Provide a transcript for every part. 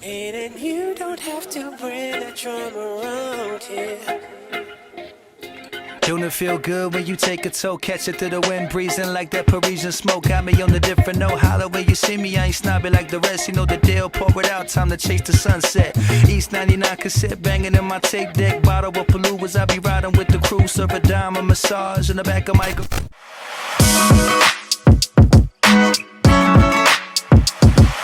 And you don't have to bring that drama around here. Don't it feel good when you take a toe, catch it through the wind, breezing like that Parisian smoke? Got me on a different note. Holler when you see me, I ain't snobby like the rest. You know the deal, pour it out, time to chase the sunset. E19 cassette banging in my tape deck, bottle of Palooas. I be riding with the crew, serve a dime, a massage in the back of my.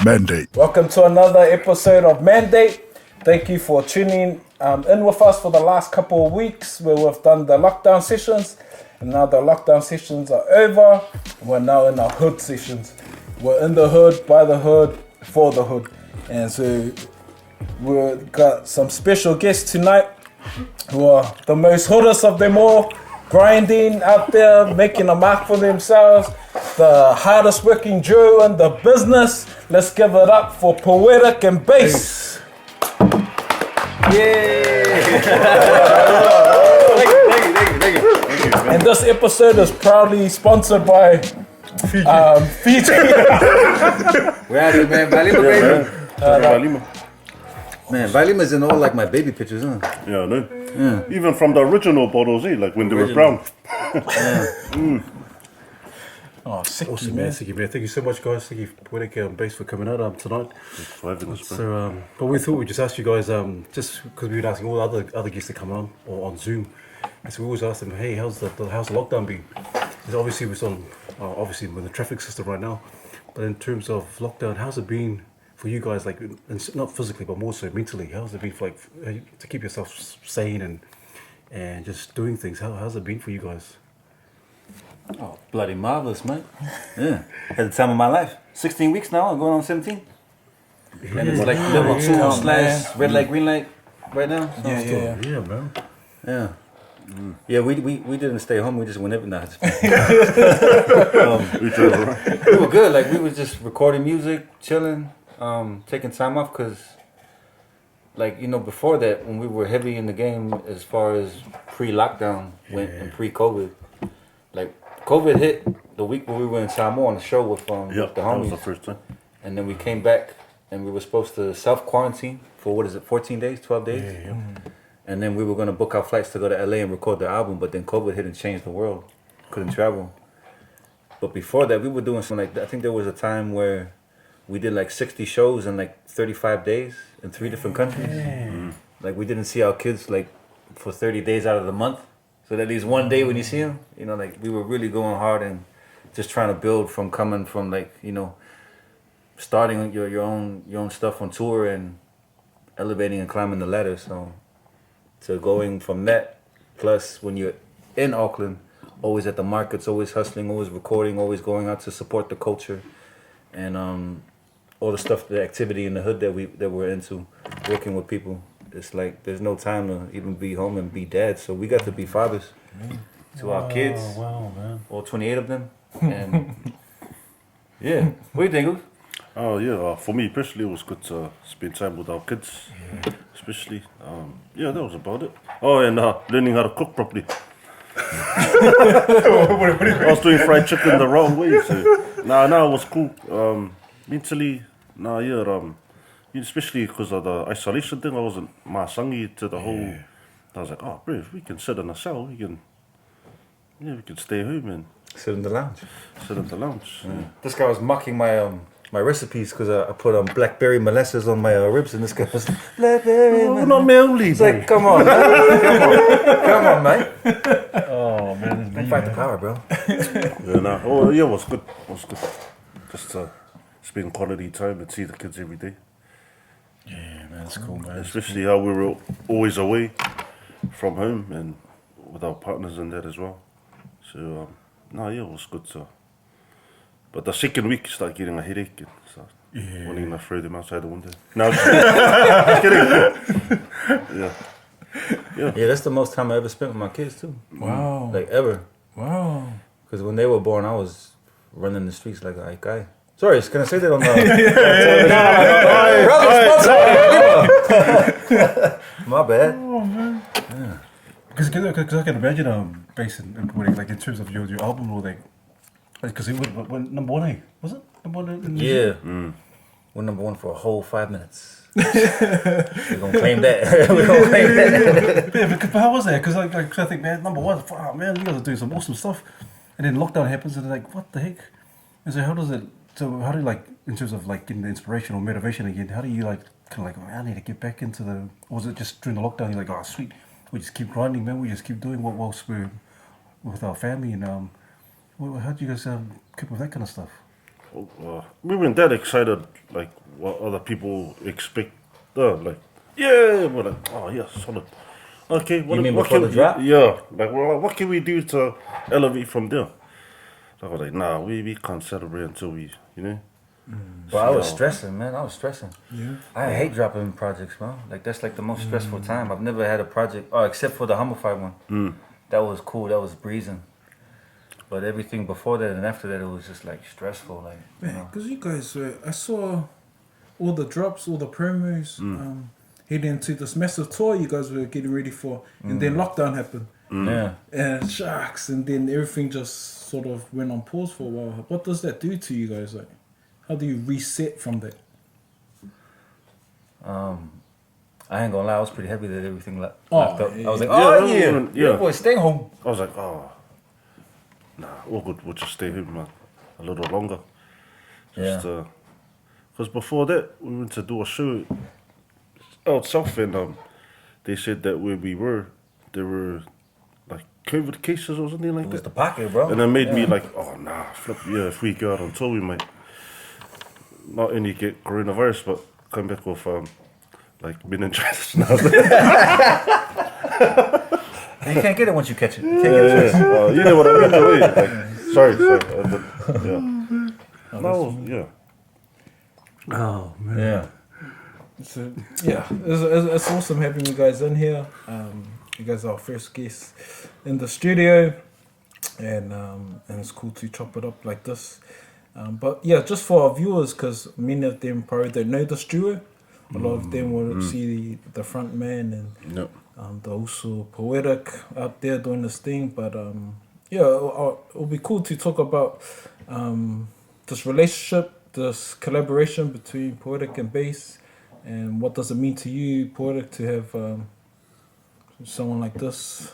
Mandate. Welcome to another episode of Mandate. Thank you for tuning in with us for the last couple of weeks where we've done the lockdown sessions. And now the lockdown sessions are over. We're now in our hood sessions. We're in the hood, by the hood, for the hood. And so we've got some special guests tonight who are the most hoodest of them all, grinding out there, making a mark for themselves. The hardest working duo in the business. Let's give it up for Poetik and Bass. Thank you. And this episode is proudly sponsored by Fiji. We're at it, man. Valima, baby. Man, Valima's in all like my baby pictures, huh? Yeah, I know. Yeah. Even from the original bottles, like when they were brown. Oh, sick, Awesome, man. Thank you so much, guys. Thank you, Poetik and Bass, for coming out tonight. For having us, bro. So, but we thought we'd just ask you guys, just because we've been asking all the other guests to come on or on Zoom, and so we always ask them, hey, how's the lockdown been? Because obviously we're on, obviously with the traffic system right now, but in terms of lockdown, how's it been for you guys? Like, not physically, but more so mentally. How's it been for to keep yourself sane and just doing things? How's it been for you guys? Oh, bloody marvelous, mate. Yeah. Had the time of my life. 16 weeks now, I'm going on 17. And it's like level 2/red light, green light right now. So Yeah, man. Yeah. Yeah, we didn't stay home, we just went every night. We were good, like we was just recording music, chilling, taking time off, because like, you know, before that, when we were heavy in the game as far as pre-lockdown went and pre-COVID, like COVID hit the week where we were in Samoa on the show with the homies. That was the first time. And then we came back and we were supposed to self-quarantine for, 14 days, 12 days? Yeah. And then we were going to book our flights to go to LA and record the album, but then COVID hit and changed the world. Couldn't travel. But before that, we were doing something like, I think there was a time where we did like 60 shows in like 35 days in 3 different countries. Like we didn't see our kids like for 30 days out of the month. So at least one day when you see them, you know, like we were really going hard and just trying to build from coming from like, you know, starting your own stuff on tour and elevating and climbing the ladder. So to going from that, plus when you're in Auckland, always at the markets, always hustling, always recording, always going out to support the culture and all the stuff, the activity in the hood that we're into, working with people. It's like there's no time to even be home and be dads, so we got to be fathers to our kids. Wow, man. All 28 of them. And yeah, what do you think? Oh yeah, for me personally, it was good to spend time with our kids, especially. Yeah, that was about it. Oh, and learning how to cook properly. I was doing fried chicken the wrong way, so it was cool. Mentally, especially because of the isolation thing, I wasn't masangi to the whole. I was like, oh, bro, if we can sit in a cell, we can stay home and Sit in the lounge. This guy was mocking my my recipes because I put blackberry molasses on my ribs, and this guy was blackberry. Oh, not me only. It's like, come on, man. come on, man. Oh, man. Don't fight the power, bro. It was good. Just to spend quality time and see the kids every day. Yeah, man, that's cool, man. Especially how we were always away from home and with our partners in that as well. So, it was good. So, but the second week, you start getting a headache and start wanting to throw them outside the window. No, just kidding. Yeah, that's the most time I ever spent with my kids too. Wow. Like ever. Wow. Because when they were born, I was running the streets like a guy. Sorry, can I say that on the... My bad. Oh, man. Yeah. Because I can imagine Bass and Poetik, like in terms of your album or like, because it was number one, was it? Number one in Yeah. We're number one for a whole 5 minutes. We're gonna claim that. We're gonna claim that. Yeah, but how was that? Because like I think, man, number one, wow, man, you guys are doing some awesome stuff. And then lockdown happens, and they're like, what the heck? And so how do you like, in terms of like getting the inspiration or motivation again, how do you like, kind of like, I need to get back into the, or was it just during the lockdown, you're like, oh, sweet, we just keep grinding, man, we just keep doing what whilst we're with our family, and how do you guys keep with that kind of stuff? We weren't that excited, like what other people expect. Like, yeah, we're like, oh yeah, solid. Okay, You mean before the drop? Yeah, like, well, what can we do to elevate from there? So I was like, nah, we can't celebrate until we, you know. But I was stressing, man. I was stressing. Yeah. I hate dropping projects, man. Like that's like the most stressful time. I've never had a project, except for the Humblified one. That was cool. That was breezing. But everything before that and after that, it was just like stressful. Like, Man, because you guys were, I saw all the drops, all the promos, heading into this massive tour you guys were getting ready for, and then lockdown happened. yeah. And sharks, and then everything just sort of went on pause for a while. What does that do to you guys? Like, how do you reset from that? I ain't gonna lie, I was pretty happy that everything locked up. Yeah. I was like, Yeah, yeah. boy, stay home. I was like, oh, nah, all good. We'll just stay home, man, a little longer. Just, Yeah. because before that, we went to do a show out south, and they said that where we were, there were like COVID cases or something like It was that. the pocket, bro. And that made me like, oh nah, flip, yeah, if we go out on tour, we might not only get coronavirus, but come back with like meningitis. And I was like, You can't get it once you catch it. You can't get it. you know what I mean? Though, eh? Like, sorry, but, yeah. No, yeah. Oh, man. Yeah. So yeah, it's awesome having you guys in here. You guys are our first guests in the studio, and it's cool to chop it up like this. But yeah, just for our viewers, because many of them probably don't know the studio. A lot of them will see the front man and Yep. the also Poetik out there doing this thing. But yeah, it'll be cool to talk about this relationship, this collaboration between Poetik and Bass, and what does it mean to you, Poetik, to have someone like this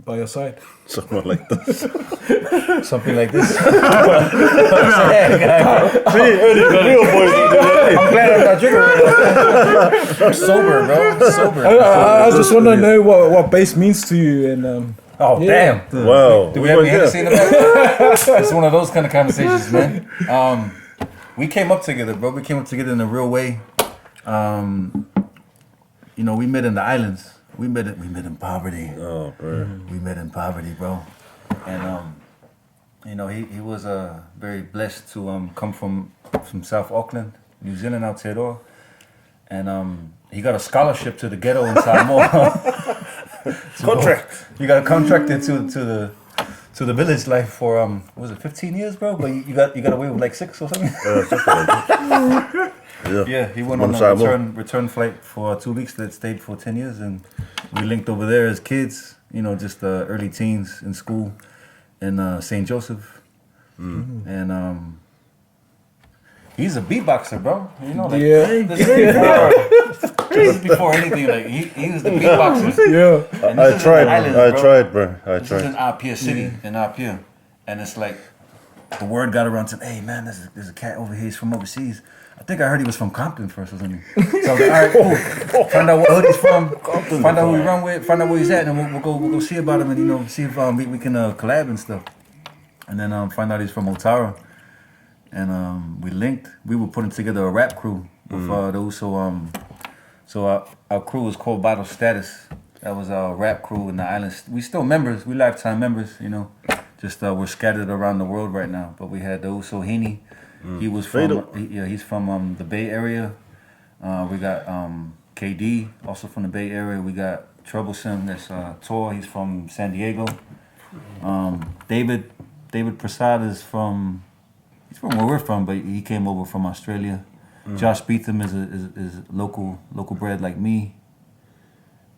by your side? Something like this. Something like this. I'm glad I'm not drinking right now. I'm sober, bro. Sober. I just want to know what Bass means to you, and Oh, yeah. damn. Wow. Do we have any Hennessy in the back? It's one of those kind of conversations, man. We came up together, bro. We came up together in a real way. You know, we met in the islands. We met in poverty. Oh, bro. We met in poverty, bro. And you know, he was very blessed to come from South Auckland, New Zealand, Aotearoa. And he got a scholarship to the ghetto in Samoa. Contract. You got contracted to the village life for was it 15 years, bro? But you got away with like 6 or something. Yeah, he went on a return flight for 2 weeks that stayed for 10 years, and we linked over there as kids, you know, just early teens in school in St. Joseph. And he's a beatboxer, bro. You know, like this is before anything. Like he was the beatboxer. Yeah. And this is in the islands, I bro. tried, bro. This is in Apia City, in Apia, and it's like the word got around to, hey man, there's a cat over here. He's from overseas. I think I heard he was from Compton first or something. So I was like, all right, cool. Find out what hood he's from. Find out who we run with. Find out where he's at, and we'll go see about him, and you know, see if we can collab and stuff. And then find out he's from Otara, and we linked. We were putting together a rap crew with those. So our crew was called Bottle Status. That was our rap crew in the islands. We still members. We lifetime members. You know, just we're scattered around the world right now. But we had the Uso Hini. He was from he's from the Bay Area. We got KD, also from the Bay Area. We got Troublesome, that's Tor, he's from San Diego. David Prasad he's from where we're from, but he came over from Australia. Josh Beetham is local bred like me.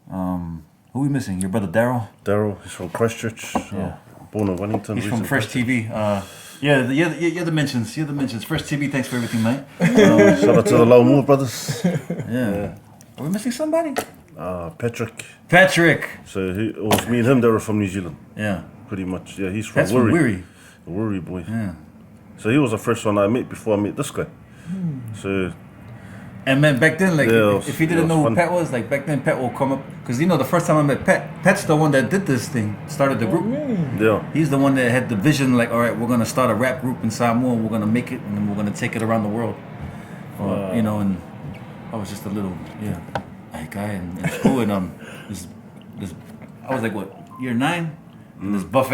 Who we missing? Your brother Daryl? Daryl, he's from Christchurch. Yeah. Born in Wellington. He's from Fresh TV. Yeah, you're the mentions. You're the mentions. First TV, thanks for everything, mate. Shout out to the Low Moore brothers. Yeah. Are we missing somebody? Patrick. Patrick. So it was me and him. They were from New Zealand, Yeah. pretty much. Yeah, he's from That's from Wiri. Weary. The Wiri boy. Yeah. So he was the first one I met before I met this guy. So And man, back then, like, Yeah, if you it didn't was know who fun. Pat was, like, back then Pat will come up. Because, you know, the first time I met Pat, Pat's the one that did this thing, started the group. yeah, He's the one that had the vision, like, all right, we're going to start a rap group in Samoa, we're going to make it, and then we're going to take it around the world. You know, and I was just a little, like, guy in school, and this, I was like, what, year 9? And this buff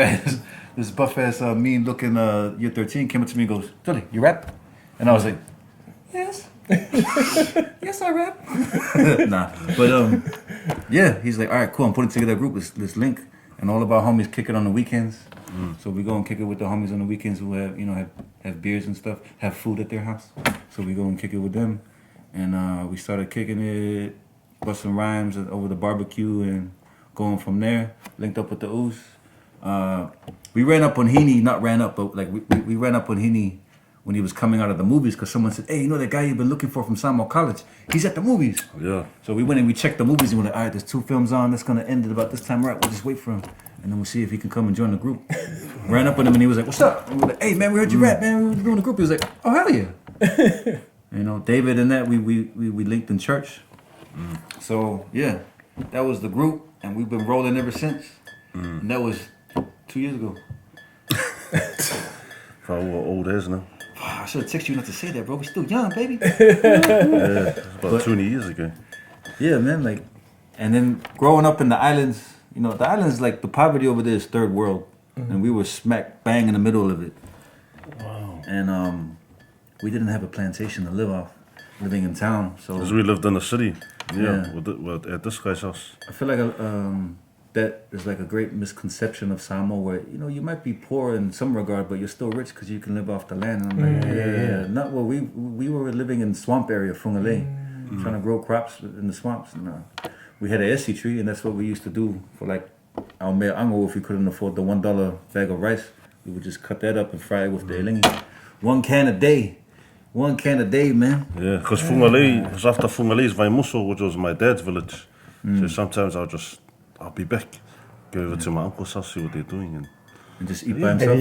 ass, mean looking year 13 came up to me and goes, Tully, you rap? And I was like, yes. Yes, I rap. Nah, but yeah, he's like, all right, cool. I'm putting together a group. Let's link, and all of our homies kick it on the weekends. So we go and kick it with the homies on the weekends who have, you know, have beers and stuff, have food at their house. So we go and kick it with them, and we started kicking it, busting rhymes over the barbecue, and going from there. Linked up with the Oos. We ran up on Heaney, not ran up, but like we ran up on Heaney when he was coming out of the movies, because someone said, hey, you know that guy you've been looking for from Samoa College? He's at the movies. yeah. So we went and we checked the movies, and we're like, all right, there's 2 films on, that's going to end at about this time, right? We'll just wait for him, and then we'll see if he can come and join the group. Ran up on him, and he was like, what's up? And we were like, hey, man, we heard you rap, man. We were doing the group. He was like, oh, hell yeah. You know, David and that, we linked in church. So, yeah, that was the group, and we've been rolling ever since. And that was 2 years ago. Probably old as now. I should have texted you not to say that, bro. We're still young, baby. Yeah, it's about 20 years ago. Yeah, man, like, and then growing up in the islands, you know, the islands, like, the poverty over there is third world, and we were smack bang in the middle of it. Wow. And we didn't have a plantation to live off, living in town, so Because we lived in the city. Yeah. At this guy's house. I feel like that is like a great misconception of Samoa, where, you know, you might be poor in some regard, but you're still rich because you can live off the land. And I'm like, yeah. Not what we were living in swamp area, Fungale, trying to grow crops in the swamps. And we had an esi tree, and that's what we used to do for like our mea ango. If we couldn't afford the $1 bag of rice, we would just cut that up and fry it with the elingi. 1 can a day. 1 can a day, man. Yeah, because Fungale was after Fungale's Vaimuso, which was my dad's village. So sometimes I'll be back, go over to my uncle's house, see what they're doing, And just eat by himself.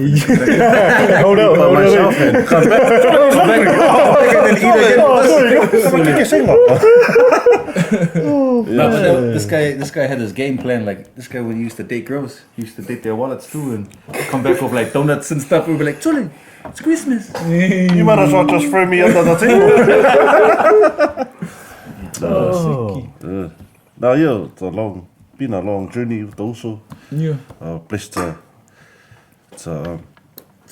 Hold on, by myself and come back. No, but this guy had his game plan. Like, this guy, when he used to date girls, he used to date their wallets too, and come back with like donuts and stuff. We'd be like, Tully, it's Christmas. You might as well just throw me under the table. No, yeah, it's been a long journey with also. Yeah. Blessed to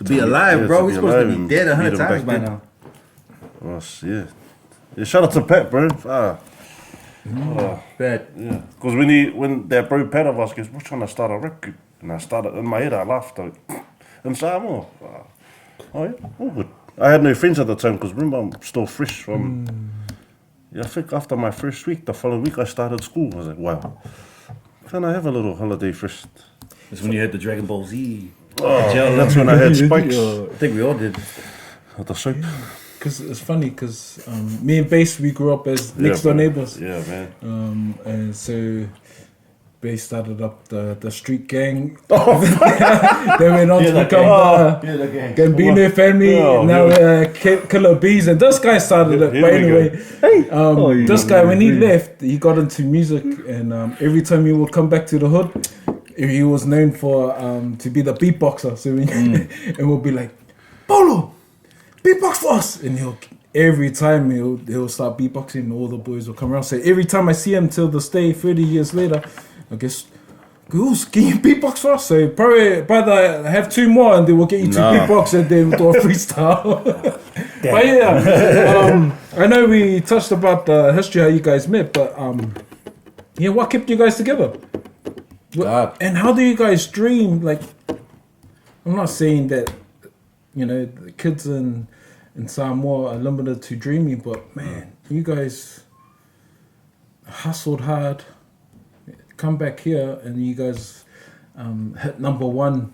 be alive, yeah, bro. to We're be supposed to alive be and dead 100 meet him times back by then. now. Yeah. Yeah, shout out to Pat, bro. Bad. Yeah, because when that bro Pat of us goes, we're trying to start a rap group, and I started in my head, I laughed. In Samoa. Oh yeah, all good. I had no friends at the time because remember I'm still fresh from. Yeah, I think after my first week, the following week I started school. I was like, wow, can I have a little holiday first? That's when you had the Dragon Ball Z. Oh, that's when I had spikes. I think we all did. At the soap. Because it's funny, because me and Bass, we grew up as next door neighbors. Yeah, man. And so Bass started up the street gang. They went on to become the Gambino family. Now Killer Bees. And this guy started it. But anyway, this guy, when he left, he got into music. And every time he would come back to the hood, he was known for to be the beatboxer. So and we'll be like, Polo, beatbox for us. And every time he'll start beatboxing, all the boys will come around. So every time I see him till this day, 30 years later, I guess, Goose, can you beatbox for us? So probably have 2 more and they will get you 2 beatbox and then we'll do a freestyle. But yeah, I know we touched about the history, how you guys met, but yeah, what kept you guys together? And how do you guys dream? Like, I'm not saying that, you know, the kids in Samoa are limited to dreaming, but man, you guys hustled hard, come back here, and you guys hit #1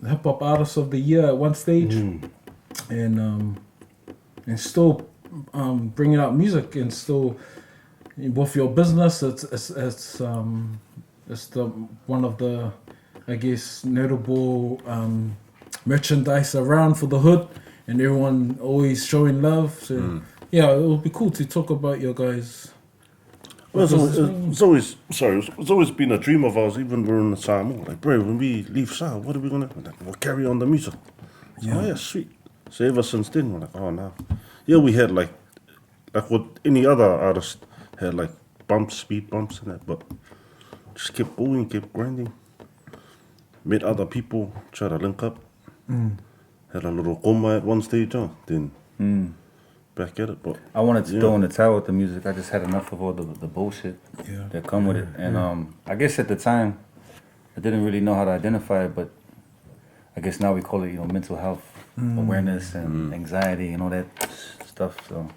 hip hop artist of the year at one stage, and still bringing out music and still with your business. It's the one of the, I guess, notable merchandise around for the hood, and everyone always showing love. So yeah, it would be cool to talk about your guys. Well, it's always been a dream of ours, even when we're in the Samoa. Like, bro, when we leave Sa, what are we gonna? Like, we'll carry on the music. So, oh yeah, sweet. So ever since then, we're like, oh no. Yeah, we had like what any other artist had, like bumps, speed bumps and that, but just kept going, kept grinding. Met other people, tried to link up. Had a little koma at one stage, then back at it. But I wanted to throw in the towel with the music. I just had enough of all the bullshit that come with it. And I guess at the time, I didn't really know how to identify it, but I guess now we call it, mental health awareness and anxiety and all that stuff. So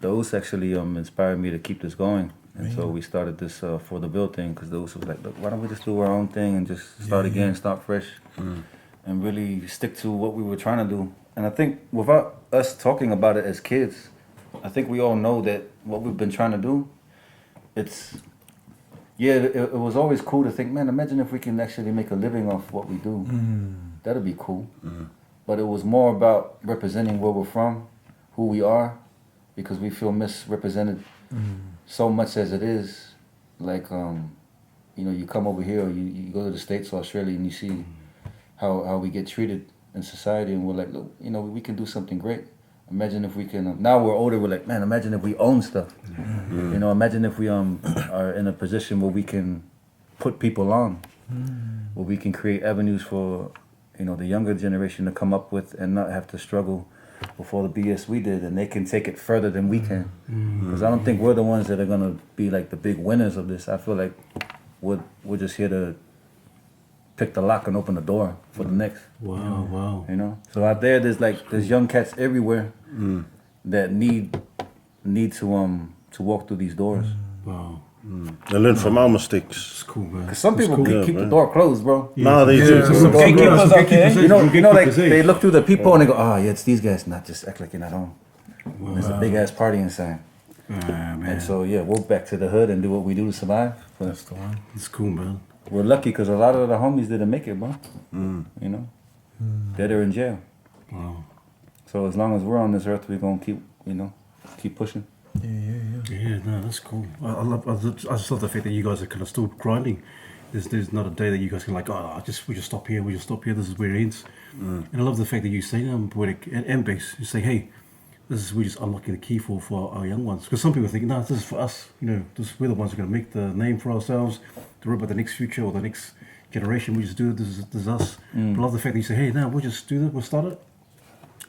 those actually inspired me to keep this going. And so we started this For the Bill thing, because those was like, look, why don't we just do our own thing and just start again, start fresh, and really stick to what we were trying to do. And I think without us talking about it as kids, I think we all know that what we've been trying to do, it was always cool to think, man, imagine if we can actually make a living off what we do. That'd be cool. But it was more about representing where we're from, who we are, because we feel misrepresented so much as it is. Like, you come over here, or you go to the States or Australia, and you see how we get treated in society, and we're like, look, we can do something great. Imagine if we can. Now we're older, we're like, man, imagine if we own stuff. Imagine if we are in a position where we can put people on, where we can create avenues for the younger generation to come up with and not have to struggle with all the BS we did, and they can take it further than we can. Because I don't think we're the ones that are gonna be like the big winners of this. I feel like we're just here to pick the lock and open the door for the next. Wow. So out there's young cats everywhere that need to walk through these doors. Wow. and learn from our mistakes. It's cool, man. Cause some people cool. keep the door closed, bro. Nah, they do. Some gatekeepers out there. Like they look through the peephole and they go, it's these guys. Not just act like you're not home. There's a big ass party inside. Man. And so we'll back to the hood and do what we do to survive. But That's the one. It's cool, man. we're lucky because a lot of the homies didn't make it, bro. Dead or in jail. Wow. So as long as we're on this earth, we're gonna keep pushing. Yeah, no, that's cool. I just love the fact that you guys are kind of still grinding. There's not a day that you guys can like, we just stop here, this is where it ends. And I love the fact that you say, Poetik and Bass, you say, hey, we're just unlocking the key for our young ones. Because some people think, no, this is for us. We're the ones who are going to make the name for ourselves, to worry about the next future or the next generation. We just do it, this is us. But I love the fact that you say, hey, no, we'll just do this, we'll start it,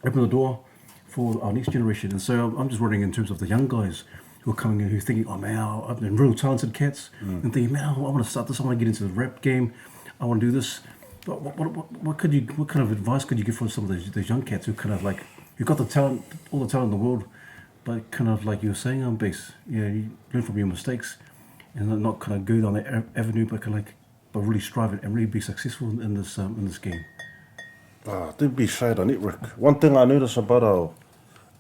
open the door for our next generation. And so I'm just wondering in terms of the young guys who are coming in, who are thinking, oh man, I've been real talented cats, and thinking, man, I want to start this, I want to get into the rap game, I want to do this. But what kind of advice could you give for some of those young cats who kind of like, you've got the talent, all the talent in the world, but kind of like you were saying on Bass, you learn from your mistakes and not kind of go down that avenue, but kind of like, but really strive and really be successful in this game. Don't be shy on network. One thing I notice about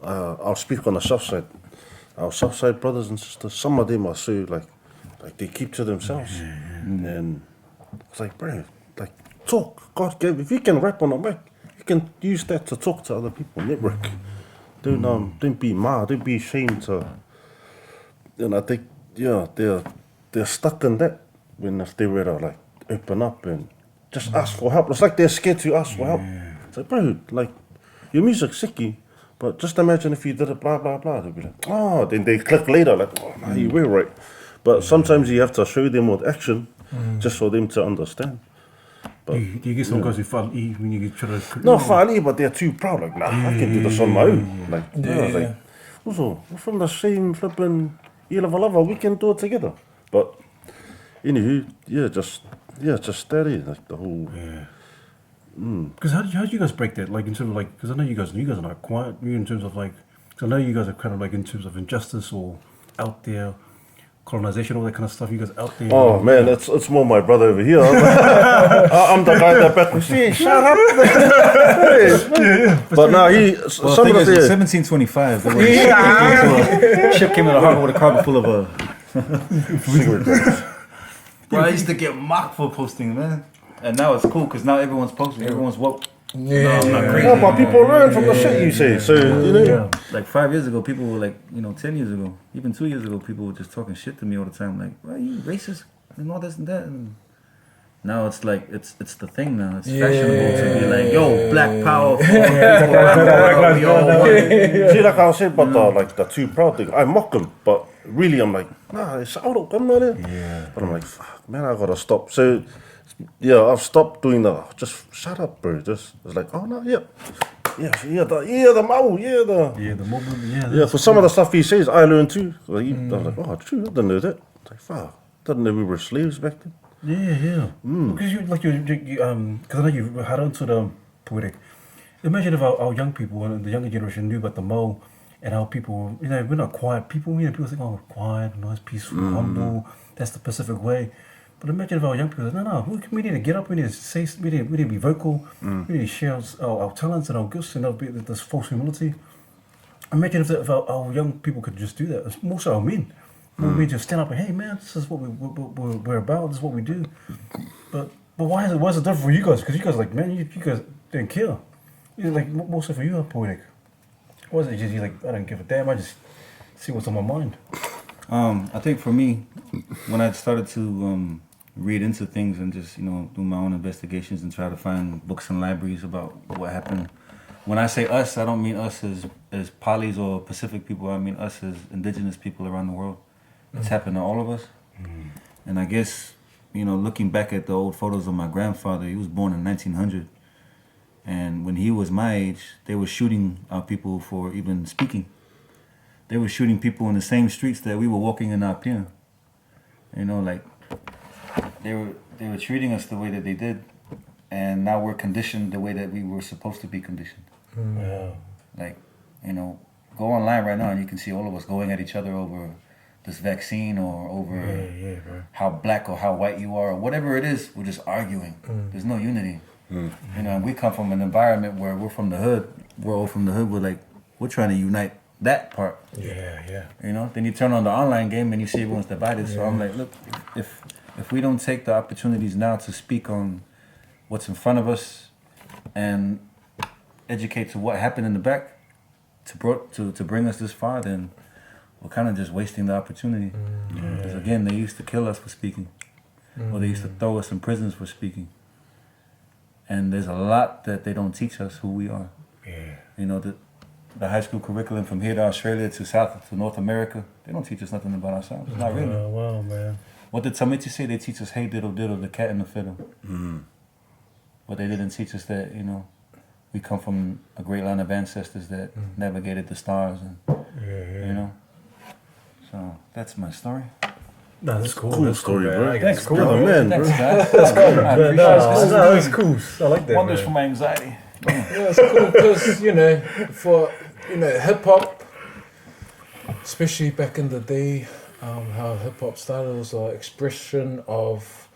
I'll speak on the south side. Our south side brothers and sisters, some of them are so like they keep to themselves. And it's like, bro, like talk. God gave, if you can rap on a mic, you can use that to talk to other people, network. Don't be mad, don't be ashamed to. And I think, they're stuck in that when if they were to like open up and just ask for help. It's like they're scared to ask for help. It's like, bro, like your music's sicky, but just imagine if you did it, blah blah blah. They'd be like, then they click later, like, no, you were right. But sometimes you have to show them with action, just for them to understand. But, Do you get some guys who fall when you try to... No, funny, but they're too proud. Like, nah, I can do this on my own. Like, also, we're from the same flipping lava, we can do it together. But anywho, just steady, like the whole. Because how do you guys break that? Like in terms of like, because I know you guys are not quiet. You in terms of like, because I know you guys are kind of like in terms of injustice or out there. colonization, all that kind of stuff. You guys out there? Oh man, it's more my brother over here. I'm the guy that back. See, shut up. But now Well, some the of thing is, the in 1725, there was a ship came to the harbor with a cargo full of cigarette. Bro, I used to get mocked for posting, man. And now it's cool because now everyone's posting. Everyone's woke. Yeah. I'm not crazy. No, but people learn from the shit you say. So you know. Like 5 years ago, people were like, 10 years ago, even 2 years ago, people were just talking shit to me all the time. Like, why are you racist? And all this and that. And now it's like, it's the thing now. It's fashionable to be like, yo, black power. See, like I was saying about the too proud thing. I mock them, but really I'm like, nah, it's out of come on. Yeah. But I'm like, fuck, man, I gotta stop. So yeah, I've stopped doing that. Just shut up, bro. Just it's like, oh no, the mau, the moment, yeah. For some of the stuff he says, I learned too. Like, I was like, oh, true, I didn't know that. It's like, fuck, didn't know we were slaves back then. Yeah. Because because I know you had onto the poetic. Imagine if our young people and the younger generation knew about the Mo and how people, we're not quiet people. People think, oh, quiet, nice, peaceful, humble. That's the Pacific way. But imagine if our young people said, no, we need to get up, we need to say, we need to be vocal, we need to share our talents and our gifts and this false humility. Imagine if our young people could just do that. It's more so our men. More men just stand up and, hey man, this is what we're about, this is what we do. But why is it different for you guys? Because you guys like, man, you guys didn't care. You're like, more so for you, Poetic. Why is it just, you're like, I don't give a damn, I just see what's on my mind. I think for me, when I started to read into things and just, do my own investigations and try to find books and libraries about what happened. When I say us, I don't mean us as Polys or Pacific people. I mean us as indigenous people around the world. It's happened to all of us. And I guess, looking back at the old photos of my grandfather, he was born in 1900. And when he was my age, they were shooting our people for even speaking. They were shooting people in the same streets that we were walking in our pier. Like, they were treating us the way that they did, and now we're conditioned the way that we were supposed to be conditioned. Like, go online right now and you can see all of us going at each other over this vaccine or over how black or how white you are or whatever it is. We're just arguing. There's no unity. And we come from an environment where we're from the hood. We're all from the hood. We're trying to unite that part. Then you turn on the online game and you see everyone's divided. So I'm like, look, if we don't take the opportunities now to speak on what's in front of us and educate to what happened in the back to bring us this far, then we're kind of just wasting the opportunity. Because again, they used to kill us for speaking, or they used to throw us in prisons for speaking. And there's a lot that they don't teach us who we are. The high school curriculum from here to Australia to South to North America, they don't teach us nothing about ourselves. Not really. Wow, man. What did Tamichi say? They teach us, hey, diddle, diddle, the cat and the fiddle. But they didn't teach us that, we come from a great line of ancestors that navigated the stars. And, So that's my story. No, that's cool. Cool story, bro. Thanks, cool. Man, Thanks, bro. guys. That's cool. I appreciate it. That's cool. I like that. Wonders man. for my anxiety. Yeah, it's cool because, for, hip hop, especially back in the day, how hip hop started was an expression of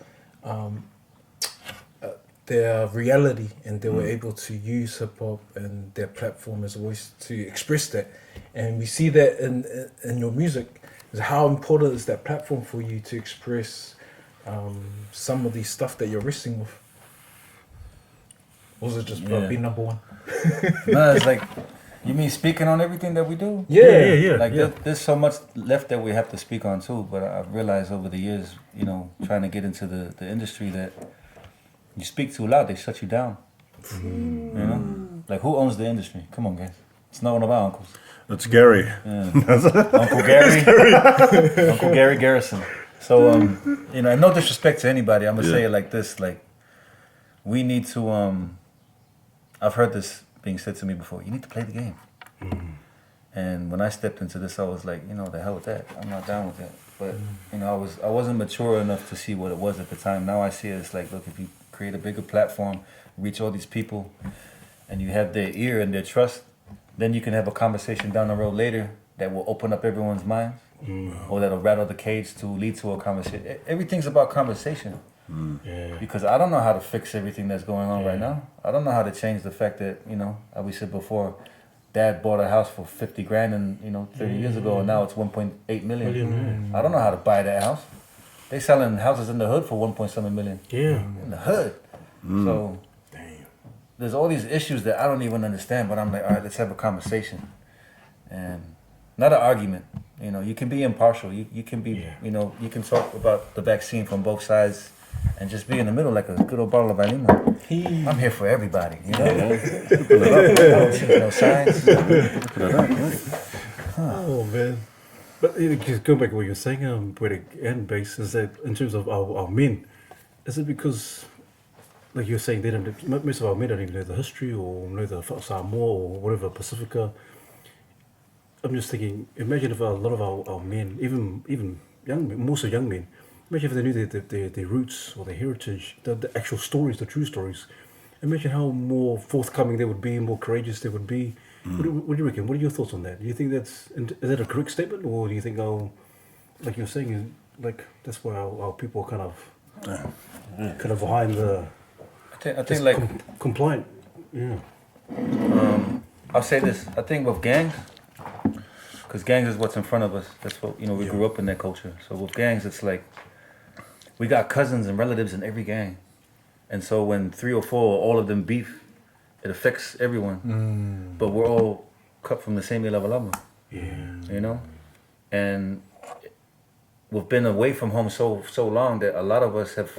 their reality, and they were able to use hip hop and their platform as a voice to express that. And we see that in your music. How important is that platform for you to express some of the stuff that you're wrestling with? Or was it just about being number one? No, it's like, you mean speaking on everything that we do? Yeah. Like, there's so much left that we have to speak on too, but I've realized over the years, trying to get into the industry, that you speak too loud, they shut you down. Like, who owns the industry? Come on, guys. It's not one of our uncles. It's Gary. Uncle Gary. Uncle Gary Garrison. So, and no disrespect to anybody, I'm gonna say it like this, like, we need to, I've heard this being said to me before, you need to play the game. And when I stepped into this, I was like, the hell with that. I'm not down with that. But, I wasn't mature enough to see what it was at the time. Now I see it as like, look, if you create a bigger platform, reach all these people, and you have their ear and their trust, then you can have a conversation down the road later that will open up everyone's minds. or that'll rattle the cage to lead to a conversation. Everything's about conversation. Yeah. Because I don't know how to fix everything that's going on right now. I don't know how to change the fact that, you know, as we said before, Dad bought a house for 50 grand and, you know, 30 years ago, and now it's 1.8 million. I don't know how to buy that house. They selling houses in the hood for 1.7 million. Yeah. In the hood. So there's all these issues that I don't even understand, but I'm like, all right, let's have a conversation. And not an argument. You know, you can be impartial. You can be, you know, you can talk about the vaccine from both sides and just be in the middle like a good old bottle of Alima. I'm here for everybody, you know? No sides. Oh, man. But just going back to what you're saying, Poetik and Bass, is that in terms of our men, is it because, like you're saying, they don't, most of our men don't even know the history or know the Samoa or whatever, Pacifica? I'm just thinking, imagine if a lot of our men, even young men, more so young men, imagine if they knew their roots or their heritage, the actual stories, the true stories. Imagine how more forthcoming they would be, more courageous they would be. What do you reckon? What are your thoughts on that? Do you think is that a correct statement, or do you think, like you're saying, like that's why our people are kind of behind the? I think like compliant. Yeah. I'll say this. I think with gangs, because gangs is what's in front of us. That's what, you know, we grew up in that culture. So with gangs, it's like we got cousins and relatives in every gang, and so when 3 or 4, all of them beef, it affects everyone. But we're all cut from the same level. Yeah. You know, and we've been away from home so long that a lot of us have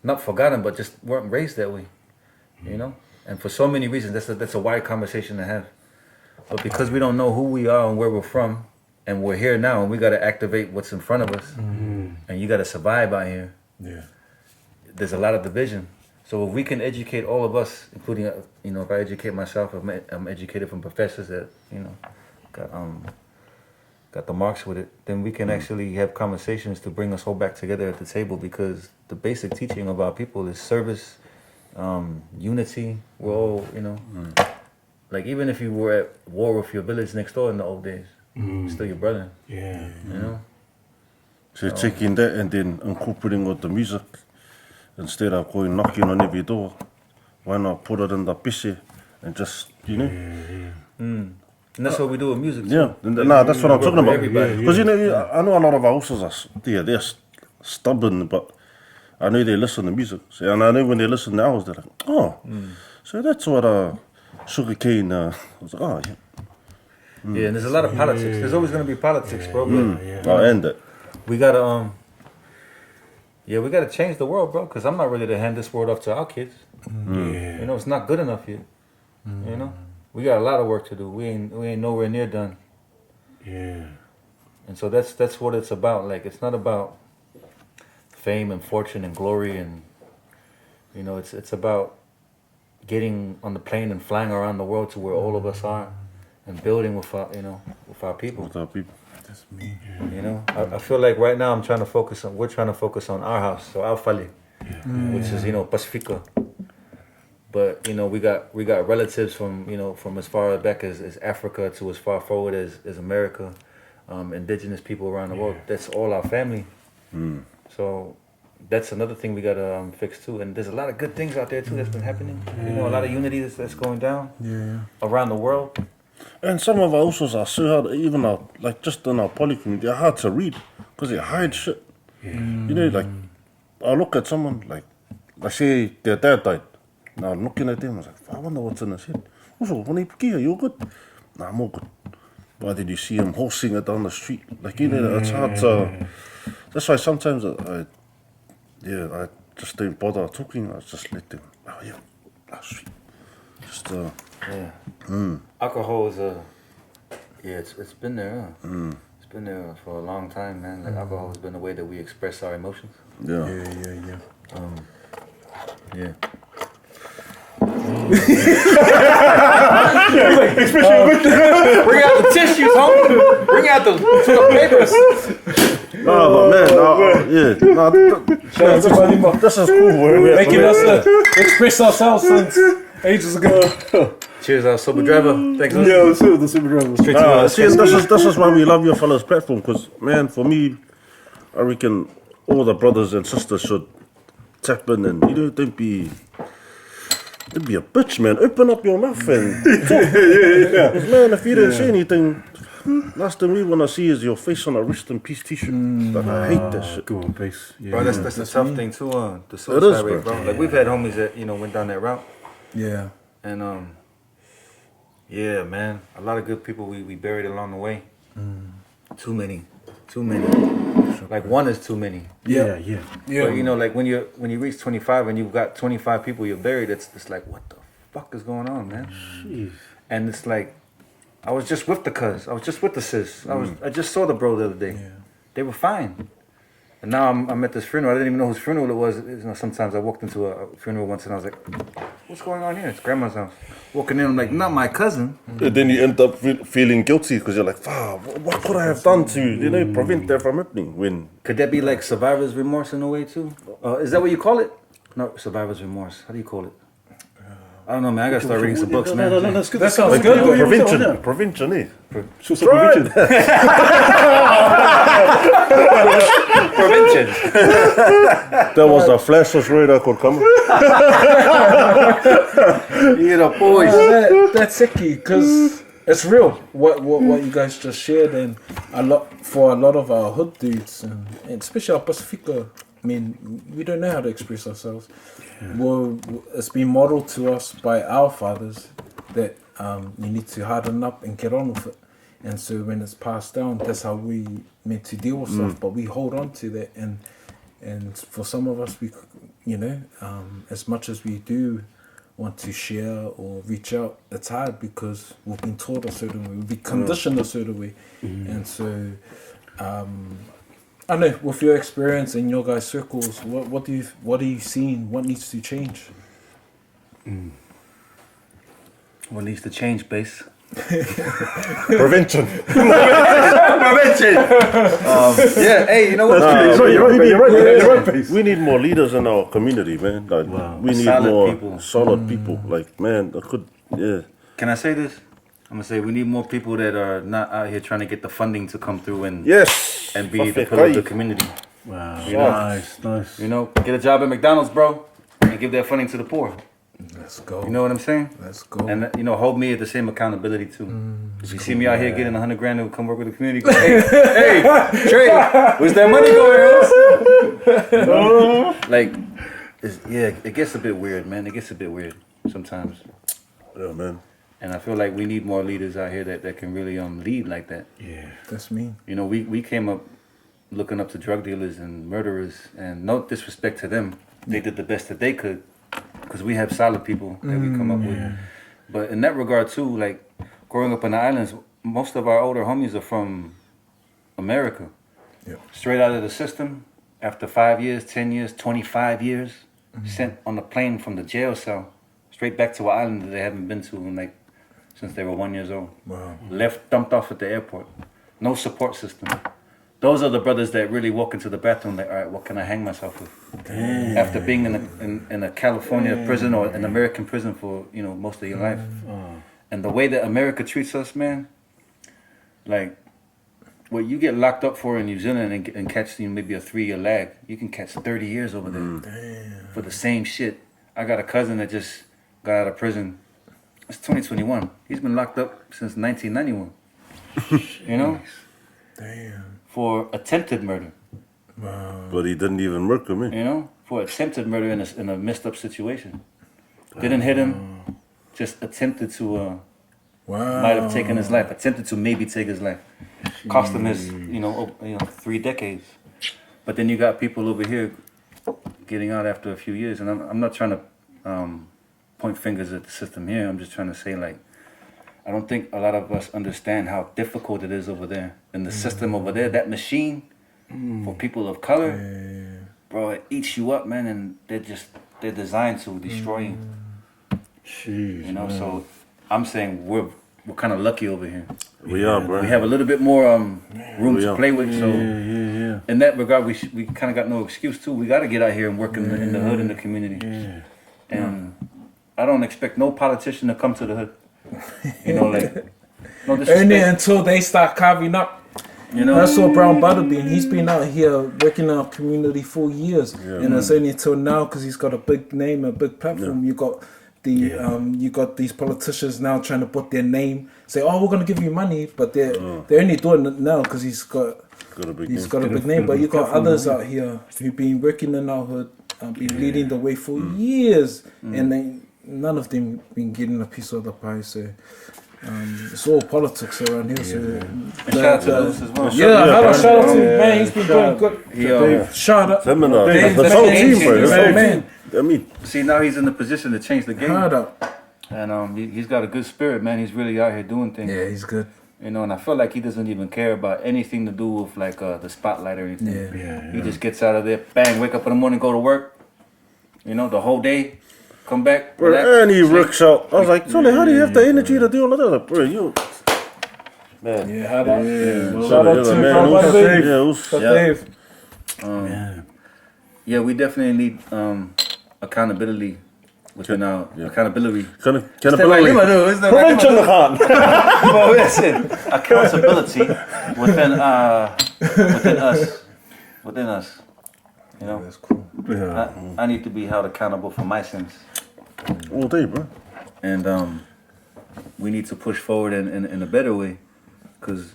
not forgotten, but just weren't raised that way. You know, and for so many reasons, that's a wide conversation to have. But because we don't know who we are and where we're from, and we're here now, and we got to activate what's in front of us, and you got to survive out here. Yeah. There's a lot of division. So if we can educate all of us, including, you know, if I educate myself, I'm educated from professors that, you know, got the marks with it, then we can actually have conversations to bring us all back together at the table, because the basic teaching of our people is service, unity. We're all, you know, like even if you were at war with your village next door in the old days, still your brother. Yeah. You know? So taking that and then incorporating with the music, instead of going knocking on every door, why not put it in the pisse and just, you know? And that's what we do with music. Yeah, no, that's what I'm talking about. Everybody. Because, you know, I know a lot of our houses are, they're stubborn, but I know they listen to music. So, and I know when they listen to ours, they're like, oh, so that's what sugarcane, I was like, oh, yeah. Yeah, and there's a lot of politics. There's always going to be politics, bro. But I'll end it. we gotta we gotta change the world, bro, because I'm not ready to hand this world off to our kids. Yeah. You know, it's not good enough yet. You know, we got a lot of work to do. We ain't nowhere near done. Yeah. And so that's what it's about. Like, it's not about fame and fortune and glory, and you know, it's about getting on the plane and flying around the world to where all of us are, and building with our, you know, with our people. With our people. That's me. You know, I feel like right now we're trying to focus on our house, so our fali, which is, you know, Pacifica. But, you know, we got relatives from, you know, from as far back as Africa to as far forward as America, indigenous people around the world. That's all our family. So that's another thing we gotta fix too. And there's a lot of good things out there too that's been happening. You know, a lot of unity that's going down around the world. And some of our usos are so hard, even our, like just in our poly community, they're hard to read because they hide shit. You know, like, I look at someone, like say their dad died. Now I'm looking at them, I was like, I wonder what's in his head. Also, when you you good? Nah, I'm all good. But then you see him horsing it down the street. Like, you know, it's hard to, that's why sometimes I just don't bother talking. I just let them, sweet. Just, Alcohol is it's been there. Huh? It's been there for a long time, man. Like, alcohol has been the way that we express our emotions. yeah. Yeah. Bring out the tissues, homie. Bring out the papers. This is cool. Making us express ourselves since ages ago. Cheers, sober driver. Thanks. Yeah, the super driver. Straight to See, and this is why we love your fellas platform, because, man, for me, I reckon all the brothers and sisters should tap in and, you know, don't be a bitch, man. Open up your mouth and talk. Because, man, if you don't say anything, last thing we want to see is your face on a rest in peace t-shirt. Like, I hate that shit. Go on, bass. Yeah. Bro, that's a tough thing too. The suicide rate, bro. Like we've had homies that went down that route, Yeah. and yeah, man, a lot of good people we buried along the way. Too many. Like one is too many. Yeah. But you know, like when you reach 25 and you've got 25 people you're buried, it's like, what the fuck is going on, man? Jeez. And it's like, I was just with the cuz. I was just with the sis. I just saw the bro the other day. Yeah. They were fine. And now I'm at this funeral. I didn't even know whose funeral it was. You know, sometimes I walked into a funeral once and I was like, what's going on here? It's grandma's house. Walking in, I'm like, not my cousin. And then you end up feeling guilty because you're like, what could I have done to, you know, prevent that from happening? When Could that be like survivor's remorse in a way too? Is that what you call it? No, survivor's remorse. How do you call it? I don't know, man. I gotta start reading some books, man. No, that's good. That sounds good. prevention, eh? So prevention. Prevention. That was the flashless radar could come. You know, boys. That's icky because it's real. What you guys just shared, and for a lot of our hood dudes, and especially our Pacifica. I mean, we don't know how to express ourselves. Well, it's been modeled to us by our fathers that you need to harden up and get on with it. And so when it's passed down, that's how we meant to deal with stuff. But we hold on to that, and for some of us, we, you know, as much as we do want to share or reach out, it's hard because we've been taught a certain way, we've been conditioned a certain way, and so. I know, with your experience in your guys' circles, what are you seeing? What needs to change? What needs to change, base? Prevention. Prevention. Yeah. Hey, you know what? You're right, bass. We need more leaders in our community, man. Like, we need Solid more people. solid people. Like, man, Can I say this? I'm gonna say we need more people that are not out here trying to get the funding to come through and Yes. and be the pillar of the community. Wow. You know? Nice. You know, get a job at McDonald's, bro, and give that funding to the poor. Let's go. You know what I'm saying? Let's go. And you know, hold me at the same accountability too. If you see me out here getting $100 grand to come work with the community, go, hey, Trey, where's that money going? Like, it gets a bit weird, man. It gets a bit weird sometimes. Yeah, man. And I feel like we need more leaders out here that can really lead like that. Yeah. That's me. You know, we came up looking up to drug dealers and murderers, and no disrespect to them, they did the best that they could, because we have solid people that we come up with. But in that regard too, like growing up in the islands, most of our older homies are from America. Yeah. Straight out of the system, after 5 years, 10 years, 25 years, sent on a plane from the jail cell, straight back to an island that they haven't been to in like since they were 1 year old. Wow. Left, dumped off at the airport. No support system. Those are the brothers that really walk into the bathroom like, all right, what can I hang myself with? Damn. After being in a California prison or an American prison for, you know, most of your life. And the way that America treats us, man, like, what you get locked up for in New Zealand and catch, you know, maybe a 3-year lag, you can catch 30 years over there. Damn. For the same shit. I got a cousin that just got out of prison. It's 2021. He's been locked up since 1991. You know? Damn. For attempted murder. Wow. But he didn't even work with me. You know? For attempted murder in a messed up situation. Didn't hit him. Just attempted to, might have taken his life. Attempted to maybe take his life. Cost him his, 3 decades. But then you got people over here getting out after a few years. And I'm not trying to point fingers at the system here. I'm just trying to say, like, I don't think a lot of us understand how difficult it is over there. In the system over there, that machine for people of color, bro, it eats you up, man, and they're designed to destroy you. Jeez, you know, so I'm saying we're kind of lucky over here. We are, bro. We have a little bit more room to play with, so in that regard, we kind of got no excuse too. We got to get out here and work in the hood, in the community. And I don't expect no politician to come to the hood. You know, like no Only disrespect. until they start carving up. You know, I saw Brown Butterbean. He's been out here working in our community for years, and it's only until now because he's got a big name, a big platform. You got you got these politicians now trying to put their name, say, "Oh, we're gonna give you money," but they're only doing it now because he's got a big name. But you got others out here who've been working in our hood, been leading the way for years, and none of them been getting a piece of the pie. So. It's all politics around here. So and shout out to those as well. shout out to man. He's been doing good. Shout out. Them and Dave, the that's whole the team, bro. game The whole changer, team. I mean, See, now he's in the position to change the game. Shout out. And he's got a good spirit, man. He's really out here doing things. Yeah, he's good. You know, and I feel like he doesn't even care about anything to do with like the spotlight or anything. He just gets out of there, bang, wake up in the morning, go to work. You know, the whole day, come back. bro, relax, and he sleep. rocks out. I was like, Tony, how do you have the energy to do all of that? Like, bro, you. Man. Yeah, shout out. Yeah, Shout out to man. Brown Butterbean. Yeah, Yeah, we definitely need accountability within our accountability. Accountability. Well, listen, accountability within us. You know, That's cool. I need to be held accountable for my sins, All day, bro. and we need to push forward in a better way, because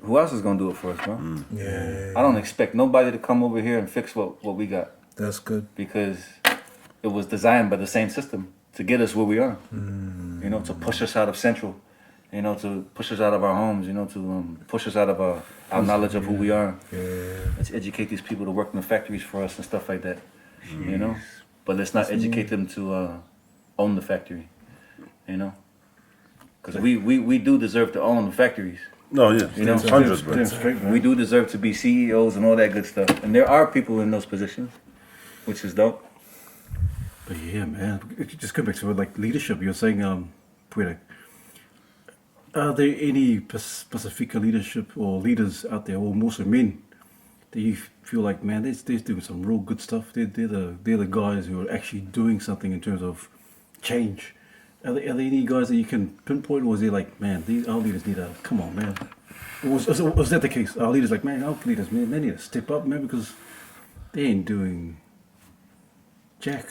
who else is gonna do it for us, bro? Yeah, I don't expect nobody to come over here and fix what we got, that's good. because it was designed by the same system to get us where we are. You know, to push us out of Central, you know, to push us out of our homes, you know, to push us out of our knowledge of who we are. Let's educate these people to work in the factories for us and stuff like that, you know. But let's not educate them to own the factory, you know, because we do deserve to own the factories. No, yeah. You know, Hundreds, bro. we do deserve to be CEOs and all that good stuff, and there are people in those positions, which is dope. But yeah, man, just go back to like leadership. You're saying, Poetik, are there any Pacifica leadership or leaders out there, or more so men, that you feel like, man, they're doing some real good stuff? They're the guys who are actually doing something in terms of change. Are there any guys that you can pinpoint, or is it like, man, our leaders need to come on, man? Was that the case? Our leaders like, man, our leaders, man, they need to step up, man, because they ain't doing jack.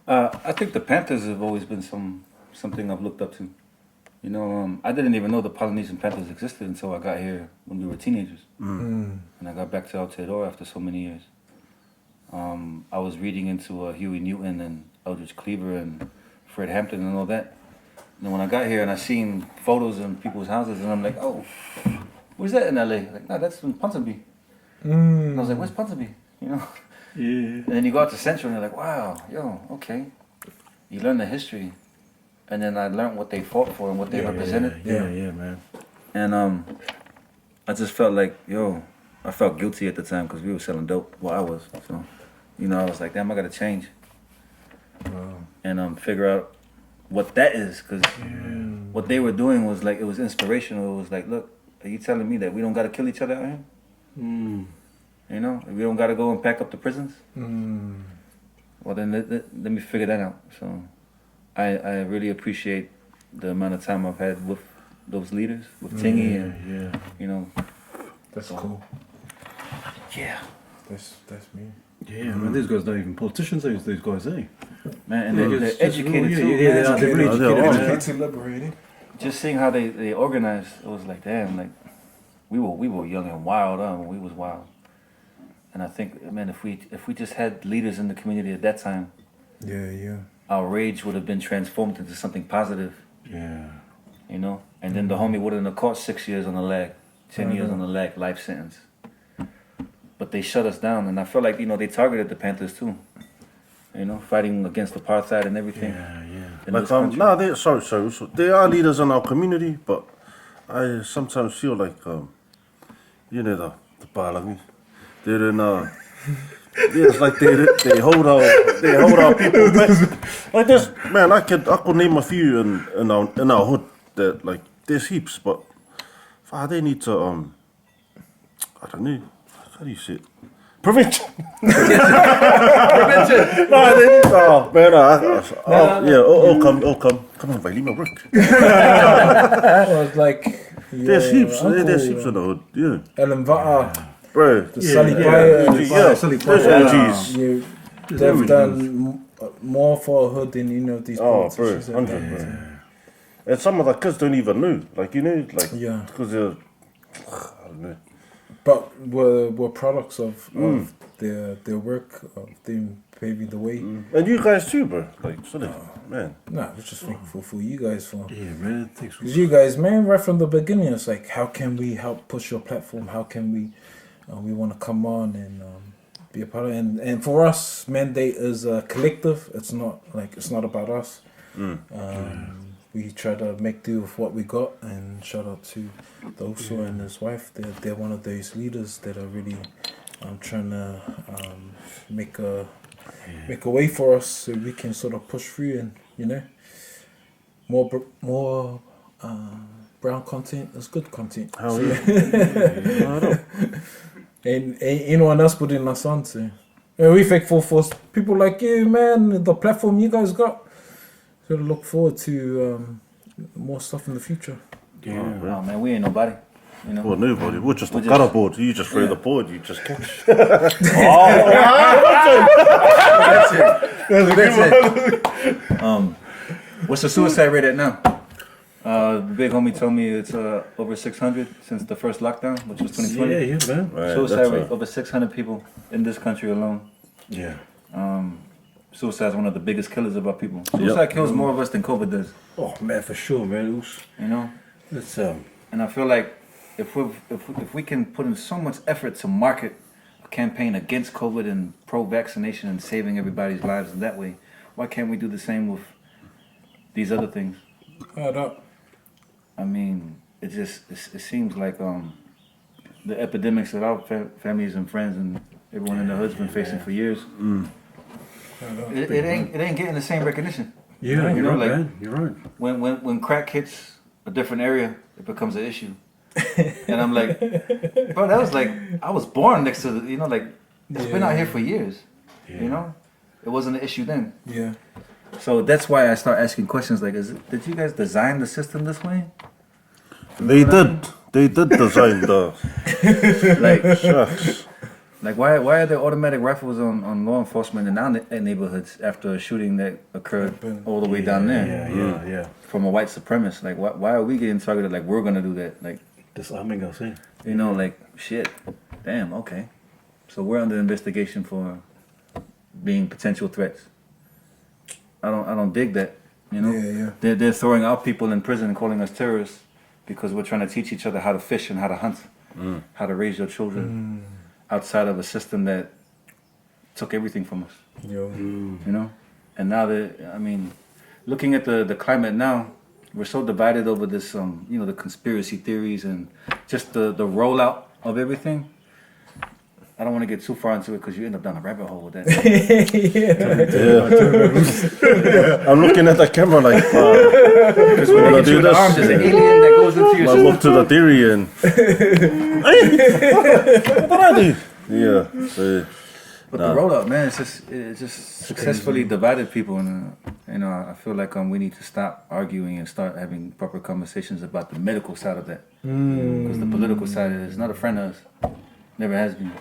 I think the Panthers have always been something I've looked up to. You know, I didn't even know the Polynesian Panthers existed until I got here when we were teenagers. And I got back to Aotearoa after so many years. I was reading into Huey Newton and Eldridge Cleaver and Fred Hampton and all that. And then when I got here and I seen photos in people's houses, and I'm like, oh, where's that in LA? Like, no, that's in Ponsonby. And I was like, where's Ponsonby? You know? Yeah. And then you go out to Central and you're like, wow, yo, okay. You learn the history. And then I learned what they fought for and what they represented. Yeah, man. And I just felt like, yo, I felt guilty at the time because we were selling dope. Well, I was. So, you know, I was like, damn, I got to change. And figure out what that is, because what they were doing was like, it was inspirational. It was like, look, are you telling me that we don't got to kill each other out here? You know, we don't got to go and pack up the prisons? Well, then let me figure that out. So I really appreciate the amount of time I've had with those leaders, with Tingy, and, you know. That's cool. Yeah. That's me. Yeah, man, these guys not even politicians, these guys, eh? Man, and they're Just- educated too. yeah, man. they're really educated. Liberating. Just seeing how they organized, it was like, damn, like we were young and wild when we was wild. And I think, man, if we just had leaders in the community at that time, our rage would have been transformed into something positive. Yeah. You know? And then the homie wouldn't have caught 6 years on the lag, 10 years on the lag, life sentence. But they shut us down, and I feel like, you know, they targeted the Panthers too. You know, fighting against apartheid and everything. In Like, this country. no, sorry. So there are leaders in our community, but I sometimes feel like, you know, the Palangi, they're in, yeah, it's like they hold our people back. Like this, man, I could name a few in our hood that, like, there's heaps, but they need to, I don't know, how do you say it? Prevention. No, they need man, come on, vai lima work. I was like, There's heaps in the hood, yeah. Ellen Vata, Bro, the Sully Pie, those OGs. they've done more for a hood than any of these Oh, bro, politicians have 100, done. bro. And some of the kids don't even know, like, you know, like, Yeah. because they're, I don't know. But we're products of their work, of them paving the way. And you guys too, bro, like, sorry, man. Nah, we're just thankful for you guys for. Yeah, man. Thanks for Because you guys, man, right from the beginning, it's like, how can we help push your platform? How can we want to come on and be a part of it? And for us, Mandate is a collective. It's not about us. We try to make do with what we got, and shout out to Doso and his wife. They're one of those leaders that are really trying to make a way for us so we can sort of push through, and you know, more brown content is good content. Hell So, yeah. and anyone else putting us on to. And we thankful for people like you, man, the platform you guys got. So look forward to more stuff in the future. Oh, man, we ain't nobody. You know? Well, nobody. We're just a just- gutter board. You just throw the board, you just catch. What's the suicide rate at now? The big homie told me it's over 600 since the first lockdown, which was 2020. Yeah, man. Right, Suicide that's rate over 600 people in this country alone. Yeah. Suicide is one of the biggest killers of our people. Suicide kills more of us than COVID does. Oh man, for sure, man. You know, It's and I feel like if we can put in so much effort to market a campaign against COVID and pro-vaccination and saving everybody's lives in that way, why can't we do the same with these other things? I mean, it seems like the epidemics that our families and friends and everyone in the hood's been facing for years. It ain't getting the same recognition. yeah, You you're know, right, like- man. You're right. When crack hits a different area, it becomes an issue. And I'm like, bro, that was like, I was born next to the, you know, like, it's been out here for years. You know, it wasn't an issue then. Yeah. So that's why I start asking questions like, did you guys design the system this way? They did design the Like, shucks. like why are there automatic rifles on law enforcement in our neighborhoods after a shooting that occurred all the way down there Yeah. from a white supremacist? Like, why are we getting targeted like we're gonna do that? Like, Disarming us, eh? you know, like, shit, damn, okay. So we're under investigation for being potential threats. I don't dig that, you know? Yeah. They're throwing our people in prison and calling us terrorists because we're trying to teach each other how to fish and how to hunt, how to raise your children outside of a system that took everything from us, you know? And now I mean, looking at the climate now, we're so divided over this, you know, the conspiracy theories and just the rollout of everything. I don't want to get too far into it because you end up down a rabbit hole with that. I'm looking at the camera like, Because when Wanna they get do you in the this? arms, there's an alien that goes into your I system. look to the theory and, hey, what I do? Yeah, so, But the rollout, man, it just successfully divided people, and you know, I feel like we need to stop arguing and start having proper conversations about the medical side of that, because the political side is not a friend of us, never has been.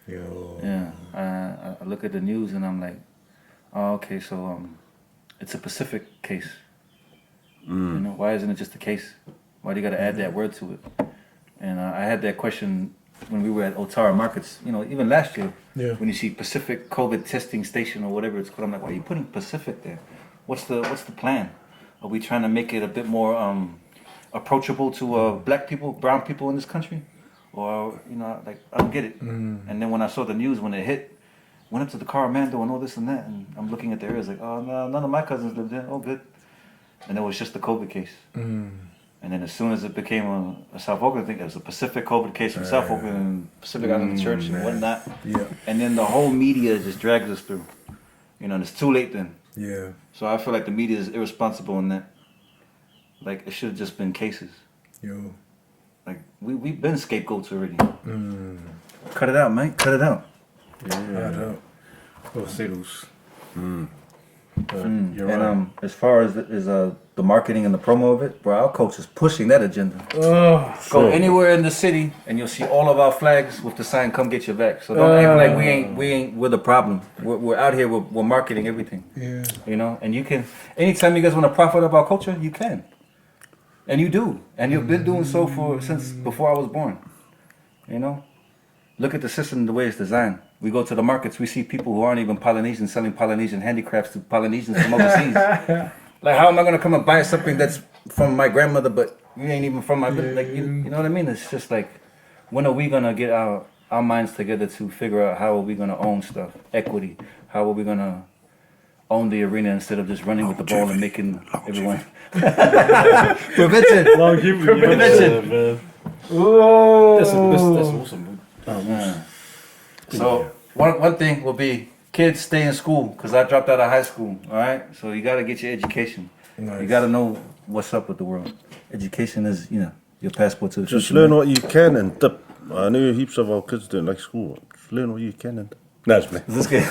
Yeah, I look at the news and I'm like, oh, okay, so it's a Pacific case. You know, why isn't it just a case? Why do you got to add that word to it? And I had that question when we were at Otara Markets, you know, even last year, when you see Pacific COVID testing station or whatever it's called, I'm like, why are you putting Pacific there? What's the plan? Are we trying to make it a bit more approachable to black people, brown people in this country? Or, you know, like, I don't get it. And then when I saw the news, when it hit, went up to the Caramando and all this and that, and I'm looking at the areas like, oh, no, none of my cousins lived there. Oh, good. And it was just the COVID case. And then as soon as it became a South Oakland thing, it was a Pacific COVID case from South Oakland and Pacific Island Church and whatnot. Yeah. And then the whole media just drags us through. You know, and it's too late then. Yeah. So I feel like the media is irresponsible in that. Like, it should have just been cases. Yo. Like, we've been scapegoats already. Cut it out, man. Cut it out. Yeah. Oh, sales. You're And right. as far as the marketing and the promo of it, bro, our coach is pushing that agenda. Go anywhere in the city and you'll see all of our flags with the sign "Come get your vax." So don't act like we're the problem. We're out here. We're marketing everything. Yeah. You know, and you can anytime you guys want to profit of our culture, you can, and you do, and you've been doing so since before I was born. You know, look at the system the way it's designed. We go to the markets, we see people who aren't even Polynesian selling Polynesian handicrafts to Polynesians from overseas. Like, how am I gonna come and buy something that's from my grandmother, but you ain't even from my like? You know what I mean? It's just like, when are we gonna get our minds together to figure out how are we gonna own stuff, equity? How are we gonna own the arena instead of just running with the ball and making everyone prevention? Prevention. That's awesome. So one thing will be kids stay in school because I dropped out of high school. All right, so you got to get your education. Nice. You got to know what's up with the world. Education is your passport to the Just future, learn man. what you can and dip. I know heaps of our kids don't like school. Just learn what you can and dip. No, it's me. This guy.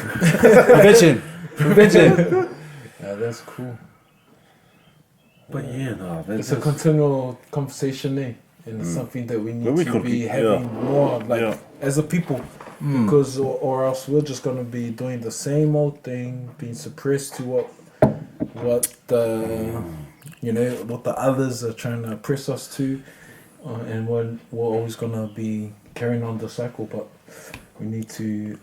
Prevention. Yeah, that's cool. But yeah, no, It's a continual conversation there, and it's something that we need But we to could be be- having yeah. more, like Yeah. as a people, because or else we're just gonna be doing the same old thing, being suppressed to what the what the others are trying to oppress us to, and we're always gonna be carrying on the cycle. But we need to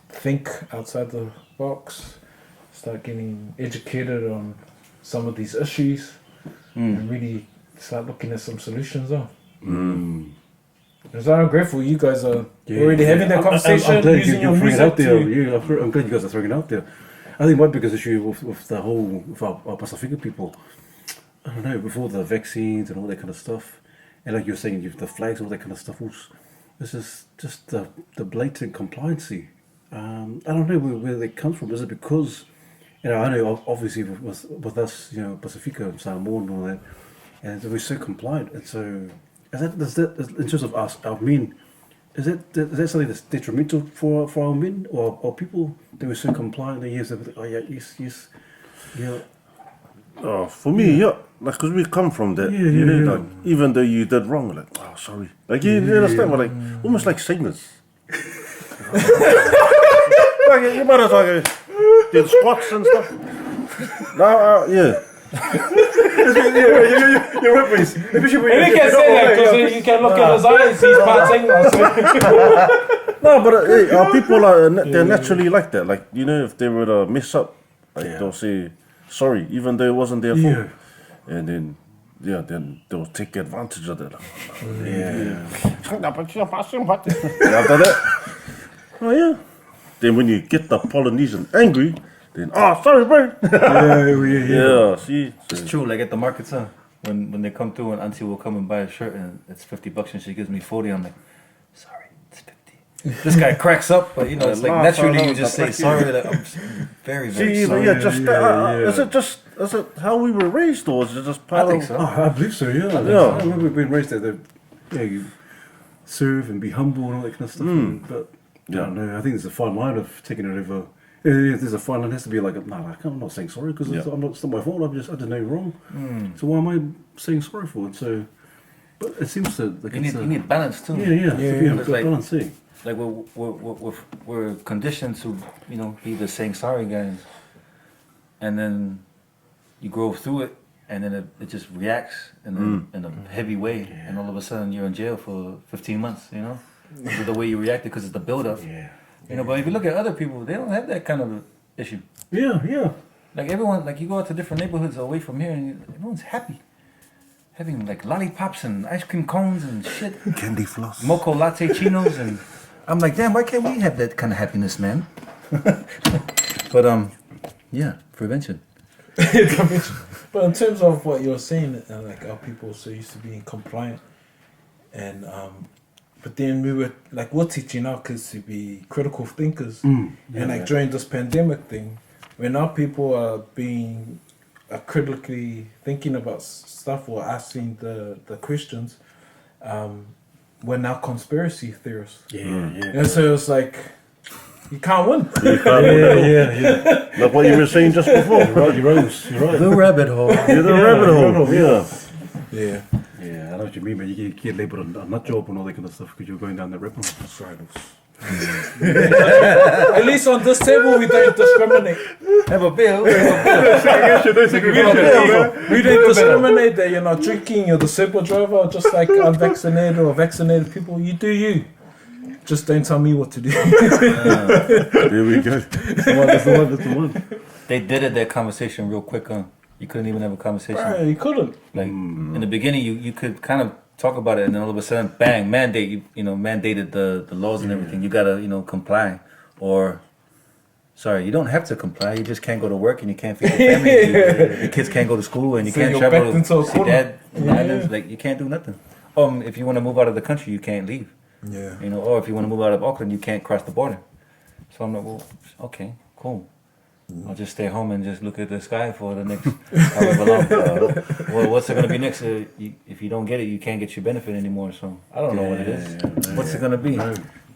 think outside the box, start getting educated on some of these issues, and really start looking at some solutions. So I'm grateful you guys are already having that conversation. I'm glad using you're your throwing it out music there. to- I'm glad you guys are throwing it out there. I think my biggest issue with the whole with our Pacifica people, I don't know, before the vaccines and all that kind of stuff, and like you're saying, the flags, all that kind of stuff. This is just the blatant compliancy. I don't know where that comes from. Is it because, I know obviously with us, Pacifica and Samoan and all that, and we're so compliant, and so is that in terms of us, our men, is that something that's detrimental for our men or our people? They were so compliant. They yes, yes, yeah. Oh, for me, yeah. Like, because we come from that, Yeah. like, even though you did wrong, like, oh, sorry. Like, you understand? We're like, almost like singers. Like, you might as well did squats and stuff. No, yeah. You're right, please. And you can say that because you can look at his eyes, he's partaking. No, but our people are they're naturally like that. Like, if they were to mess up, like they'll say sorry, even though it wasn't their fault. And then then they'll take advantage of that. After that, oh yeah. Then when you get the Polynesian angry, then sorry, bro. Yeah, see, It's true. Like at the markets, when they come through and auntie will come and buy a shirt and it's $50 and she gives me 40, I'm like, sorry, it's 50. This guy cracks up, but it's like naturally you just say sorry. Like, I'm very, very see, sorry. is it how we were raised, or is it just part I think of? so. I believe so. Yeah. I remember being raised that you serve and be humble and all that kind of stuff. But I don't know. I think there's a fine line of taking it over. There's a fine line. It has to be like, I'm not saying sorry because it's not my fault. I just know wrong. So why am I saying sorry for it? So, but it seems to like You need balance too. Yeah. It's like- balance. Like we're conditioned to be the saying sorry guys, and then you grow through it, and then it just reacts in a heavy way, and all of a sudden you're in jail for 15 months. Because of the way you reacted, because it's the build up. But if you look at other people, they don't have that kind of issue. Yeah. Like everyone, like you go out to different neighborhoods away from here, and everyone's happy, having like lollipops and ice cream cones and shit, Candy floss. mocha latte chinos, and I'm like, damn, why can't we have that kind of happiness, man? But prevention. But in terms of what you're saying, like our people so used to being compliant, and but then we're teaching our kids to be critical thinkers, and during this pandemic thing, when our people are being critically thinking about stuff or asking the questions, we're now conspiracy theorists. And so it's like You can't win. Yeah. Like what you were saying just before. You're right. The rabbit hole. You're the rabbit hole. Yeah. Yeah. Yeah, I know what you mean, but you get labelled a nut job and all that kind of stuff because you're going down that rabbit hole. That's right. At least on this table, we don't discriminate. Have a bill. We don't discriminate that you're not drinking, you're the super driver, just like unvaccinated or vaccinated people. You do you. Just don't tell me what to do. There we go. That's the one. They did it, that conversation real quick. You couldn't even have a conversation. Right, you couldn't. Like in the beginning, you could kind of talk about it, and then all of a sudden, bang, mandated the laws and everything. You gotta comply, or sorry, you don't have to comply. You just can't go to work and you can't feed your family. Your kids can't go to school and you can't travel to see dad in the islands. Like you can't do nothing. If you want to move out of the country, you can't leave. Yeah. Or if you want to move out of Auckland, you can't cross the border. So I'm like, well, okay, cool. I'll just stay home and just look at the sky for the next however long. Well, what's it going to be next? If you don't get it, you can't get your benefit anymore. So I don't know what it is. What's it going to be?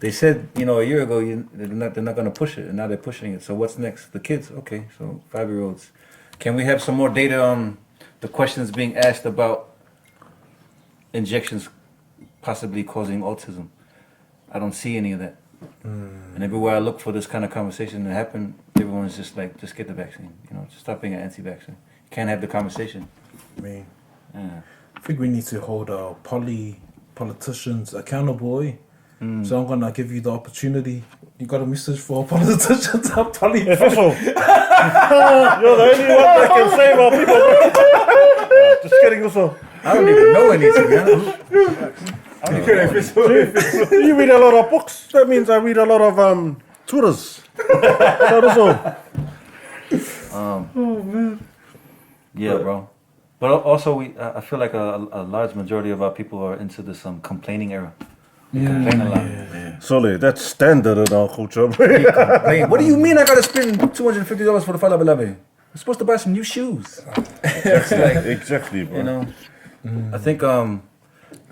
They said, a year ago, they're not going to push it, and now they're pushing it. So what's next? The kids. Okay, so 5-year-olds. Can we have some more data on the questions being asked about injections possibly causing autism? I don't see any of that. And everywhere I look for this kind of conversation to happen, everyone's just like, just get the vaccine. Just stop being an anti-vaccine. You can't have the conversation. Man, Yeah. I think we need to hold our politicians accountable. So I'm gonna give you the opportunity. You got a message for our politicians? Our Official. You're the only one that can save our people. Just kidding, also. I don't even know any, to be honest. You read a lot of books. That means I read a lot of tutors. Yeah, bro. But also, I feel like a large majority of our people are into this complaining era. They complain a lot. Sorry, that's standard in our culture. Complain. What do you mean I gotta spend $250 for the Fala Belabe? I'm supposed to buy some new shoes. Exactly, bro. I think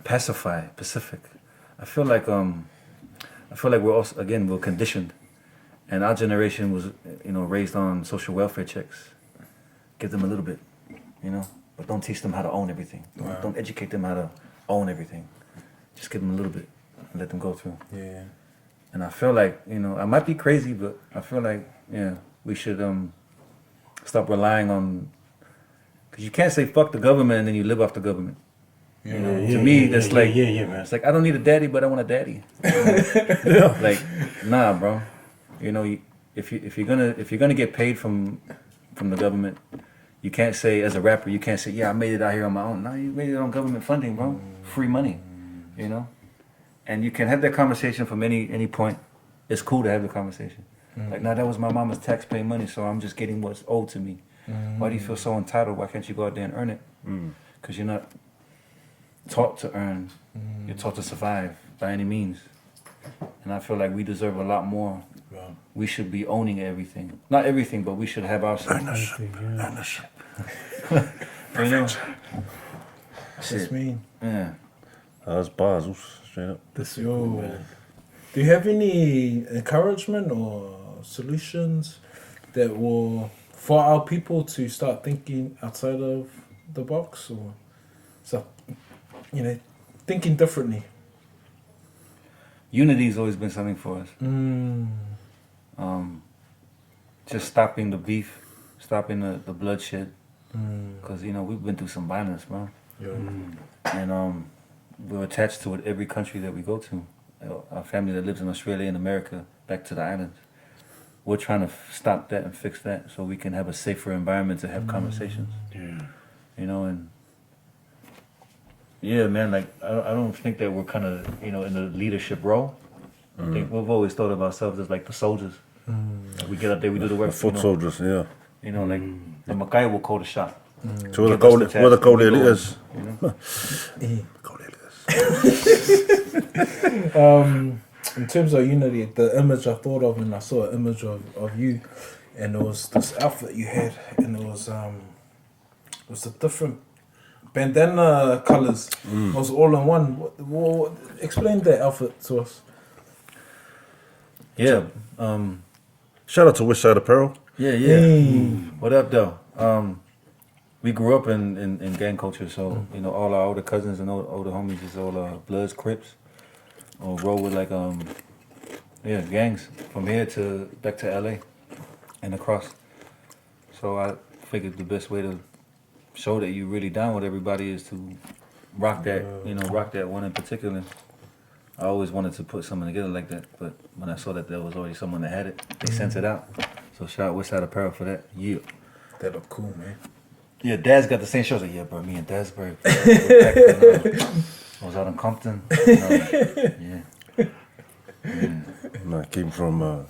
Pacific. I feel like we're also, again, we're conditioned, and our generation was raised on social welfare checks. Give them a little bit, but don't teach them how to own everything. Don't educate them how to own everything. Just give them a little bit and let them go through. Yeah. And I feel like I might be crazy, but I feel like we should stop relying on, because you can't say fuck the government and then you live off the government. To me, that's like, man. It's like, I don't need a daddy, but I want a daddy. Like, nah, bro. If you're gonna get paid from the government, you can't say, as a rapper, you can't say, yeah, I made it out here on my own. No, you made it on government funding, bro. Free money, And you can have that conversation from any point. It's cool to have the conversation. Like, nah, that was my mama's tax-paying money, so I'm just getting what's owed to me. Why do you feel so entitled? Why can't you go out there and earn it? Because you're not taught to earn. You're taught to survive by any means. And I feel like we deserve a lot more. We should be owning everything. Not everything, but we should have our ownership. That's me. Yeah. That's bars, straight up. Do you have any encouragement or solutions that will, for our people to start thinking outside of the box, or thinking differently? Unity's always been something for us. Just stopping the beef, stopping the bloodshed, because we've been through some violence, bro. And we're attached to it every country that we go to. Our family that lives in Australia and America, back to the islands. We're trying to stop that and fix that so we can have a safer environment to have conversations. And yeah, man, like I don't think that we're kind of in the leadership role. I think we've always thought of ourselves as like the soldiers. Like we get up there, we do the work. Foot soldiers, yeah. Like the Mackay will call the shot. So we're the cold leaders. In terms of unity, the image I thought of, and I saw an image of you, and it was this outfit you had, and it was a different bandana colors. It was all in one. What, explain that outfit to us. Yeah. Shout out to Westside Apparel. Yeah. What up, though? We grew up in gang culture, so you know all our older cousins and older homies is all Bloods, Crips, or roll with like gangs from here to back to LA and across. So I figured the best way to show that you really down with everybody is to rock that, rock that one in particular. I always wanted to put something together like that, but when I saw that there was already someone that had it, they sent it out. So shout out Westside Apparel for that. Yeah. That look cool, man. Yeah, Dad's got the same shows. Like, yeah, bro, me and Dasbury. I was out in Compton. Yeah. And I came from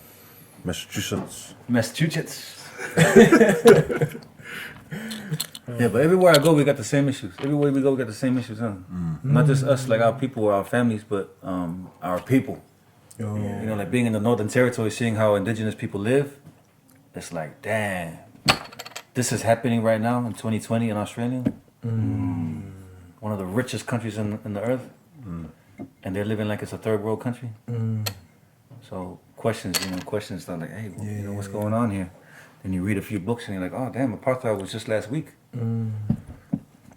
Massachusetts. Yeah, but everywhere I go, we got the same issues. Everywhere we go, we got the same issues, huh? Not just us, like our people or our families, but our people. You know, like being in the Northern Territory, seeing how indigenous people live, it's like, damn, this is happening right now in 2020 in Australia. One of the richest countries in the earth. And they're living like it's a third world country. So questions start like, hey, what's going on here? And you read a few books and you're like, oh damn, apartheid was just last week.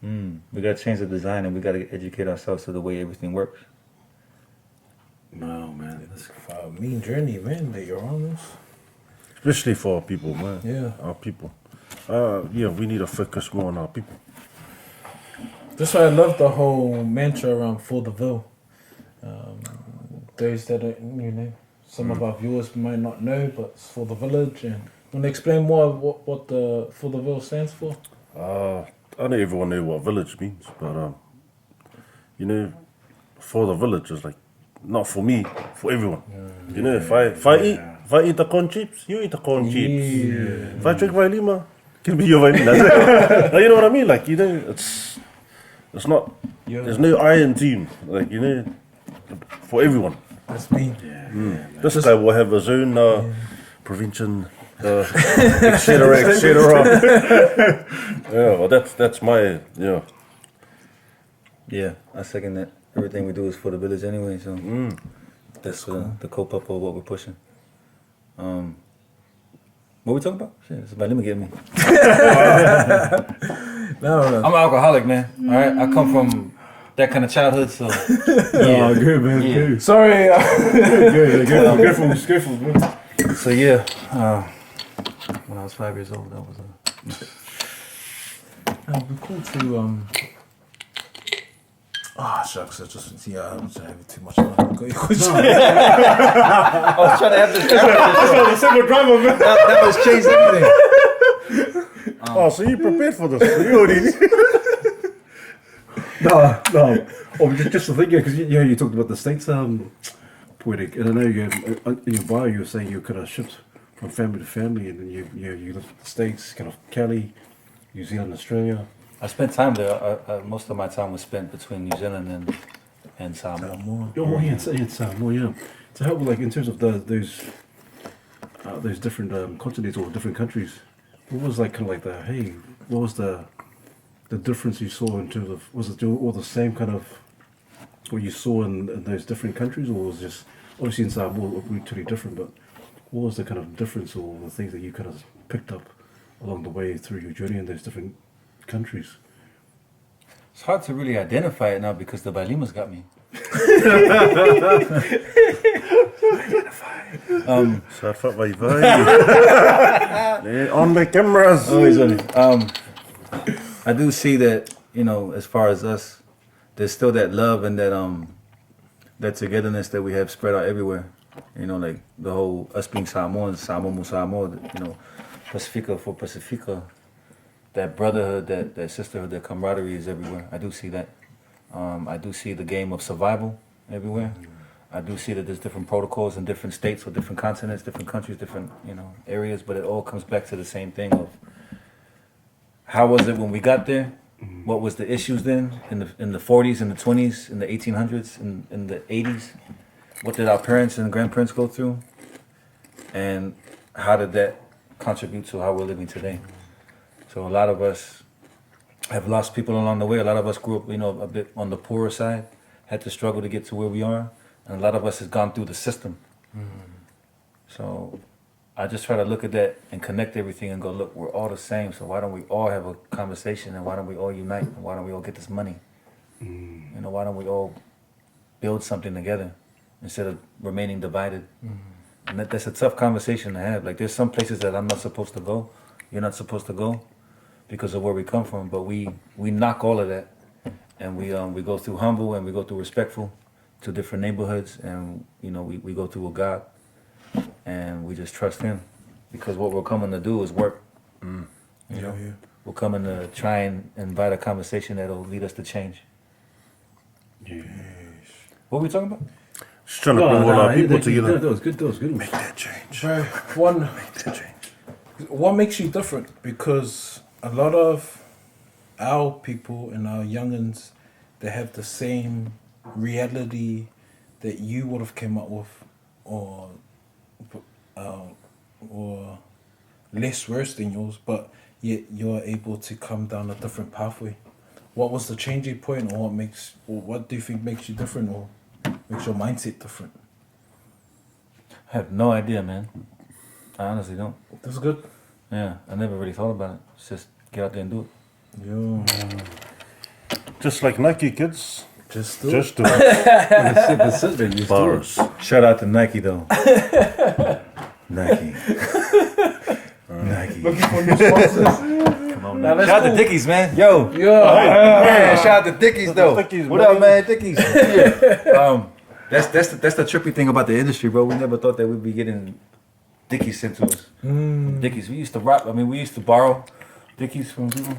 We gotta change the design and we gotta educate ourselves to the way everything works. No, man. It's a mean journey, man, that you're on this. Especially for our people, man. Yeah. Our people. We need to focus more on our people. That's why I love the whole mantra around For the Ville. Those that are, some of our viewers might not know, but it's for the village. And want to explain more what the For the Ville stands for? I don't everyone know what village means, but for the village is like not for me, for everyone. If I eat the corn chips, you eat the corn chips. If I drink Vailima, give me your Vailima. You know what I mean? Like it's not. There's no I in team. Like for everyone. That's me. This guy will have his own prevention, etc., etc. Well, that's my Yeah, I second that. Everything we do is for the village anyway, so that's the co-papa of what we're pushing. What we talking about? Shit, it's about let me get me. No. I'm an alcoholic, man. All right, I come from that kind of childhood, so Oh, good, man. Good. Sorry. Careful, man. So yeah, when I was 5 years old, that was We're cool to shucks, I was having too much fun. I was trying to have this. That was changed everything. so you prepared for this? So you already. No. Oh, just to think, because you talked about the States, Poetik, and I know you have, in your bio you were saying you kind of shipped from family to family, and then you lived in the States, kind of Cali, New Zealand, Australia. I spent time there. Most of my time was spent between New Zealand and Samoa. It's Samoa, yeah. To help, like in terms of those different continents or different countries, what was like kind of like what was the difference you saw in terms of, was it all the same kind of what you saw in those different countries, or was it just obviously in Samoa totally different, but what was the kind of difference or the things that you kind of picked up along the way through your journey in those different countries? It's hard to really identify it now because the Balimas got me. On the cameras. Always on it. I do see that, as far as us, there's still that love and that togetherness that we have spread out everywhere. Like the whole us being Samoans, Samoa, Pacifica for Pacifica. That brotherhood, that sisterhood, that camaraderie is everywhere. I do see that. I do see the game of survival everywhere. I do see that there's different protocols in different states or different continents, different countries, different areas, but it all comes back to the same thing of how was it when we got there? What was the issues then in the 40s, in the 20s, in the 1800s, in the 80s? What did our parents and grandparents go through? And how did that contribute to how we're living today? So a lot of us have lost people along the way. A lot of us grew up, a bit on the poorer side, had to struggle to get to where we are. And a lot of us has gone through the system. So I just try to look at that and connect everything and go, look, we're all the same. So why don't we all have a conversation and why don't we all unite and why don't we all get this money? You know, why don't we all build something together instead of remaining divided? And that's a tough conversation to have. Like there's some places that I'm not supposed to go, you're not supposed to go because of where we come from. But we knock all of that and we go through humble and we go through respectful to different neighborhoods and you know we go through a God and we just trust Him because what we're coming to do is work. You know, we're coming to try and invite a conversation that'll lead us to change. Yes. What were we talking about? Just trying to bring all our people together. That was good. Make that change. Bro, Make that change. what makes you different? Because a lot of our people and our youngins, they have the same reality that you would have came up with, or less worse than yours, but yet you're able to come down a different pathway. What was the changing point, or what do you think makes you different, or makes your mindset different? I have no idea, man. I honestly don't. That's good. Yeah, I never really thought about it. It's just get out there and do it. Yeah. Just like Nike, kids. Just do Just do it. Bars. Shout out to Nike though. Nike. Nike. Looking for new sponsors. Come on, Now, man. let's Shout out go. to Dickies, man. Yo. Yeah. Shout out to Dickies though. Dickies, What man. up, man? Dickies. Yeah. That's the trippy thing about the industry, bro. We never thought that we'd be getting Dickies sent to us. Dickies. We used to rock. I mean, we used to borrow Dickies from people.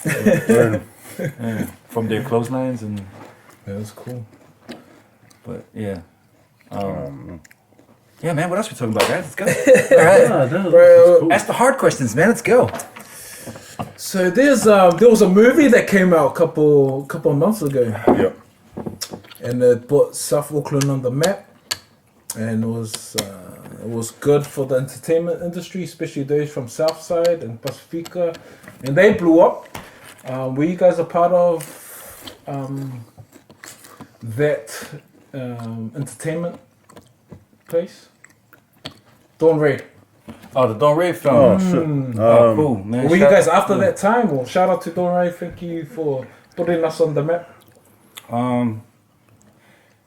Yeah, from their clotheslines and. Yeah, that's cool. But yeah. Yeah, man. What else we talking about, guys? Let's go. All right. Bro, Ask the hard questions, man. Let's go. so there was a movie that came out a couple of months ago, Yep. and it put South Auckland on the map, and it was good for the entertainment industry, especially those from Southside and Pacifica, and they blew up. Were you guys a part of that entertainment place? Dawn Raid. Oh, the Don't Rave film. Oh, shit. Oh, cool, man. Were you guys after that time? Or shout out to Dawn Raid. Thank you for putting us on the map.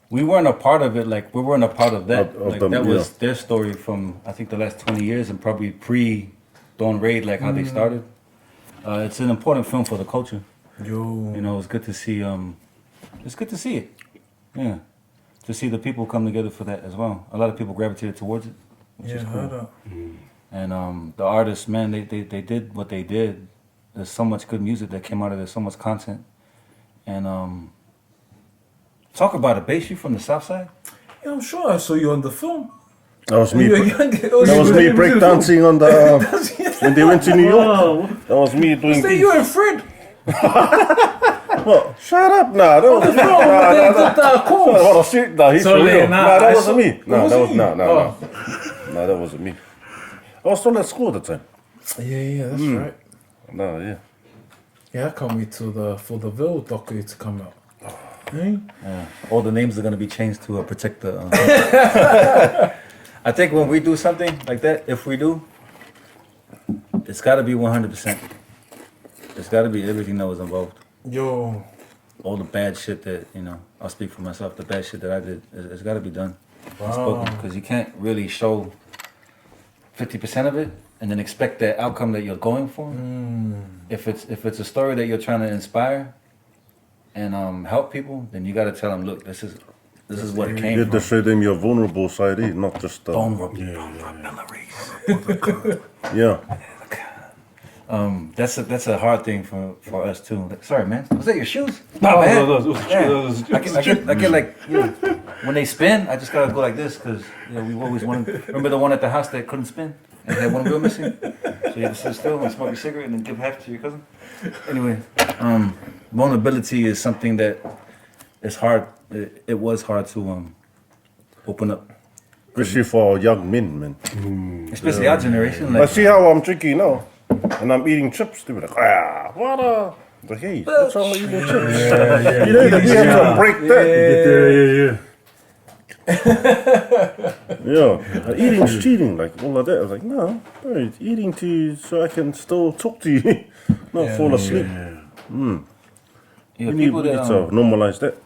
We weren't a part of it. Like we weren't a part of that. Of Like them, that was yeah. their story from I think the last 20 years and probably pre Dawn Raid, like how they started. It's an important film for the culture. You know, it's good to see. It's good to see it. Yeah, to see the people come together for that as well. A lot of people gravitated towards it, which is cool. And the artists, man, they did what they did. There's so much good music that came out of there, so much content. And talk about a bass, you from the South Side? Yeah, I'm sure I saw you on the film. That was me. You were That young. was me breakdancing on the when they went to New York. That was me doing. Say you and Fred. What? Shut up! Nah, that was The film. They did the calls. What a shit! Nah, he's So, for real. yeah, Nah, that I wasn't saw- me. Nah, was that was you? nah, that wasn't me. I was still at school at the time. Yeah, that's right. Nah, yeah. Yeah, I can't wait for the Ville docu to come out. Hey? Yeah. All the names are gonna be changed to protect the. I think when we do something like that, if we do, it's got to be 100%. It's got to be everything that was involved. Yo, All the bad shit that I'll speak for myself. The bad shit that I did, it's got to be done. Because you can't really show 50% of it and then expect that outcome that you're going for. If it's a story that you're trying to inspire and help people, then you got to tell them, look, this is what it You came had to from. show them your vulnerable side, not just Vulnerabilities. Yeah. That's a hard thing for us too. Like, sorry, man. Was that your shoes? No, man. no, I get like when they spin, I just gotta go like this because we always wanted. Remember the one at the house that couldn't spin and had one wheel missing? So you had to sit still and smoke your cigarette and then give half to your cousin. Anyway, vulnerability is something that is hard. It was hard to open up, Especially for young men, man. especially our generation. I Like, see how I'm drinking now, and I'm eating chips. They were like, water. I'm like, hey, what's wrong with eating chips? You know that we have to break that. Yeah. Yeah, eating's cheating, like all of that. I was like, no, bro, eating so I can still talk to you, not fall asleep. Yeah, We need people that to normalize that.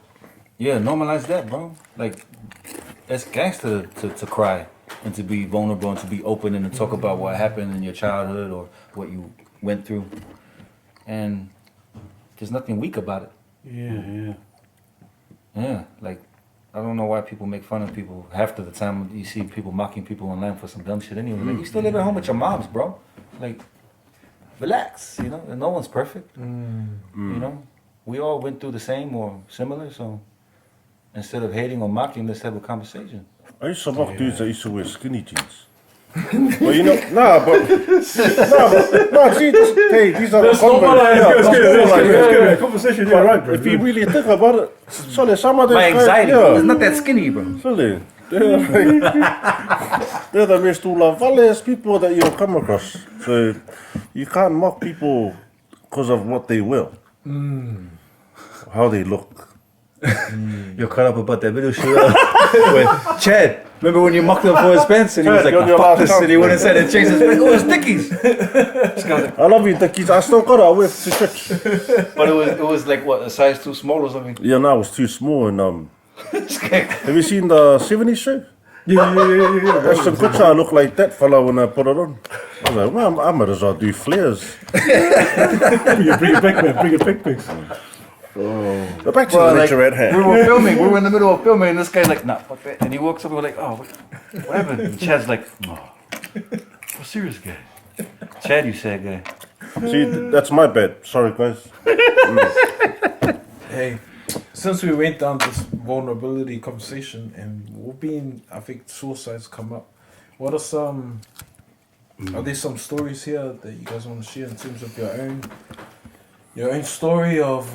yeah, normalize that, bro. Like, it's gangster to cry and to be vulnerable and to be open and to talk about what happened in your childhood or what you went through. And there's nothing weak about it. Yeah. Yeah, like, I don't know why people make fun of people. Half of the time you see people mocking people online for some dumb shit anyway. Like, you still live at home with your moms, bro. Like, relax, you know? And no one's perfect. You know? We all went through the same or similar, so instead of hating or mocking, let's have a conversation. I used to mock dudes that used to wear skinny jeans. But you know, see, hey, these are Good conversation, yeah, right, bro. If you really think about it, so some of those My anxiety, guys, it's not that skinny, bro. Silly. They're the most loveliest people that you'll come across. So you can't mock people because of what they wear, how they look. You're caught up about that video shoot with Chad. Remember when you mocked him for his pants and he was like, Chad, "Nah, you're fuck last this," time. and he went inside and changed his pants. Oh, it's Dickies. I love you, the kids. I still got it. I wear to church. But it was like what, a size too small or something. Yeah, no, it was too small. And have you seen the 70s show? Yeah. Ashton Kutcher looked like that fella when I put it on. I was like, well, I might as well do flares. Bring it back, man. Bring it back, pics. But back to the lecture at hand. We were filming. We were in the middle of filming, and this guy's like, "Nah, fuck that." And he walks up, and we're like, "Oh, what happened?" And Chad's like, "Oh, what serious guy?" Chad, you sad guy. See, that's my bad. Sorry, guys. Hey, since we went down this vulnerability conversation and we've been, I think suicides come up. What are some? Are there some stories here that you guys want to share in terms of your own story of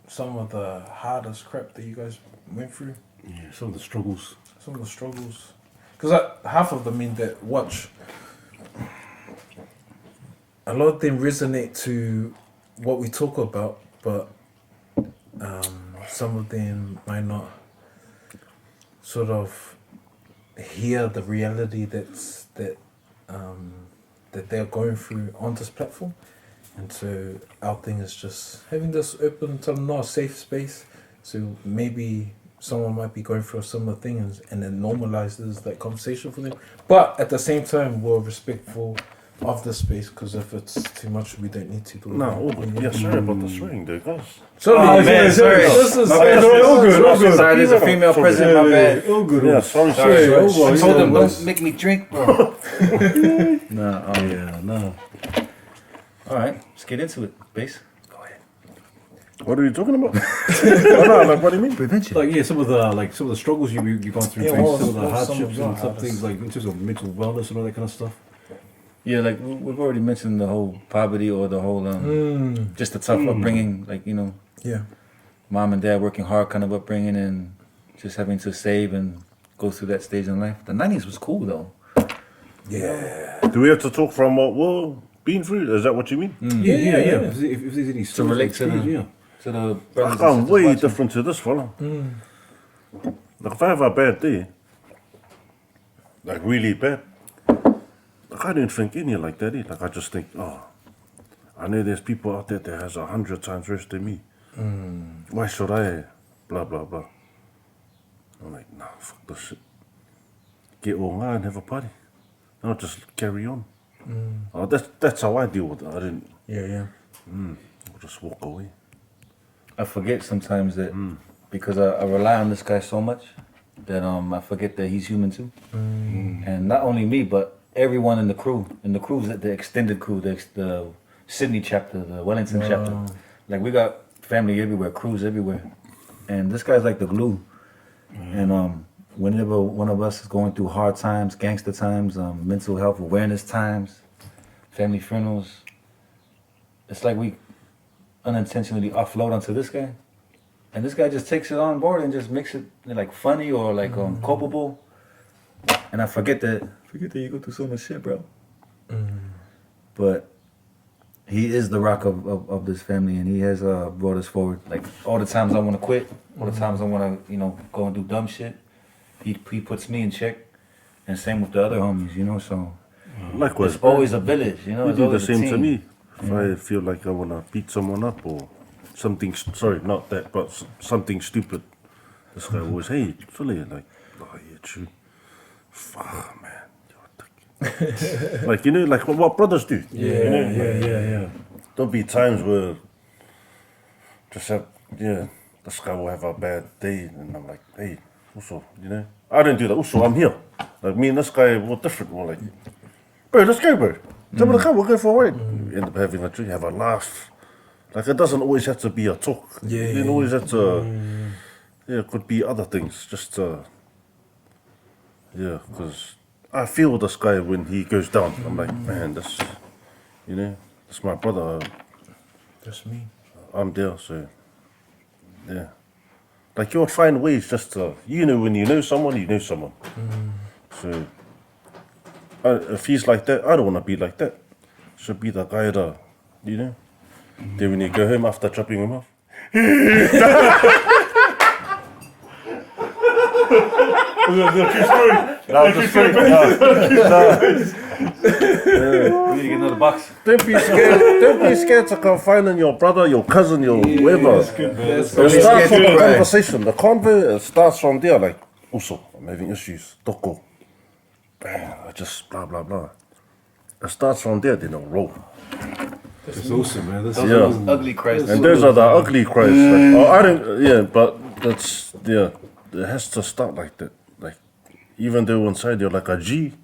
some of the hardest crap that you guys went through? Yeah, some of the struggles. Some of the struggles. Because half of the men that watch, a lot of them resonate to what we talk about, but some of them might not sort of hear the reality that they're going through on this platform. And so our thing is just having this open, not a safe space. So maybe someone might be going through a similar thing and it normalizes that conversation for them. But at the same time, we're respectful of the space because if it's too much, we don't need to do it. No, all good. Yeah, sorry about the swearing there, guys. Sorry, sorry. This is My bad. All good. Sorry, there's a female present. My bad. All good. Yeah, sorry. I told him, don't make me drink, bro. No. All right, let's get into it, Bass. What are you talking about? No, like, what do you mean? Prevention. Like some of the struggles you've gone through, Yeah, some what of the was some hardships of your and some hardest? things like in terms of mental wellness and all that kind of stuff. Yeah, like we've already mentioned the whole poverty or the whole just the tough upbringing, like, you know, Yeah. mom and dad working hard kind of upbringing and just having to save and go through that stage in life. The 90s was cool though. Yeah. Do we have to talk from what we're being through? Is that what you mean? Yeah. If there's any To relate to the, to the I brothers and can't sisters way watching. different to this fella. Like, if I have a bad day, like really bad, like, I don't think any like that. Like, I just think, oh, I know there's people out there that has 100 times worse than me. Why should I? Blah, blah, blah. I'm like, nah, fuck this shit. Get all night and have a party. No, just carry on. Oh, that's how I deal with it. I didn't. Yeah. I'll just walk away. I forget sometimes that because I rely on this guy so much that I forget that he's human too. And not only me, but everyone in the crew. And the crew's the extended crew, the Sydney chapter, the Wellington chapter. Like, we got family everywhere, crews everywhere. And this guy's like the glue. And whenever one of us is going through hard times, gangster times, mental health awareness times, family funerals, it's like we unintentionally offload onto this guy. And this guy just takes it on board and just makes it like funny or like culpable. And I forget that you go through so much shit, bro. But he is the rock of this family, and he has brought us forward. Like all the times I want to quit, all the times I want to, go and do dumb shit, he puts me in check, and same with the other homies, so Likewise, it's always a village, you it's do the always a same to team. me. If I feel like I want to beat someone up or something, sorry, not that, but something stupid, this guy always, hey, Philly, like, oh yeah, true. Fuck, man, you're a dick. Like, like what brothers do. Yeah. There'll be times where just have, this guy will have a bad day, and I'm like, hey, also, I didn't do that. Also, I'm here. Like me and this guy were different. We're like, bro, let's go, bro. Tell me to come. We'll go for a ride. We end up having a drink, have a laugh. Like it doesn't always have to be a talk. It always have to. It could be other things. Just because I feel this guy when he goes down. I'm like, man, this my brother. That's me. I'm there, so yeah. Like you'll find ways just to, when you know someone, you know someone. So if he's like that, I don't want to be like that. Should be the guy that, then when you go home after chopping him off. We need to get another box. Don't be scared. Don't be scared to confide in your brother, your cousin, your whoever. It starts from the conversation. The convo starts from there. Like, also, I'm having issues. Toko. Bam, I just blah blah blah. It starts from there. Then it'll roll. That's awesome, man. That's Those are those ugly cries. And those are the ugly cries. Like, I don't. Yeah, but that's It has to start like that. Like, even though inside you're like a G.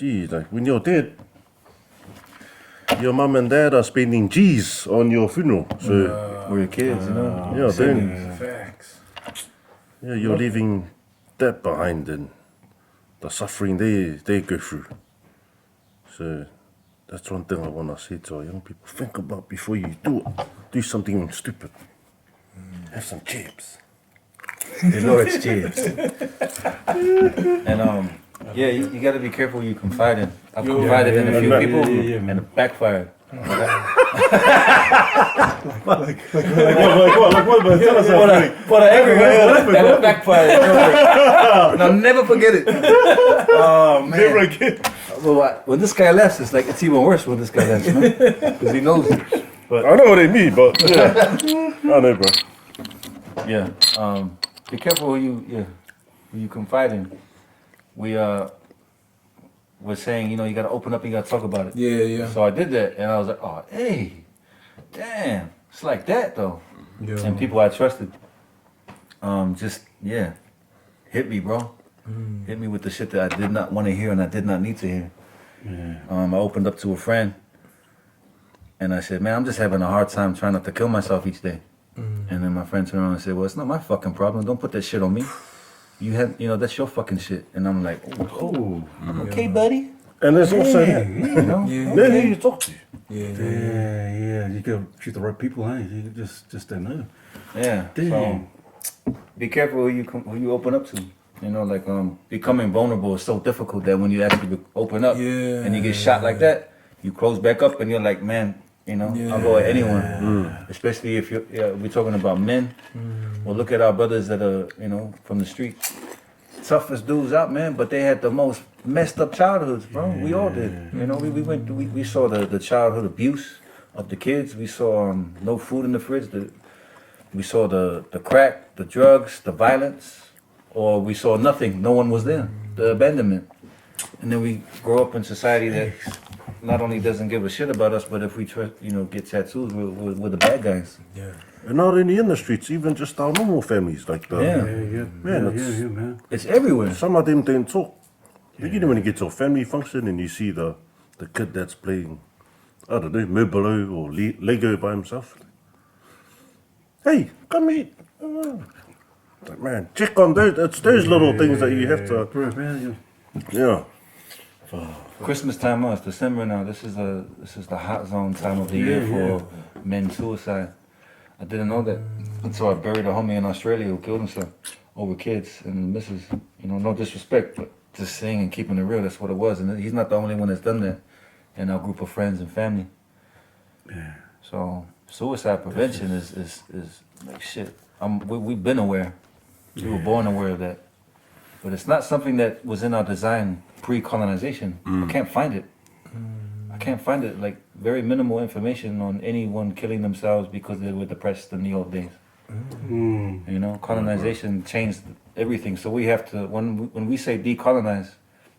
Like when you're dead, your mum and dad are spending G's on your funeral. So Or your kids, Facts. you're leaving that behind and the suffering they go through. So that's one thing I want to say to our young people. Think about before you do something stupid. Have some chips. They know it's cheers. And you got to be careful who you confide in. I've confided in a few people, and it backfired. like what, man? Tell us For the angry guy, and it backfired. And I'll never forget it. Oh man! Never again. Well, when this guy left, it's even worse when this guy left, because he knows. But I know what they mean, but yeah, I know, bro. yeah, be careful who you confide in. We was saying, you got to open up and you got to talk about it. Yeah. So I did that, and I was like, oh, hey, damn, it's like that though. Yeah. And people I trusted, hit me, bro. Hit me with the shit that I did not want to hear and I did not need to hear. I opened up to a friend, and I said, man, I'm just having a hard time trying not to kill myself each day. And then my friend turned around and said, well, it's not my fucking problem. Don't put that shit on me. You have, that's your fucking shit. And I'm like, oh, okay, buddy. And there's also that. Who you talk to. Yeah. You gotta treat the right people, huh? You just don't know. Yeah. Damn. So be careful who you open up to. Becoming vulnerable is so difficult that when you actually open up and you get shot like that, you close back up and you're like, man, I'll go at anyone. Especially if we're talking about men. Well, look at our brothers that are, from the street. Toughest dudes out, man, but they had the most messed up childhoods, bro. We all did. We saw the childhood abuse of the kids. We saw no food in the fridge. We saw the crack, the drugs, the violence, or we saw nothing. No one was there. The abandonment. And then we grow up in society that not only doesn't give a shit about us, but if we get tattoos, we're the bad guys. Yeah. And not only in the streets, even just our normal families. Like Man, It's everywhere. some of them don't talk. Like, when you get to a family function and you see the kid that's playing, I don't know, Mobilo or Lego by himself. Hey, come eat. Like, man, check on those. It's those little things that you have to. bro, man. Yeah. Christmas time now, it's December now. This is the hot zone time of the year for men suicide. I didn't know that until I buried a homie in Australia who killed himself over kids and the missus. No disrespect, but just saying and keeping it real, that's what it was. And he's not the only one that's done that in our group of friends and family. Yeah. So suicide prevention is like shit. We've been aware. We were born aware of that. But it's not something that was in our design pre-colonization. I can't find it. I can't find it. Like very minimal information on anyone killing themselves because they were depressed in the old days. You know, colonization changed everything. So we have to, when we say decolonize,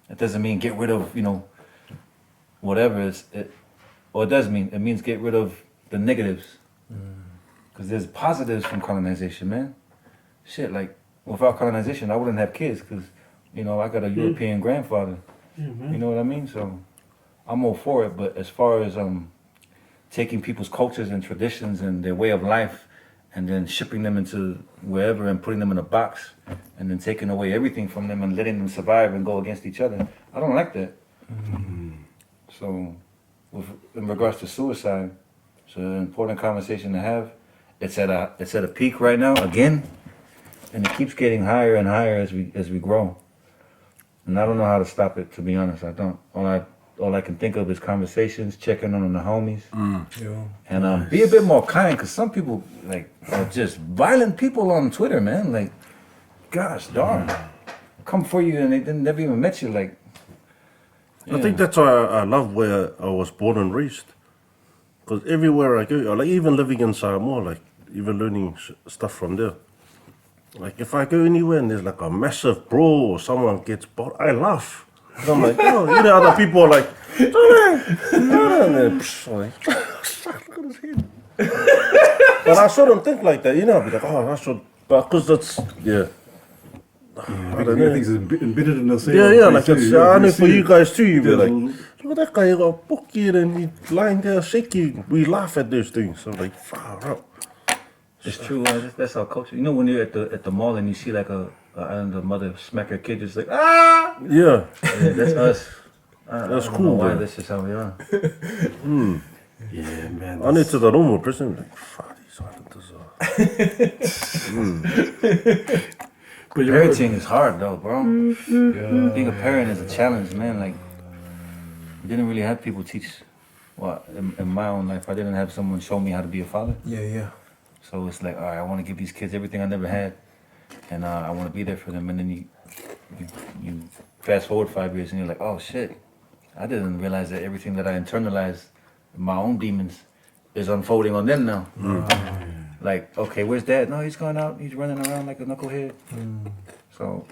it doesn't mean get rid of, you know, whatever it does mean. It means get rid of the negatives. Because there's positives from colonization, man. Shit, like without colonization, I wouldn't have kids because, you know, I got a European grandfather. You know what I mean? So I'm all for it. But as far as taking people's cultures and traditions and their way of life and then shipping them into wherever and putting them in a box and then taking away everything from them and letting them survive and go against each other, I don't like that. So in regards to suicide, it's an important conversation to have. It's at a peak right now again, and it keeps getting higher and higher as we grow. And I don't know how to stop it, to be honest. I don't. All I can think of is conversations, checking on the homies, and be a bit more kind, because some people like are just violent people on Twitter, man. Like, gosh darn, come for you and they never even met you. Like, I think that's why I love where I was born and raised. Because everywhere I go, like even living in Samoa, like even learning stuff from there. Like if I go anywhere and there's like a massive brawl or someone gets bought, I laugh. And I'm like, oh, you know, other people are like, and then, like, look at his head. But I shouldn't think like that, you know. I'd be like, oh, I should, but because that's, I don't know. Things embedded in us. Yeah, like it's, I know for you guys too, you'd be like, look at that guy, he got a book here and he's lying there shaking. We laugh at those things. I'm like, far out. it's true. That's our culture. You know, when you're at the mall and you see like a mother smack her kid, just like Yeah. that's us. That's I don't cool, know why bro. this is how we are. Yeah, man. I need to the normal person, like, fuck, these islanders are. But Parenting is hard though, bro. Being a parent is a challenge, man. Like, I didn't really have people teach. Well, in my own life, I didn't have someone show me how to be a father. Yeah. So it's like, all right, I want to give these kids everything I never had, and I want to be there for them. And then you fast forward 5 years, and you're like, oh shit, I didn't realize that everything that I internalized, my own demons, is unfolding on them now. Like, okay, where's dad? No, he's going out. He's running around like a knucklehead. So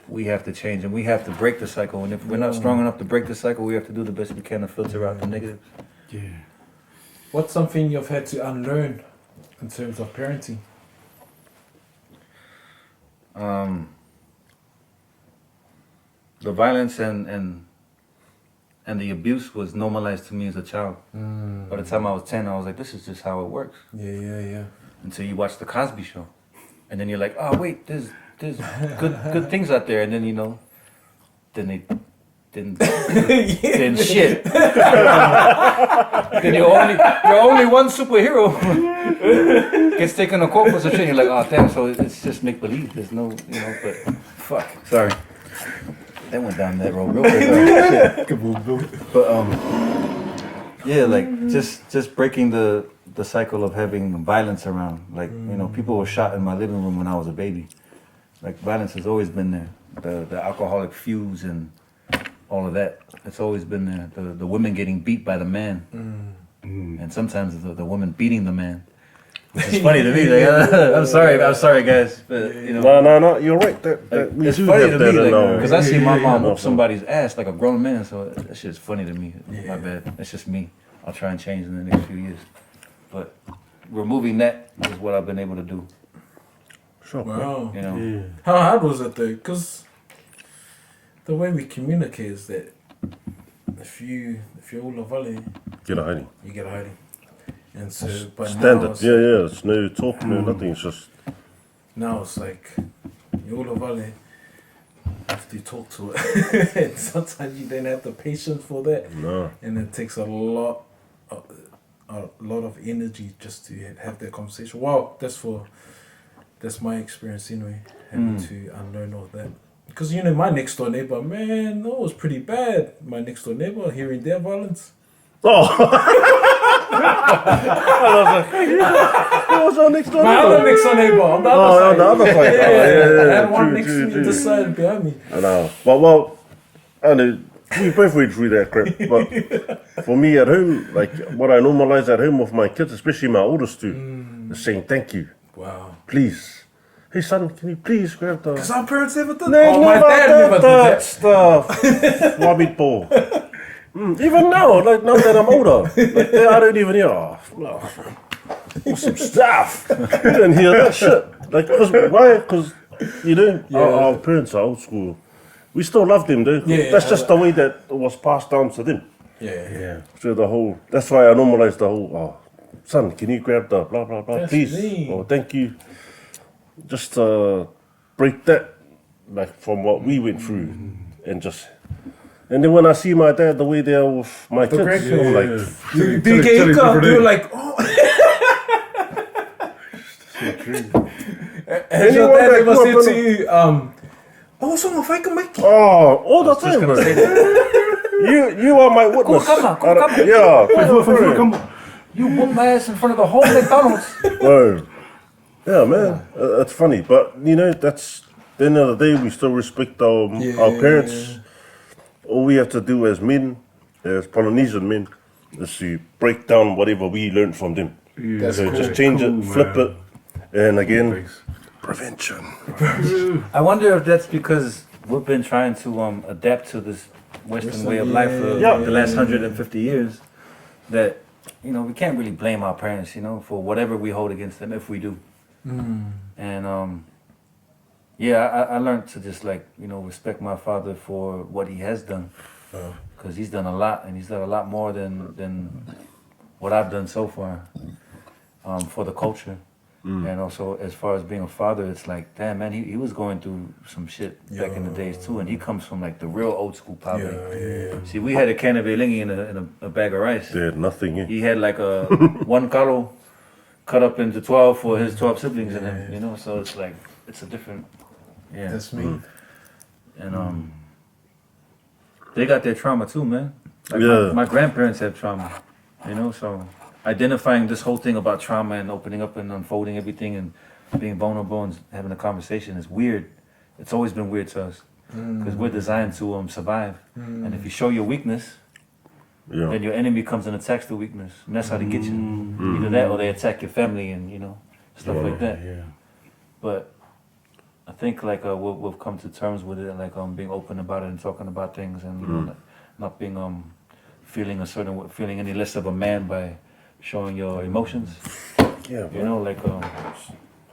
we have to change, and we have to break the cycle. And if we're not strong enough to break the cycle, we have to do the best we can to filter out the negatives. Yeah. What's something you've had to unlearn in terms of parenting? The violence and the abuse was normalized to me as a child. By the time I was 10, I was like, this is just how it works. Yeah. Until you watch the Cosby Show, and then you're like, oh wait, there's good things out there, and then you know, then shit. Then you're only one superhero gets taken to court for some shit. You're like, oh damn, so it's just make believe. There's no, you know, but fuck. Sorry, that went down that road real quick. But yeah, like just breaking the cycle of having violence around. Like, you know, people were shot in my living room when I was a baby. Like, violence has always been there. The alcoholic feuds and all of that. It's always been there. The women getting beat by the man. And sometimes the woman beating the man. Which is funny to me. Like, I'm sorry guys. But, you know. No, you're right. That we It's do funny have to that me, in our- because I see my mom Yeah. whoop somebody's ass like a grown man, so that shit's funny to me. My bad. That's just me. I'll try and change in the next few years. But removing that is what I've been able to do. Sure. Wow. You know. How hard was it though? Because the way we communicate is that if you're all valley, Get a hiding. you get a hiding. And so, but now Standard. it's, Yeah. It's no talk, no nothing. It's just now it's like you're all valley. Have to talk to it. And sometimes you don't have the patience for that, no. and it takes a lot of energy just to have that conversation. Wow, that's my experience anyway, having to unlearn all that. Because, you know, my next door neighbor, man, that was pretty bad. My next door neighbor, hearing their violence. Oh. Who was our next door My neighbor? other next door neighbor on the other Oh, side. on the other side. Yeah, Yeah, I had one true, next true, to me, true. this side behind me. I know. But well, I know we both went through that crap. But for me at home, like what I normalize at home with my kids, especially my oldest two, is saying thank you, Wow. please. Hey son, can you please grab the... Because our parents never did They Oh, my never dad did never did that that. stuff. Wabbit ball. Even now, like now that I'm older, like I don't even hear. Some stuff. You didn't hear that shit. Like, why? Because you know, our parents are old school. We still love them, though. Yeah, That's just the way that it was passed down to them. Yeah. So the whole. That's why I normalized the whole. Oh, son, can you grab the blah blah blah, That's please? me. Or thank you. Just break that, like from what we went through, and just. And then when I see my dad the way they are with my kids, I'm like, Do you get hiccup? Do you like, oh. Has your Anyone dad that ever grew up said in to you, oh, someone if I can make it? oh, all the time, bro. You are my witness. Come Yeah, You whoop my ass in front of the whole McDonald's. bro. Yeah, man, it's funny, but you know that's. At the end of the day, we still respect our parents. All we have to do as men, as Polynesian men, is to break down whatever we learned from them. That's So cool. just change it, flip it, and again, prevention. I wonder if that's because we've been trying to adapt to this Western way of life for the last 150 years. That we can't really blame our parents, for whatever we hold against them if we do. And I learned to just respect my father for what he has done, because he's done a lot, and he's done a lot more than what I've done so far for the culture. And also as far as being a father, it's like, damn man, he was going through some shit back in the days too, and he comes from like the real old school poverty. See, we had a can of elingi in a bag of rice. They had nothing. He had like a one kalo cut up into 12 for his 12 siblings and him, so it's like, it's a different. Yeah, That's me. and they got their trauma too, man. Like my grandparents had trauma, so identifying this whole thing about trauma and opening up and unfolding everything and being vulnerable and having a conversation is weird. It's always been weird to us because we're designed to survive. And if you show your weakness, then your enemy comes and attacks the weakness, and that's how they get you. Either that or they attack your family and stuff like that. But I think we've come to terms with it, being open about it and talking about things, and not being feeling any less of a man by showing your emotions. Yeah,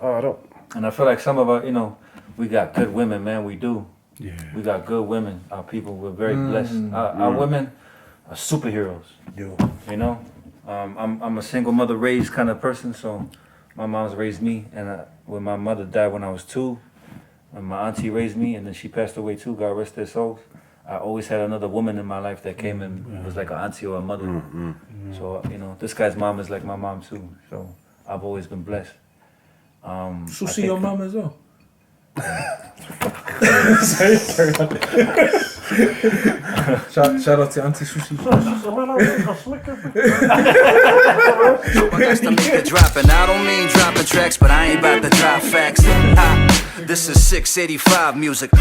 I don't. And I feel like some of our, we got good women, man. We do. Yeah. We got good women. Our people, we're very blessed. Our women are superheroes. I'm a single mother raised kind of person, so my mom's raised me, and when my mother died when I was 2. And my auntie raised me, and then she passed away too, God rest their souls. I always had another woman in my life that came and was like an auntie or a mother. So, this guy's mom is like my mom too. So I've always been blessed. Sushi your mom as well? Shout out to Auntie Sushi. So I guess to make it drop, and I don't mean dropping tracks, but I ain't about to drop facts. This is 685 music.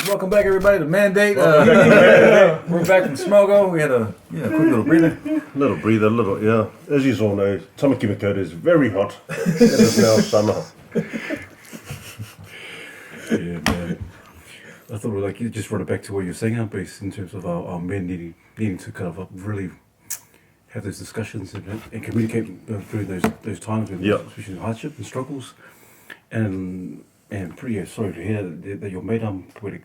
Welcome back, everybody, to Mandate. We're back from Smogo. We had a quick little breather. Little breather, As you all know, Tamaki Makaurau is very hot. It is now summer. Yeah, man. I thought you just brought it back to what you're saying, Bass, in terms of our men needing to kind of really have those discussions and communicate through those times, especially hardship and struggles. And pretty sorry to hear that your mate, Poetik,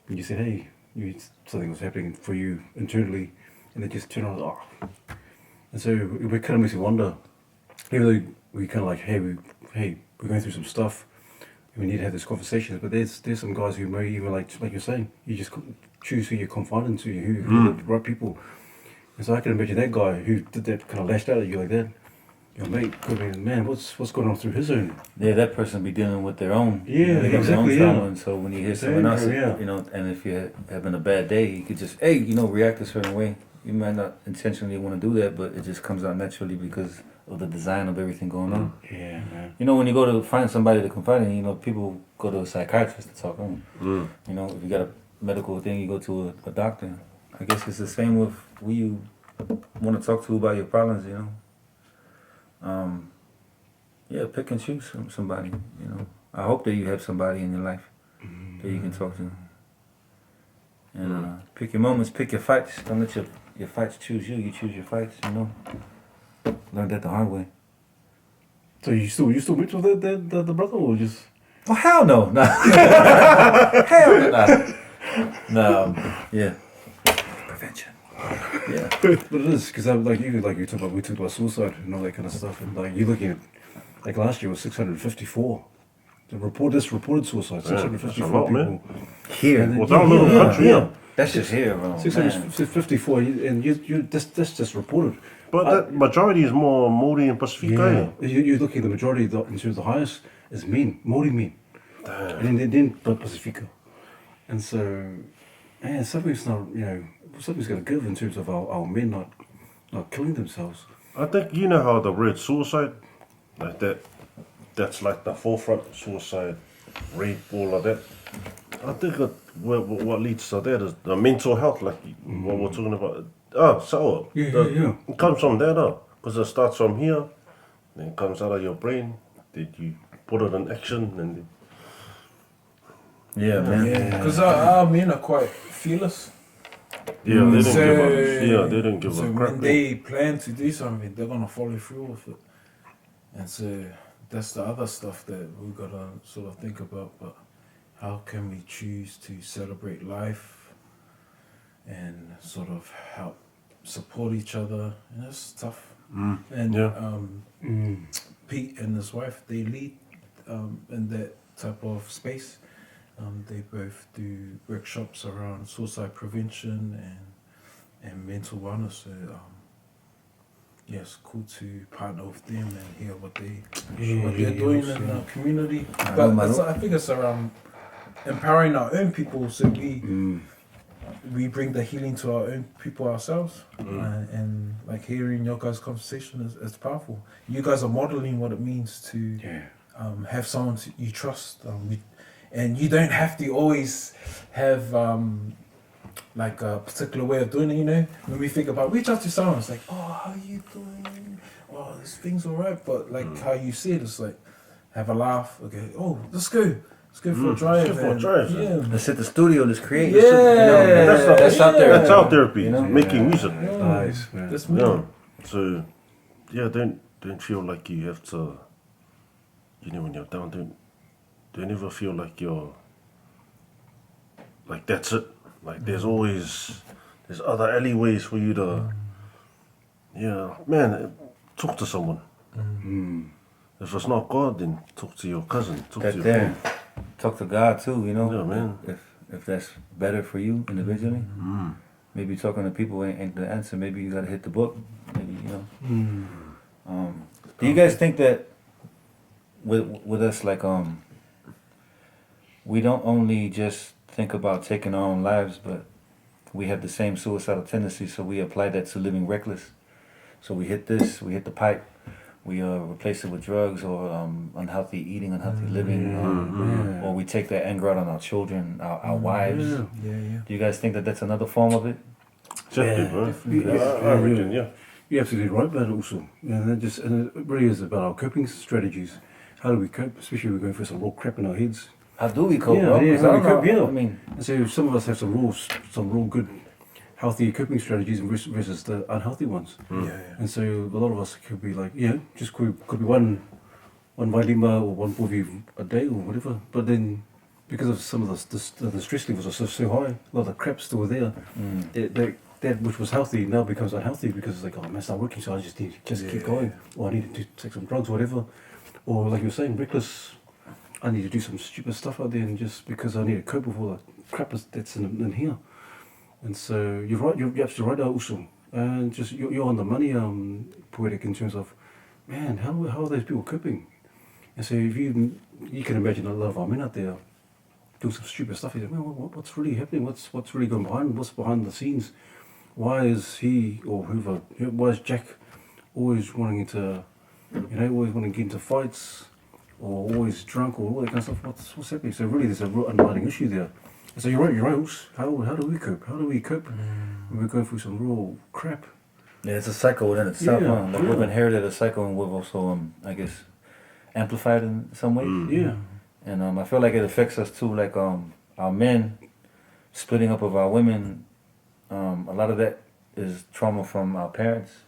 when you said, hey, something was happening for you internally, and they just turned on, And so it kind of makes you wonder, even though we kind of like, hey, we're going through some stuff, we need to have this conversation, but there's some guys who may even like you're saying, you just choose who you confide into, who are the right people. And so I can imagine that guy who did that, kind of lashed out at you like that. Your mate could be, man, what's going on through his own? Yeah, that person be dealing with their own. Yeah, they got exactly, their own trauma, yeah. and so when you hear someone else, and if you're having a bad day, you could just, hey, react a certain way. You might not intentionally want to do that, but it just comes out naturally because of the design of everything going on. Yeah, man. You know, when you go to find somebody to confide in, you know, people go to a psychiatrist to talk on. You know, if you got a medical thing, you go to a doctor. I guess it's the same with who you want to talk to about your problems, you know. Yeah, pick and choose somebody, you know. I hope that you have somebody in your life that you can talk to. And pick your moments, pick your fights. Don't let your fights choose you. You choose your fights, you know. Learned that the hard way. So you still meet with the brother, or just? Oh, hell no. Nah. Hell no. No. Yeah. Prevention. Yeah. But it is, because we talked about suicide and all that kind of stuff, and like you're looking at, like last year was 654. The reported suicide, 654 that's a lot, people. man. Here. And then- Well, that little country, yeah. That's just here, bro. Man. 654, and that's just reported. But that majority is more Māori and Pacifica. Yeah, you're looking at the majority in terms of the highest is men, Māori men, and then Pacifica, and so, man, something's not, you know, something's going to give in terms of our men not killing themselves. I think you know how the word suicide, like that's like the forefront, suicide, rape, all of that. I think what leads to that is the mental health, like what we're talking about. It comes from that, because it starts from here, then it comes out of your brain, then you put it in action, and Yeah, man. Yeah, because our men are quite fearless. they didn't give so a crap. when they plan to do something, they're gonna follow through with it. And so that's the other stuff that we've got to sort of think about. But how can we choose to celebrate life and sort of help support each other? And it's tough. And Pete and his wife, they lead in that type of space. They both do workshops around suicide prevention and mental wellness. So yeah, it's cool to partner with them and hear what they're doing in the community. But I think it's around empowering our own people, so we bring the healing to our own people ourselves. And like hearing your guys' conversation is powerful. You guys are modeling what it means to have someone you trust. And you don't have to always have like a particular way of doing it, you know. When we think about reach out to someone, it's like, oh, how are you doing? Oh, this thing's alright. But like how you said, it's like have a laugh. Okay, oh, let's go for a drive. Let's hit the studio. Let's create. Yeah, that's out there. That's out therapy. You know? Making music. Nice, man. That's me. Yeah. So don't feel like you have to. You know, when you're down, don't ever feel like you're. Like that's it. Like there's other alleyways for you to. Yeah, man, talk to someone. If it's not God, then talk to your cousin. Talk to your friend. Talk to God too, you know. Yeah, man. If that's better for you individually, maybe talking to people ain't the answer. Maybe you gotta hit the book. Maybe you know. Do you guys think that with us, like we don't only just think about taking our own lives, but we have the same suicidal tendency, so we apply that to living reckless. So we hit the pipe, we replace it with drugs or unhealthy eating, unhealthy living, or we take that anger out on our children, our wives. Yeah. Do you guys think that that's another form of it? Definitely, bro. I reckon, yeah. You're absolutely right about it also. And it really is about our coping strategies. How do we cope, especially when we're going through some real crap in our heads? How do we cope, bro? How do we cope? I mean, and so some of us have some real good, healthy coping strategies versus the unhealthy ones. And so a lot of us could be like, just could be one vailima or one movie a day or whatever. But then, because of some of the stress levels are so high, a lot of the crap's still there. That which was healthy now becomes unhealthy because it's like, oh man, it's not working, so I just need to keep going, or I need to take some drugs or whatever. Or like you were saying, reckless, I need to do some stupid stuff out there, and just because I need to cope with all the crap that's in here. And so you're right, you're absolutely right, also. And just you're on the money, Poetik, in terms of, man, how are those people coping? And so if you can imagine a lot of our men out there doing some stupid stuff. You say, man, what's really happening? What's really going behind? What's behind the scenes? why is he or why is Jack always wanting to, always wanting to get into fights, or always drunk, or all that kind of stuff? What's happening? So really, there's a real underlying issue there. And so you're right, how do we cope? How do we cope when we're going through some real crap? Yeah, it's a cycle within itself. Yeah, Like we've inherited a cycle, and we've also, I guess, amplified in some way. Yeah. And I feel like it affects us too. Like our men splitting up of our women. A lot of that is trauma from our parents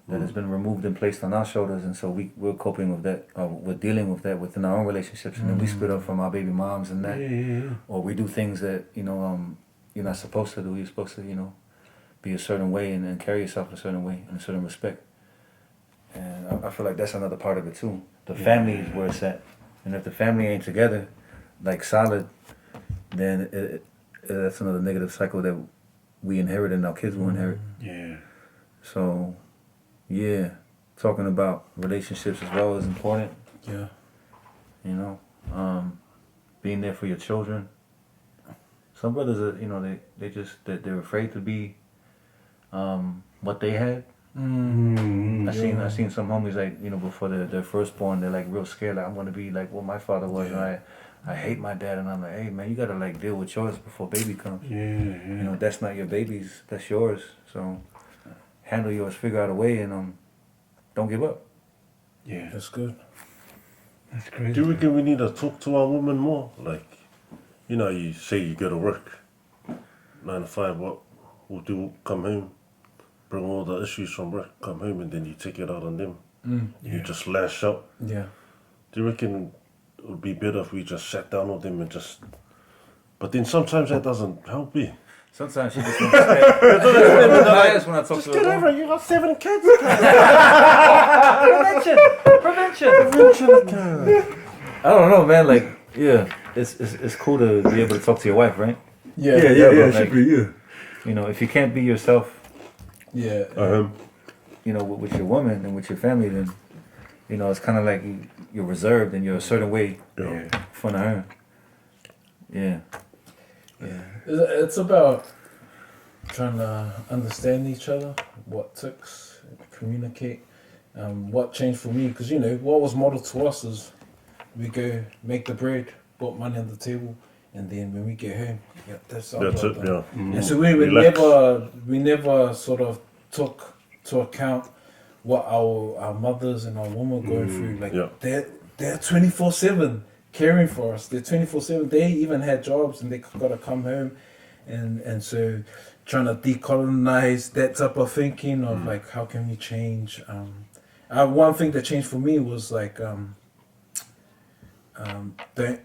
that has been removed and placed on our shoulders, and so we're coping with that. We're dealing with that within our own relationships, and then we split up from our baby moms and that, or we do things that you're not supposed to do. You're supposed to be a certain way and carry yourself a certain way in a certain respect. And I feel like that's another part of it too. The family is where it's at, and if the family ain't together, like solid, then that's another negative cycle that we inherit and our kids will inherit. Yeah. So, yeah, talking about relationships as well is important. Yeah. Being there for your children. Some brothers are, they're afraid to be what they had. I seen some homies like before their firstborn, they're like real scared. Like, I'm gonna be like what my father was. And I hate my dad, and I'm like, hey man, you gotta like deal with yours before baby comes. That's not your baby's, that's yours. So handle yours, figure out a way, and don't give up. Yeah. That's good. That's crazy. Do you reckon we need to talk to our women more? Like, you say you go to work, 9 to 5, what we'll do, come home, bring all the issues from work, come home, and then you take it out on them. You just lash out. Yeah. Do you reckon it would be better if we just sat down with them and just... But then sometimes that doesn't help me. Sometimes she just wants to stay. When I talk to her. Get over it, you got 7 kids. Prevention. I don't know, man. Like, yeah, it's cool to be able to talk to your wife, right? Yeah. Like, should be, yeah. If you can't be yourself, Yeah. with your woman and with your family, then, it's kind of like you're reserved and you're a certain way in front of her. Yeah. Yeah. It's about trying to understand each other, what ticks, communicate. What changed for me, because what was modeled to us is we go make the bread, put money on the table, and then when we get home, that's our That's job it, done. yeah. And so we never sort of took to account what our mothers and our women going through. Like they're 24/7 caring for us. They're 24/7. They even had jobs and they gotta come home, and so trying to decolonize that type of thinking of like how can we change. One thing that changed for me was like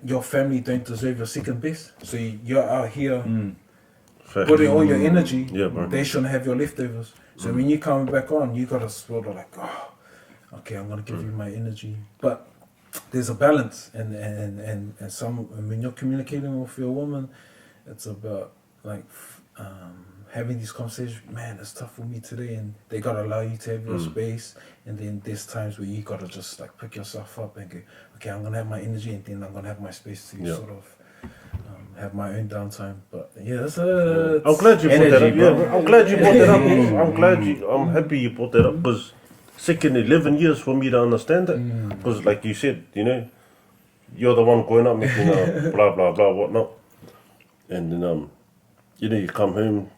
your family don't deserve your second best. So you're out here putting all your energy. They shouldn't have your leftovers. So when you come back on, you gotta sort of like, okay, I'm gonna give you my energy. But there's a balance, and when you're communicating with your woman, it's about like having these conversations. Man, it's tough for me today, and they gotta allow you to have your space. And then there's times where you gotta just like pick yourself up and go, okay, I'm gonna have my energy, and then I'm gonna have my space to sort of have my own downtime. But yeah, that's I'm glad you brought that up. Yeah, I'm glad you brought that up. I'm happy you brought that up, because it's taken 11 years for me to understand it. Because like you said, you're the one going up making blah blah blah whatnot, and then you come home.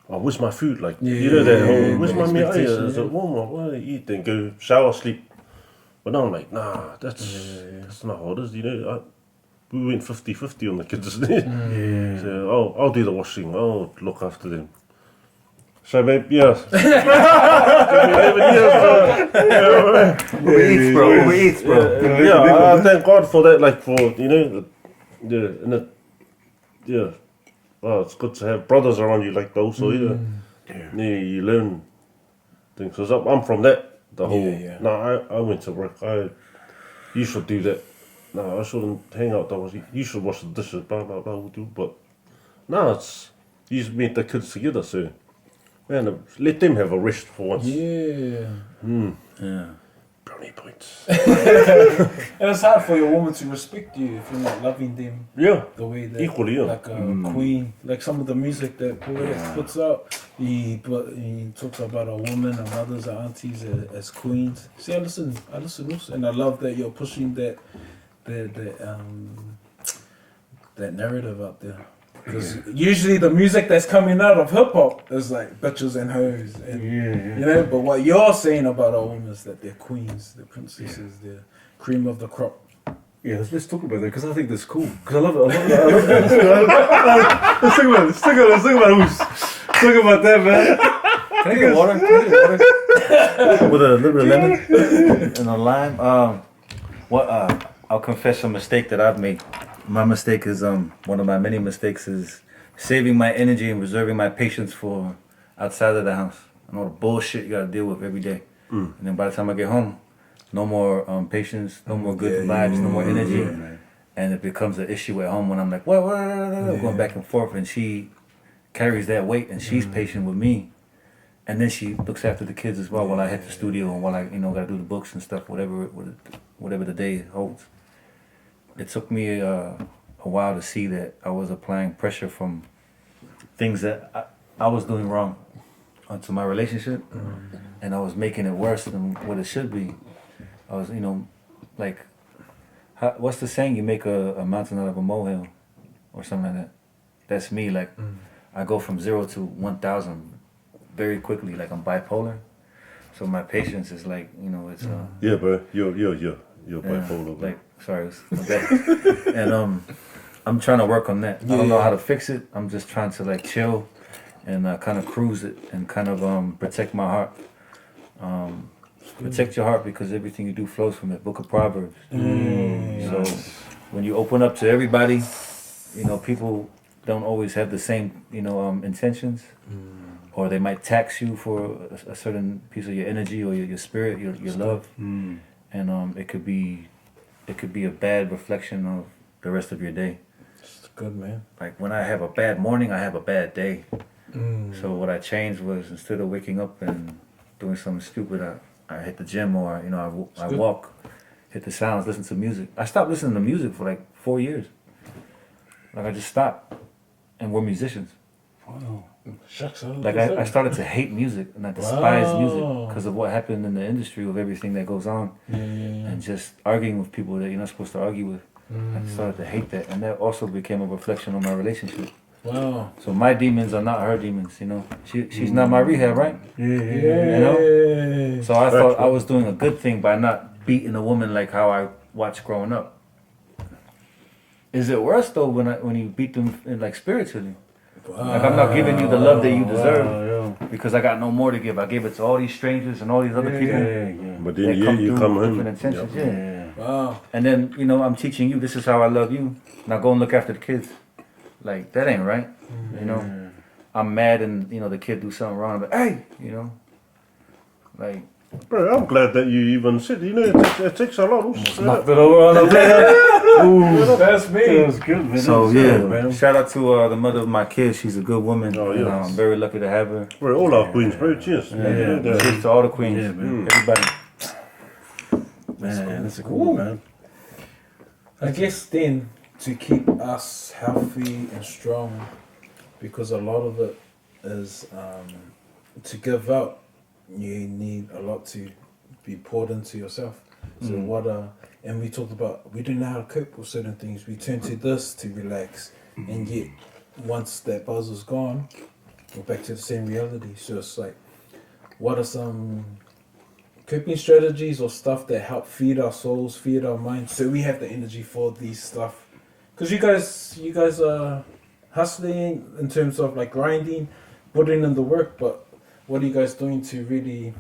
Oh, where's my food? Like where's my meal? Is it warm? What do I eat? Then go shower, sleep. But now I'm like, nah, that's not how it is. We went 50-50 on the kids. So I'll do the washing. I'll look after them. So maybe 11 years. Uber Eats, bro. I thank God for that. Like for well, it's good to have brothers around you like those. So you learn things. So I'm from that. The whole I went to work. You should do that. No, I shouldn't hang out. You should wash the dishes. Blah blah blah. We'll do. But no, you just meet the kids together. So man, let them have a rest for once. Yeah. Brownie points. And it's hard for your woman to respect you if you're not loving them Yeah. the way that Equally, yeah. like a queen, like some of the music that Poetik puts out. He talks about a woman, our mothers, our aunties as queens. See, I listen also, and I love that you're pushing that narrative out there. Because usually the music that's coming out of hip hop is like bitches and hoes, and you know. But what you're saying about our women is that they're queens, they're princesses, they're cream of the crop. Yeah, let's talk about that because I think that's cool. Because I love it. Let's talk about it. Let's talk about that, man. Can I get water? With a little bit of lemon and a lime. I'll confess a mistake that I've made. My mistake is one of my many mistakes is saving my energy and reserving my patience for outside of the house. And all the bullshit you gotta deal with every day. And then by the time I get home, no more patience, no more good vibes, no more energy. And it becomes an issue at home when I'm like, what? Going back and forth, and she carries that weight and she's patient with me. And then she looks after the kids as well while I hit the studio and while I, gotta do the books and stuff, whatever the day holds. It took me a while to see that I was applying pressure from things that I was doing wrong onto my relationship, and I was making it worse than what it should be. I was, what's the saying? You make a mountain out of a molehill, or something like that. That's me. Like, I go from 0 to 1,000 very quickly. Like, I'm bipolar, so my patience is like, it's. Yeah, bro. You're bipolar, bro. Like, sorry, it's my bad. And I'm trying to work on that. I don't know how to fix it. I'm just trying to like chill and kind of cruise it and kind of protect my heart. Protect your heart because everything you do flows from it. Book of Proverbs. So when you open up to everybody, people don't always have the same, intentions, or they might tax you for a certain piece of your energy or your spirit, your love, and it could be a bad reflection of the rest of your day. It's good, man. Like when I have a bad morning, I have a bad day. So what I changed was instead of waking up and doing something stupid, I hit the gym or I walk, hit the sounds, listen to music. I stopped listening to music for like 4 years. Like I just stopped, and we're musicians. Wow. Shucks, Like I started to hate music and I despise music because of what happened in the industry with everything that goes on and just arguing with people that you're not supposed to argue with. I started to hate that, and that also became a reflection on my relationship. Wow. So my demons are not her demons, She's not my rehab, right? So I thought I was doing a good thing by not beating a woman like how I watched growing up. Is it worse though when you beat them like spiritually? Like I'm not giving you the love that you deserve because I got no more to give. I gave it to all these strangers and all these other people. But then you come home. Different intentions, Wow. And then I'm teaching you. This is how I love you. Now go and look after the kids. Like that ain't right. I'm mad and the kid do something wrong. But hey, like. Bro, I'm glad that you even said, it takes a lot. Knocked it over on the bed. Ooh, That's me. that was good, man. So That was good, man. shout out to the mother of my kids. She's a good woman. Oh, and, yeah. I'm very lucky to have her. We're all our queens, bro. Cheers. Cheers to all the queens, everybody. Man, that's a cool, man. I guess then to keep us healthy and strong, because a lot of it is to give out. You need a lot to be poured into yourself. So and we talked about, we don't know how to cope with certain things. We turn to this to relax, and yet once that buzz is gone, we're back to the same reality. So it's like, what are some coping strategies or stuff that help feed our souls, feed our minds, so we have the energy for these stuff? Because you guys are hustling in terms of like grinding, putting in the work, but what are you guys doing to really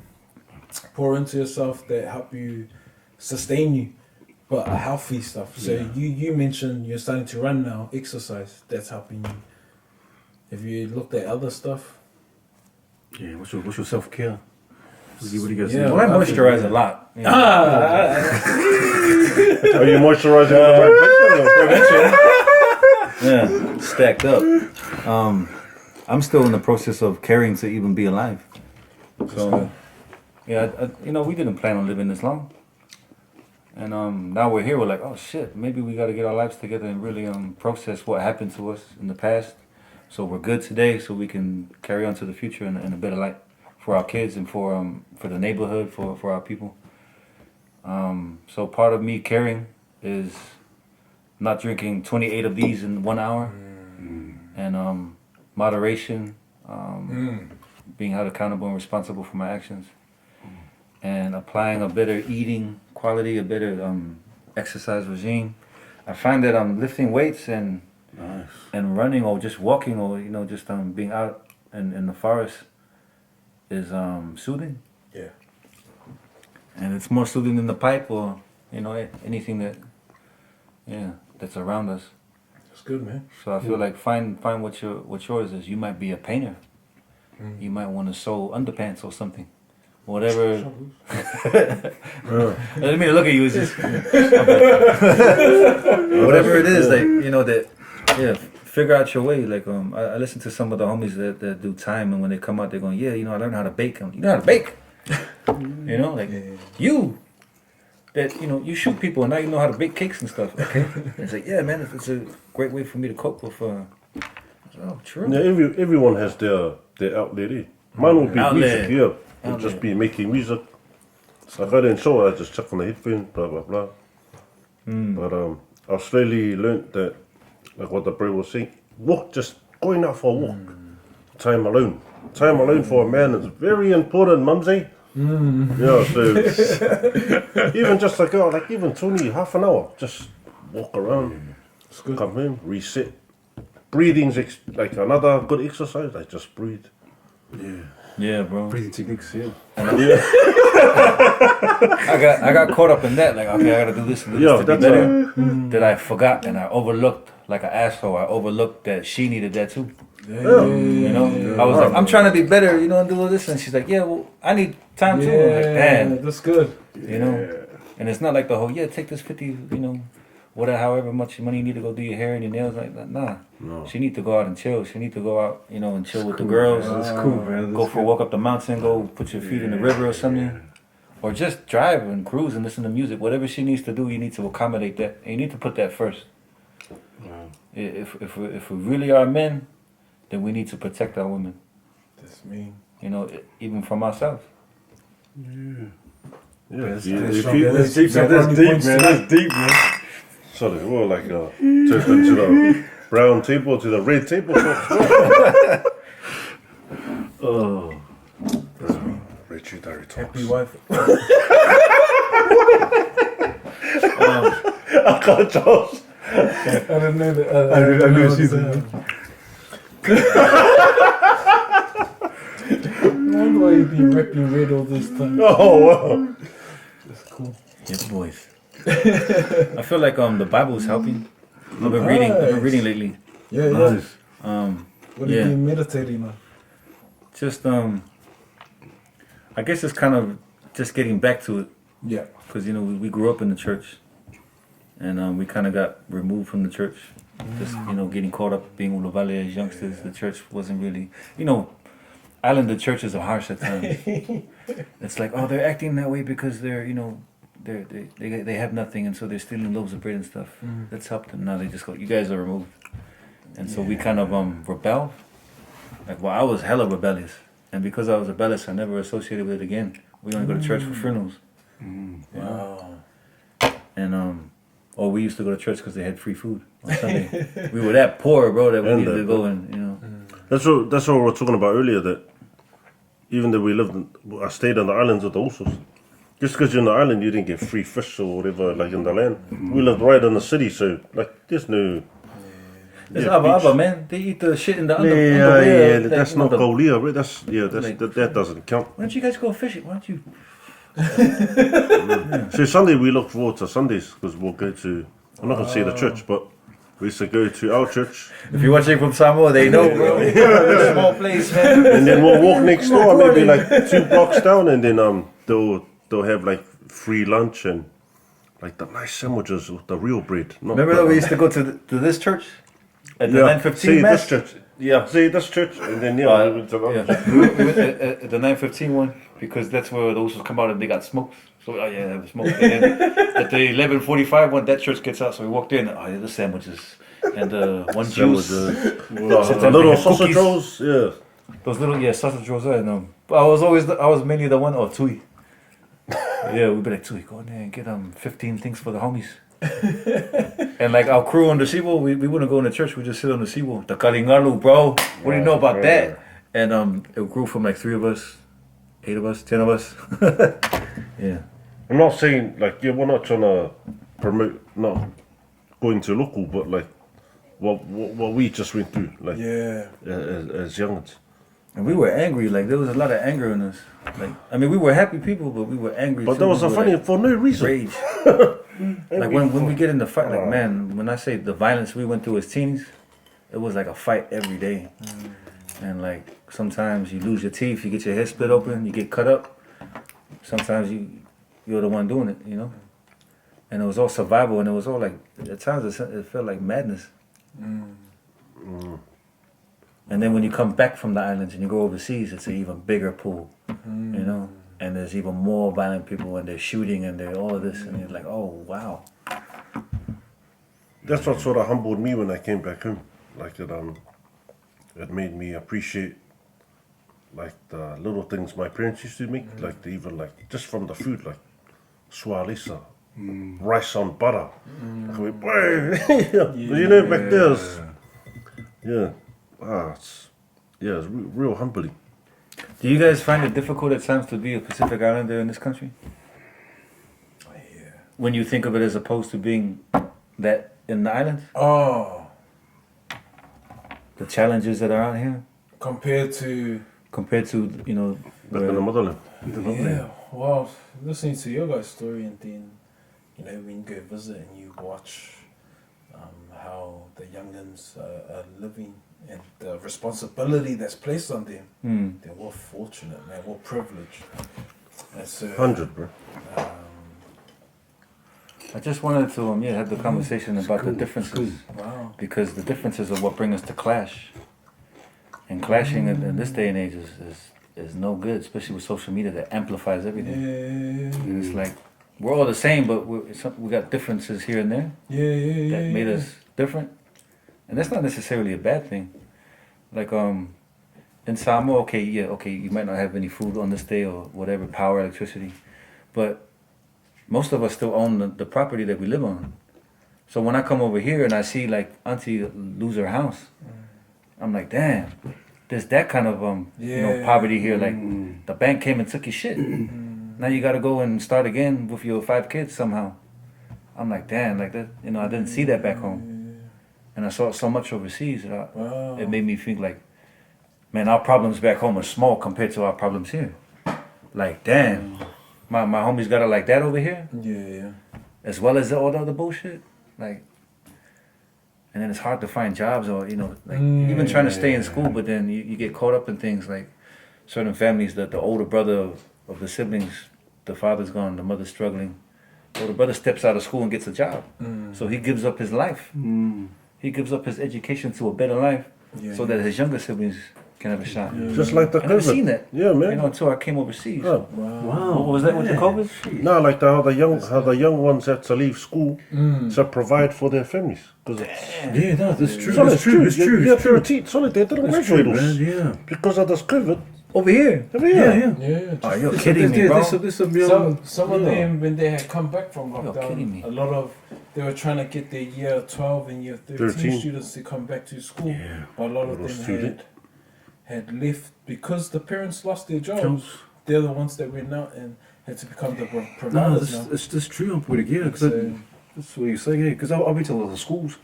pour into yourself that help you sustain you, but a healthy stuff? So you mentioned you're starting to run now, exercise, that's helping you. Have you looked at other stuff? Yeah, what's your self-care? What do you guys Yeah. think? Well, I moisturize a lot. Are you moisturizing in the right place? Yeah, stacked up. I'm still in the process of caring to even be alive. So Yeah, we didn't plan on living this long. And now we're here, we're like, oh shit, maybe we got to get our lives together and really process what happened to us in the past. So we're good today, so we can carry on to the future in a better light for our kids and for the neighborhood, for our people. So part of me caring is not drinking 28 of these in 1 hour, and moderation, being held accountable and responsible for my actions, and applying a better eating quality, a better exercise regime. I find that lifting weights and running or just walking or just being out in the forest is soothing. Yeah. And it's more soothing than the pipe or anything that's around us. That's good, man. So I feel like find what yours is. You might be a painter. You might want to sew underpants or something. Whatever. I didn't mean to look at you. It's just whatever it is figure out your way. Like I listen to some of the homies that do time, and when they come out, they're going, I learned how to bake. You know how to bake? You that you shoot people, and now you know how to bake cakes and stuff. Okay, it's like man, it's a great way for me to cope with. True. Yeah, everyone has their outlet. Mine will be music. Yeah, it'll just be making music. So if I didn't show, I just chuck on the headphones, blah blah blah. But I slowly learned that, like what the bro was saying, just going out for a walk. Time alone for a man is very important, mumsy. Yeah, so even just even 20, half an hour, just walk around, come home, reset. Breathing's like another good exercise. I just breathe. Yeah, bro. Breathing techniques, yeah. I got caught up in that. Like, okay, I gotta do this and do this to be better. That I forgot and I overlooked, like an asshole. I overlooked that she needed that too. I was like, I'm trying to be better, and do all this, and she's like, well, I need time too. I'm like, damn, that's good. And it's not like the whole, take this 50, however much money you need to go do your hair and your nails. Like, nah. No. She need to go out and chill. She need to go out, and chill with the girls. Man. That's cool, man. Go for a walk up the mountain. Go put your feet in the river or something. Or just drive and cruise and listen to music. Whatever she needs to do, you need to accommodate that. And you need to put that first. Wow. If we really are men, then we need to protect our women. That's me. Even from ourselves. That's deep, man. Sorry, we're like turned into the brown table to the red table. Oh, that's me. Richie Diary Talks. Happy wife. I can't Josh. I don't know that. I know she's why you been ripping red all this time. Oh wow. That's cool. Yeah, boys. I feel like the Bible is helping. I've been reading lately. Yeah. Nice. What have you been meditating on? Just I guess it's kind of just getting back to it. Yeah. Because we grew up in the church, and we kind of got removed from the church. Just getting caught up being Ulovale as youngsters. The church wasn't really Islander churches are harsh at times. It's like, oh, they're acting that way because they're they have nothing, and so they're stealing loaves of bread and stuff. Let's help them. Now they just go, you guys are removed, and so we kind of rebelled. Like, well, I was hella rebellious, and because I was rebellious, I never associated with it again. We only go to church for funerals. Wow. And or we used to go to church because they had free food on Sunday. We were that poor, bro, that we needed to go and That's what we were talking about earlier. That even though I stayed on the islands with the Usos. Just because you're on the island, you didn't get free fish or whatever, like in the land. We lived right in the city, so like there's no. There's Abba, man. They eat the shit in the underwear. Yeah, like, that's not Kolia, right? That doesn't count. Why don't you guys go fishing? Why don't you? So Sunday we look forward to Sundays because we'll go to. I'm not gonna say the church, but we used to go to our church. If you're watching from Samoa, they know, bro. Small place, man. And then we'll walk next door, maybe like 2 blocks down, and then they'll have like free lunch and like the nice sandwiches with the real bread. Remember that we used to go to this church at the 9:15 See mass? this church. Yeah. See this church, and then we went to lunch. We went at the 9:15 one. because that's where those come out and they got smoked. So oh yeah, they smoked. And then at the 11:45 when that church gets out, so we walked in. Oh yeah, the sandwiches and one juice. The little sausage rolls, yeah. Those little sausage rolls. But I was mainly the one. Oh Tui. Yeah, we'd be like Tui, go in there and get 15 things for the homies. And like our crew on the seawall, we wouldn't go in the church. We just sit on the seawall. The Kalingalu, bro. What do you know about that? And it grew from like 3 of us, 8 of us, 10 of us. Yeah. I'm not saying like we're not trying to promote not going to local, but like what we just went through, like as youngins. And we were angry. Like there was a lot of anger in us. Like I mean, we were happy people, but we were angry. But too. that was We were, funny like, for no reason. rage. Like when we get in the fight, like man, when I say the violence we went through as teens, it was like a fight every day. And like sometimes you lose your teeth, you get your head split open, you get cut up. Sometimes you're the one doing it, you know. And it was all survival, and it was all like at times it felt like madness. And then when you come back from the islands and you go overseas, it's an even bigger pool, you know. And there's even more violent people, and they're shooting, and they're all of this, and you're like, oh wow. That's what sort of humbled me when I came back home. Like it made me appreciate like the little things my parents used to make, like even like just from the food, like swalisa, rice on butter. Like, you know, back there's it's real humbling. Do you guys find it difficult at times to be a Pacific Islander in this country? Oh, yeah. When you think of it as opposed to being that in the islands? Oh, The challenges that are out here? compared to You know, Back in the motherland. yeah. Well, listening to your guys' story, and then when you go visit and you watch how the youngins are living and the responsibility that's placed on them, then we're fortunate, man. We're privileged. And so, 100, bro. I just wanted to have the conversation about the differences. wow. Because the differences are what bring us to clash. And clashing in this day and age is no good, especially with social media that amplifies everything. Yeah. And it's like, we're all the same, but we got differences here and there that made us different. And that's not necessarily a bad thing. Like in Samoa, okay, you might not have any food on this day or whatever, power, electricity, but most of us still own the property that we live on. So when I come over here and I see like Auntie lose her house, I'm like, damn, there's that kind of poverty here. Like the bank came and took your shit. Now you got to go and start again with your 5 kids somehow. I'm like, damn, like that. I didn't see that back home. And I saw it so much overseas that it made me think like, man, our problems back home are small compared to our problems here. Like, damn, my homies got it like that over here, as well as all the other bullshit. Like, and then it's hard to find jobs or, even trying to stay in school, but then you get caught up in things like certain families that the older brother of the siblings, the father's gone, the mother's struggling. The older brother steps out of school and gets a job. So he gives up his life. He gives up his education to a better life so that his younger siblings can have a shot. Just like the I never COVID. seen that. Yeah, man. Until I came overseas. Oh. Wow. What was that with the COVID? No, like how the young ones had to leave school to provide for their families. Yeah, no, that's true. Solid, That's true. It's true. Yeah, It's true. solid. They didn't That's graduate true, us man. Yeah. because of this COVID. Over here? Yeah. Oh, you're kidding me, bro. Some of them, when they had come back from You're kidding lockdown, me. a lot of they were trying to get their year 12 and year 13 students to come back to school. Yeah. But a lot of was them too late. had left because the parents lost their jobs. They're the ones that went out and had to become the No, providers now. that's true. I'm pretty good because So, that's what you're saying. Yeah, because I've been to a lot of schools.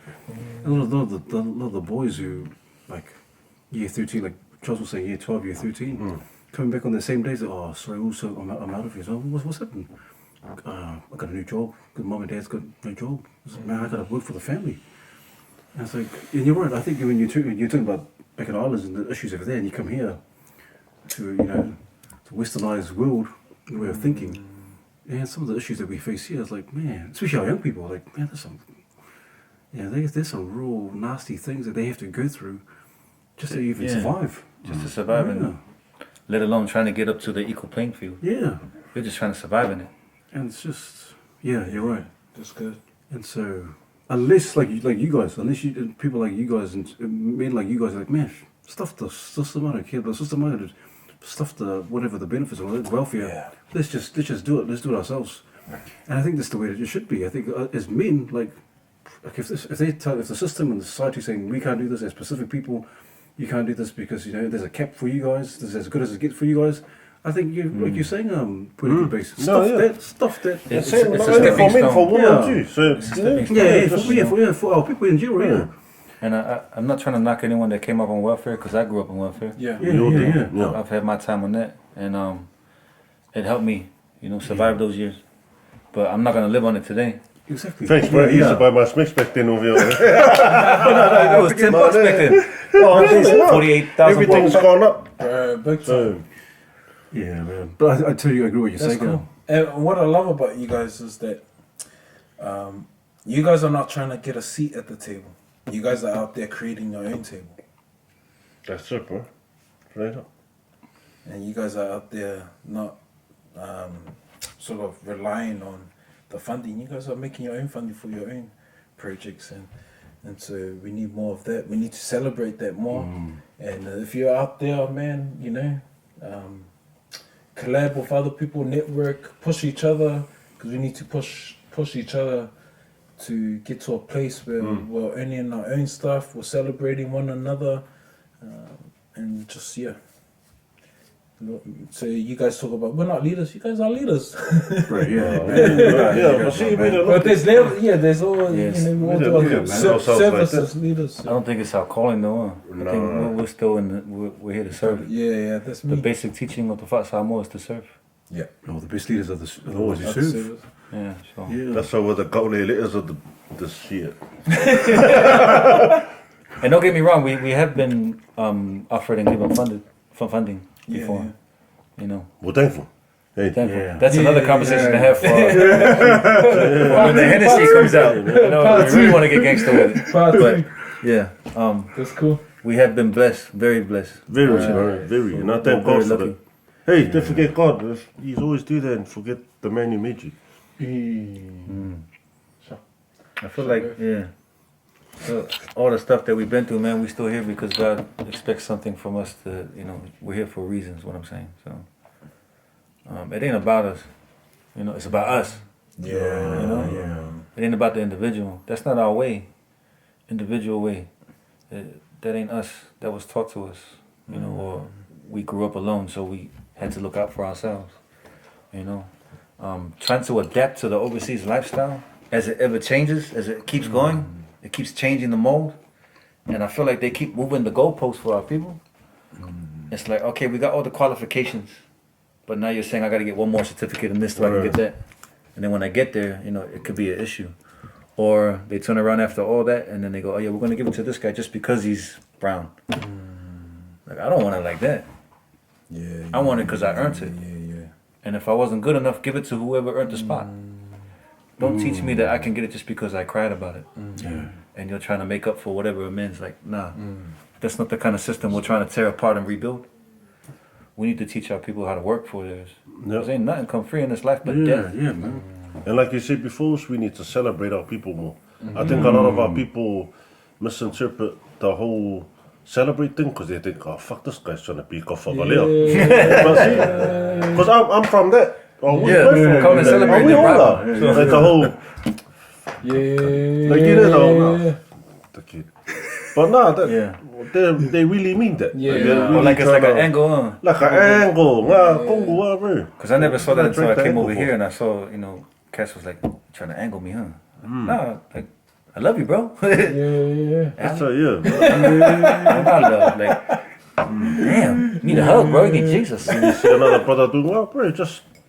A lot of the boys who like year 13, like Charles was saying, year 12, year 13, coming back on the same days. Oh, sorry, also I'm out of here. So what's happened? I got a new job. Because mom and dad's got no job. I said, man, I got to work for the family. And it's like, and you're right. I think when you're talking about back in the islands and the issues over there, and you come here to to westernized world way of thinking, and some of the issues that we face here is like, man, especially our young people, like, man, there's some real nasty things that they have to go through just to even survive. Just to survive. Yeah. And let alone trying to get up to the equal playing field. Yeah. You're just trying to survive in it. And it's just, yeah, you're right. That's good. And so, unless like you guys, unless you people like you guys and men like you guys are like, man, stuff the system, I don't care, the system, I don't stuff the whatever the benefits or the welfare. Yeah. Let's just do it. Let's do it ourselves. And I think that's the way that it should be. I think as men, like if the system and the society saying we can't do this as Pacific people, you can't do this because there's a cap for you guys. This is as good as it gets for you guys. I think like you're saying, Poetik and Bass, stuff that. It's Same, a not stepping only for men, stone. for women Yeah. too. So For our people in general, yeah. And I'm not trying to knock anyone that came up on welfare because I grew up on welfare. Yeah. I've had my time on that, and it helped me, survive those years. But I'm not gonna live on it today. Exactly. thanks, bro. I used to buy my Smiths back then over here. It was $10 back then. Oh, 48,000. everything's gone up. Big time. So, Yeah, man. But I tell you, I agree with what you're That's saying. cool. And what I love about you guys is that you guys are not trying to get a seat at the table. You guys are out there creating your own table. that's it, bro. Straight up. And you guys are out there not sort of relying on the funding. You guys are making your own funding for your own projects, and so we need more of that. We need to celebrate that more. And if you're out there, man, collab with other people, network, push each other, because we need to push each other to get to a place where we're earning our own stuff, we're celebrating one another, and just So you guys talk about we're not leaders. You guys are leaders. Right, yeah. But see, we don't But there's always Yes. We don't look at ourselves like services leaders. I don't think it's our calling though. I think we're still we're here to serve. Yeah, that's The me. basic teaching of the Fat Samoa is to serve. Yeah. Oh, the best leaders are the ones you serve. Yeah, so. Yeah. That's how the Gaule letters of the shit. And don't get me wrong, we have been offered and given funding before. We're thankful. Hey, Thankful. Yeah. That's another conversation to have for when the Hennessy comes out. We really want to get gangster with it. But yeah, That's cool. we have been blessed, very blessed. very, very. And I thank Very God for lucky. that. Hey, don't forget God. He's always do that and forget the man who made you. I feel like, so all the stuff that we've been through, man, we still here because God expects something from us to, we're here for reasons, what I'm saying. So it ain't about us, it's about us. Yeah. It ain't about the individual. That's not our way, individual way. That ain't us. That was taught to us, or we grew up alone, so we had to look out for ourselves, Trying to adapt to the overseas lifestyle as it ever changes, as it keeps going, it keeps changing the mold. And I feel like they keep moving the goalposts for our people. It's like, okay, we got all the qualifications, but now you're saying I got to get one more certificate in this so I can get that. And then when I get there, it could be an issue. Or they turn around after all that and then they go, oh yeah, we're going to give it to this guy just because he's brown. Like, I don't want it like that. Yeah. I want it because I earned it. Yeah. And if I wasn't good enough, give it to whoever earned the spot. Don't teach me that I can get it just because I cried about it. And you're trying to make up for whatever amends. Like, nah, that's not the kind of system we're trying to tear apart and rebuild. We need to teach our people how to work for theirs. Because ain't nothing come free in this life but death. Yeah, man. And like you said before, we need to celebrate our people more. I think a lot of our people misinterpret the whole celebrate thing because they think, oh fuck, this guy's trying to peek off of a layer. Because I'm from that. Oh, we both from Come and that. celebrate Oh, we the all bravo. are. Like the whole, like you know, the kid. But nah, they really mean that. Yeah. Like, they're Or really like it's like trying an to- angle. Like an angle. Congo, bro. Because I never saw that until I Drink the came angle over for. here and I saw, Cass was like, trying to angle me, huh? Nah, like, I love you, bro. Yeah. That's a, yeah. I love, like, damn, you need a hug, bro. You need Jesus. You see another brother doing well, bro.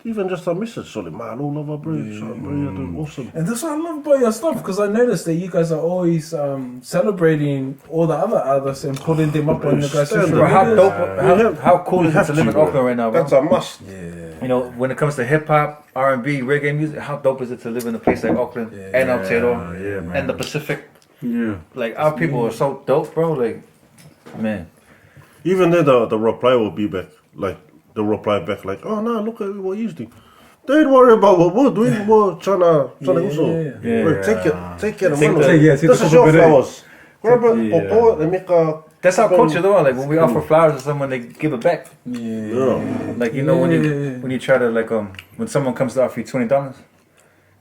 Even just a message, solid man, all over, bro. Bro, you're doing awesome. And that's what I love about your stuff, because I noticed that you guys are always celebrating all the other artists and putting them up on your guys' social Bro, how media. dope, how cool is it to live in bro. Auckland right now, bro? That's a must. When it comes to hip hop, R&B, reggae music, how dope is it to live in a place like Auckland and Aotearoa and the Pacific? Yeah. Like, our people are so dope, bro. Like, man. Even then, the reply will be back. Like they'll reply back like, oh no, look at what you're doing. Don't worry about what we're doing. We're trying to also. Bro, take it and run. This is your flowers. Grab it, or and make a. That's our culture though. Like when we offer flowers to someone, they give it back. Like you know when you try to like when someone comes to offer you $20.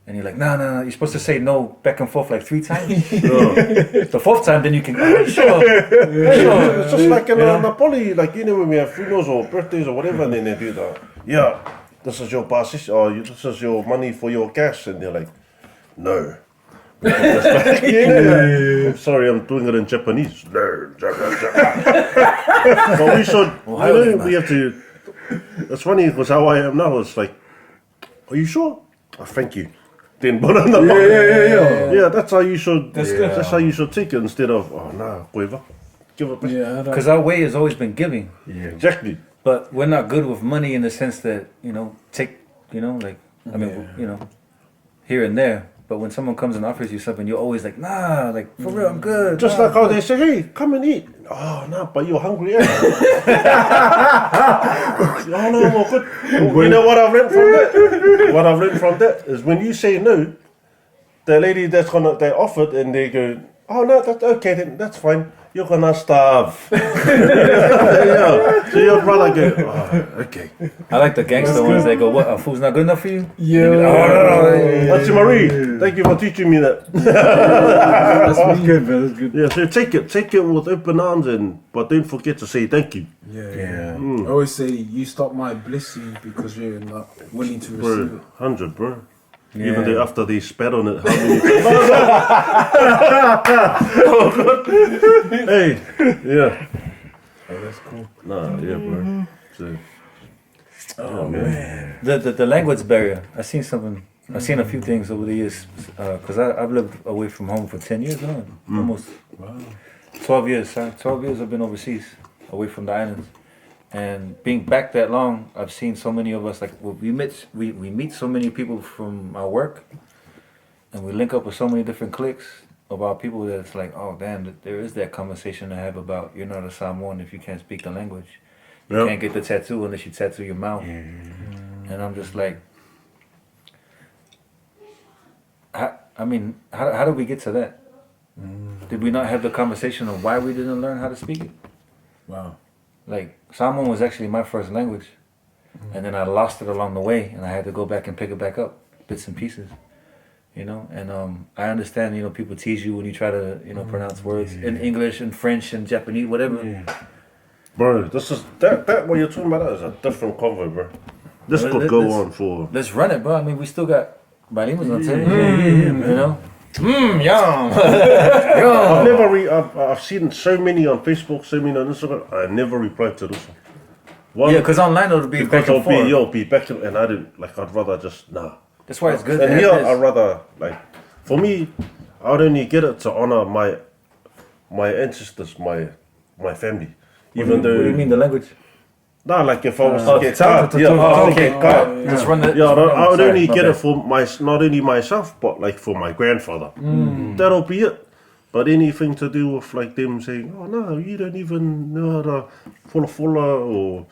And you're like, no, you're supposed to say no back and forth like 3 times. The 4th time, then you can, sure. It's just like in Napoli, like, you know, when we have funerals or birthdays or whatever, and then they do that. Yeah, this is your basis, or this is your money for your gas. And they're like, no. I'm sorry, I'm doing it in Japanese. No, but we should, we have to, it's funny because how I am now, it's like, are you sure? Oh, thank you. Then put on the yeah, that's how you should. That's how you should take it instead of whatever. Give it back. Because our way has always been giving. Yeah, exactly. But we're not good with money in the sense that here and there. But when someone comes and offers you something, you're always like, nah, like for real, I'm good. Just like how they say, hey, come and eat. Oh no, but you're hungry. Oh no, well, good. You know what I've learned from that? What I've learned from that is when you say no, the lady they offered and they go, oh no, that's okay then, that's fine. You're gonna starve. So your brother go, oh, okay. I like the gangster ones. They go, what? Food's not good enough for you? Yeah. No. Auntie Marie, thank you for teaching me that. That's good, man. That's good. Yeah, so take it with open arms, but don't forget to say thank you. I always say you stop my blessing because you're not willing to receive it. 100, bro. Even though after they spat on it, how many Hey, yeah. Oh, that's cool. Nah, yeah, bro. So, man. The language barrier. I've seen a few things over the years because I've lived away from home for 10 years now. Almost 12 years. 12 years I've been overseas, away from the islands. And being back that long, I've seen so many of us, like we meet so many people from our work, and we link up with so many different cliques about people that it's like, oh damn, there is that conversation to have about you're not a Samoan if you can't speak the language. You can't get the tattoo unless you tattoo your mouth. And I'm just like, how did we get to that? Did we not have the conversation of why we didn't learn how to speak it? Wow. Like, Samoan was actually my first language. And then I lost it along the way, and I had to go back and pick it back up, bits and pieces. And I understand, people tease you when you try to, pronounce words in English and French and Japanese, whatever. bro, this is that what you're talking about. That is a different convo, bro. This could go on for. Let's run it, bro. I mean, we still got bilinguals on TV, Yum. Yum. I've seen so many on Facebook, so many on Instagram. I never replied to this one. Yeah, because online it'll be back and forth. You'll be back and I didn't I'd rather just That's why it's good. And here I'd rather for me, I'd only get it to honor my ancestors, my family. Even though. What do you mean the language? Nah, like if I was to get cut, just run the. Yeah, I would only get it for not only myself, but for my grandfather. That'll be it. But anything to do with them saying, oh no, you don't even know how to fulla or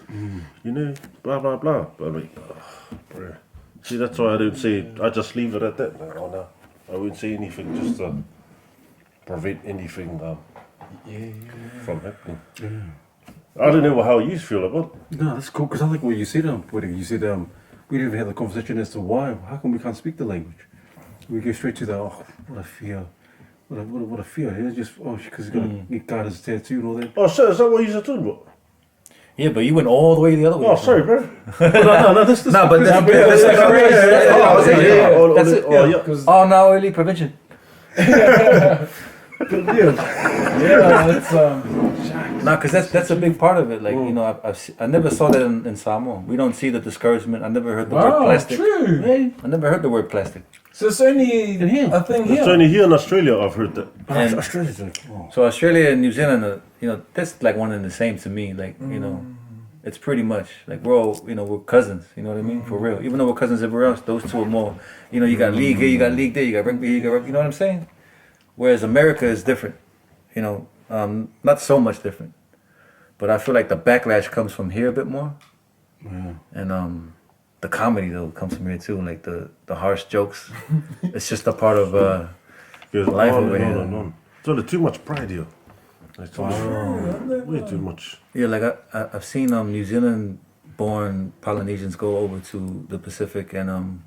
blah blah blah. But bro. See, that's why I don't say. I just leave it at that. Oh no, I won't say anything just to prevent anything from happening. I don't know how you feel about it. No, that's cool, because I like what you said, you said, we didn't even have the conversation as to how come we can't speak the language. We go straight to the, what a fear. What a fear. It's just, because he's going to get his tattoo and all that. Oh, so is that what you're talking about? Yeah, but you went all the way the other way. Oh, sorry, bro. That's now early prevention. Because that's a big part of it. I never saw that in Samoa. We don't see the discouragement. I never heard the word plastic. True. I never heard the word plastic. So it's only a thing here. It's only here in Australia I've heard that. And Australia's so Australia and New Zealand, that's one and the same to me. It's pretty much we're all, we're cousins. You know what I mean? For real. Even though we're cousins everywhere else, those two are more. You got league here, you got league there, you got rugby here, you got rugby. You know what I'm saying? Whereas America is different. Not so much different. But I feel like the backlash comes from here a bit more. And the comedy though comes from here too, like the harsh jokes. It's just a part of Goes life on over and here. on and on. So there's too much pride here. It's way too much. Yeah, like I've seen New Zealand-born Polynesians go over to the Pacific and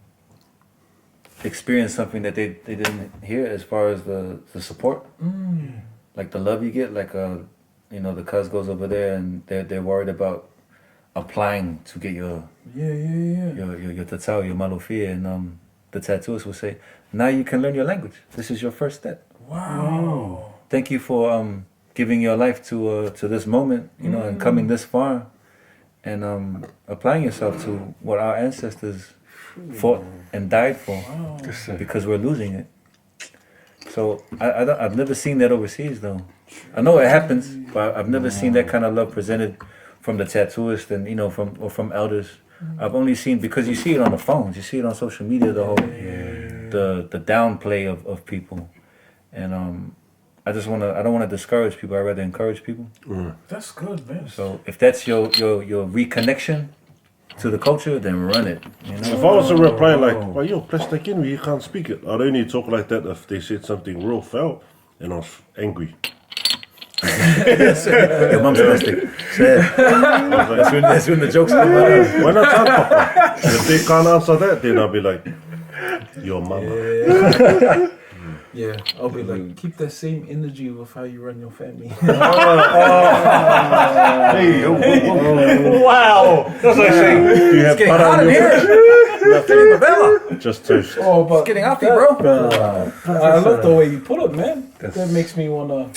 experience something that they didn't hear as far as the support, like the love you get. Like the cuz goes over there and they're worried about applying to get your tatau, your malofia, and the tattooist will say, now you can learn your language. This is your first step. Wow. Thank you for giving your life to this moment, and coming this far, and applying yourself to what our ancestors fought and died for, because we're losing it. So I've never seen that overseas though. I know it happens, but I've never seen that kind of love presented from the tattooist and from elders. I've only seen, because you see it on the phones, you see it on social media, the whole the downplay of people, and I don't want to discourage people. I rather encourage people. That's good, man. So if that's your reconnection to the culture, then run it. If I was to reply like, well, you're plastic in me, you can't speak it. I'd only talk like that if they said something real foul and I was angry. Your mum's plastic. That's when the jokes come out. Why not tell Papa? If they can't answer that, then I'll be like, your mama. Yeah, I'll be like, keep that same energy with how you run your family. Hey, Wow! That's what I say. do you have Getting butter hot on in your here. Getting favela. Just toast. Oh, but Getting off you, bro. I love the way you put it, man. That makes me wanna.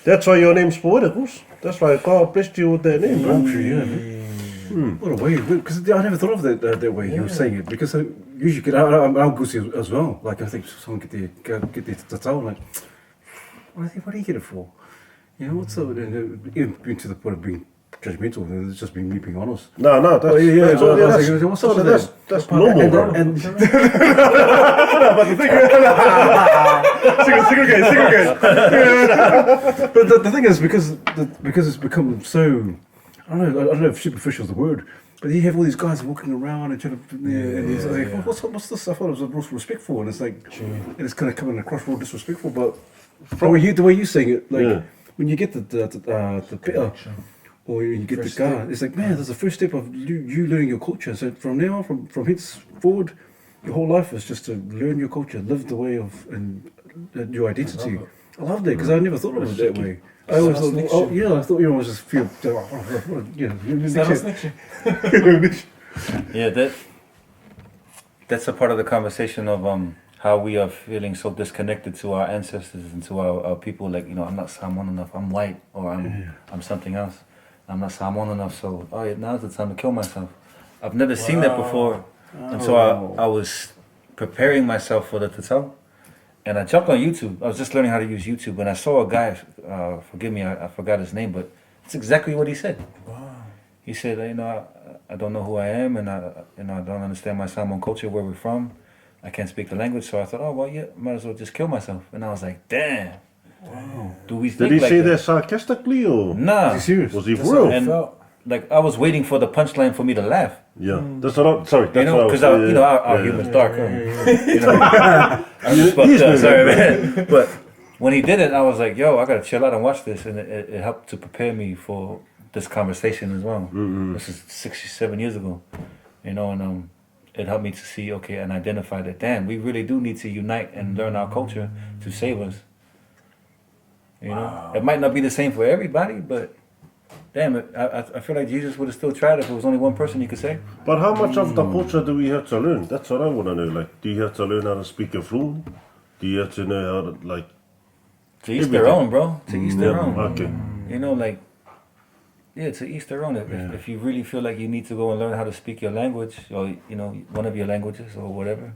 That's why your name's Poetik, That's why God blessed you with that name, bro. What a way, because I never thought of it that way. You were saying it because usually I'll go see as well. Like I think someone get the tatau, like what do you get it for? What's up? And even to the point of being judgmental, and it's just being me being honest. No, that's What's up with that? that's normal, bro. And but the thing, single game. But the thing is, because it's become so, I don't know if superficial is the word, but you have all these guys walking around and trying to, and he's like, what's this? I thought it was real respectful, and it's like, and it's kind of coming across real disrespectful. But the way you saying it, like when you get the better, or you get the guy, it's like, man, that's the first step of you learning your culture. So from now on, from henceforward, your whole life is just to learn your culture, live the way of and your identity. I love that because I never thought of it that way. I always thought, I thought you always just feel, Yeah, that's a part of the conversation of how we are feeling so disconnected to our ancestors and to our people. Like, I'm not Samoan enough, I'm white, or I'm something else. I'm not Samoan enough, so now's the time to kill myself. I've never seen that before, and so I was preparing myself for the tatau, and I jumped on YouTube. I was just learning how to use YouTube, and I saw a guy. Forgive me, I forgot his name, but it's exactly what he said. Wow. He said, I don't know who I am, and I don't understand my Samoan culture, where we're from. I can't speak the language, so I thought, might as well just kill myself. And I was like, damn. Wow. Do we think Did he like say that? that sarcastically or? Nah. Is he serious? Was he for real? And like I was waiting for the punchline for me to laugh. Yeah, that's what I'm. Sorry, that's what I was. Because our humor's dark. I just fucked up. Sorry, man. But when he did it, I was like, I gotta chill out and watch this, and it helped to prepare me for this conversation as well. This is 6-7 years ago, and it helped me to see, and identify that, damn, we really do need to unite and learn our culture to save us. It might not be the same for everybody, but damn it, I feel like Jesus would have still tried if it was only one person you could say. But how much of the culture do we have to learn? That's what I want to know. Like, do you have to learn how to speak a fluent? Do you have to know how to, like... To each their own, bro. To each their own. Okay. To each their own. If you really feel like you need to go and learn how to speak your language, or, one of your languages or whatever,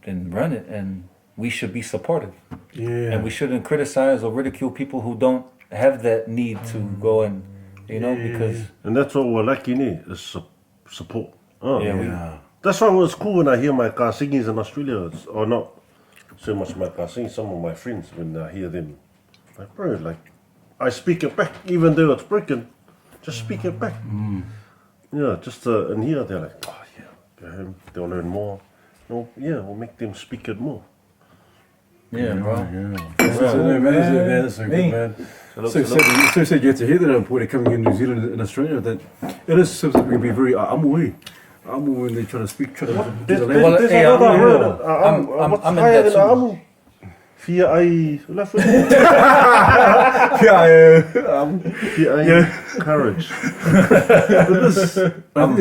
then run it, and we should be supportive. Yeah. And we shouldn't criticize or ridicule people who don't have that need to go and, because... And that's what we're lacking here, is support. Yeah. That's why it was cool when I hear my ka singers in Australia, or not so much my ka singers, some of my friends, when I hear them, like, bro, like, I speak it back, even though it's broken, just speak it back. Yeah, just in here, they're like, oh yeah, go home, they'll learn more. No, yeah, we'll make them speak it more. Yeah, bro. That's so good, man. So said you had to hear that when coming in New Zealand and Australia that it is something we can be very amu when they try to speak. Try to There's hey, another word. What's I'm in higher that than too. amu? Fia ai, courage. I think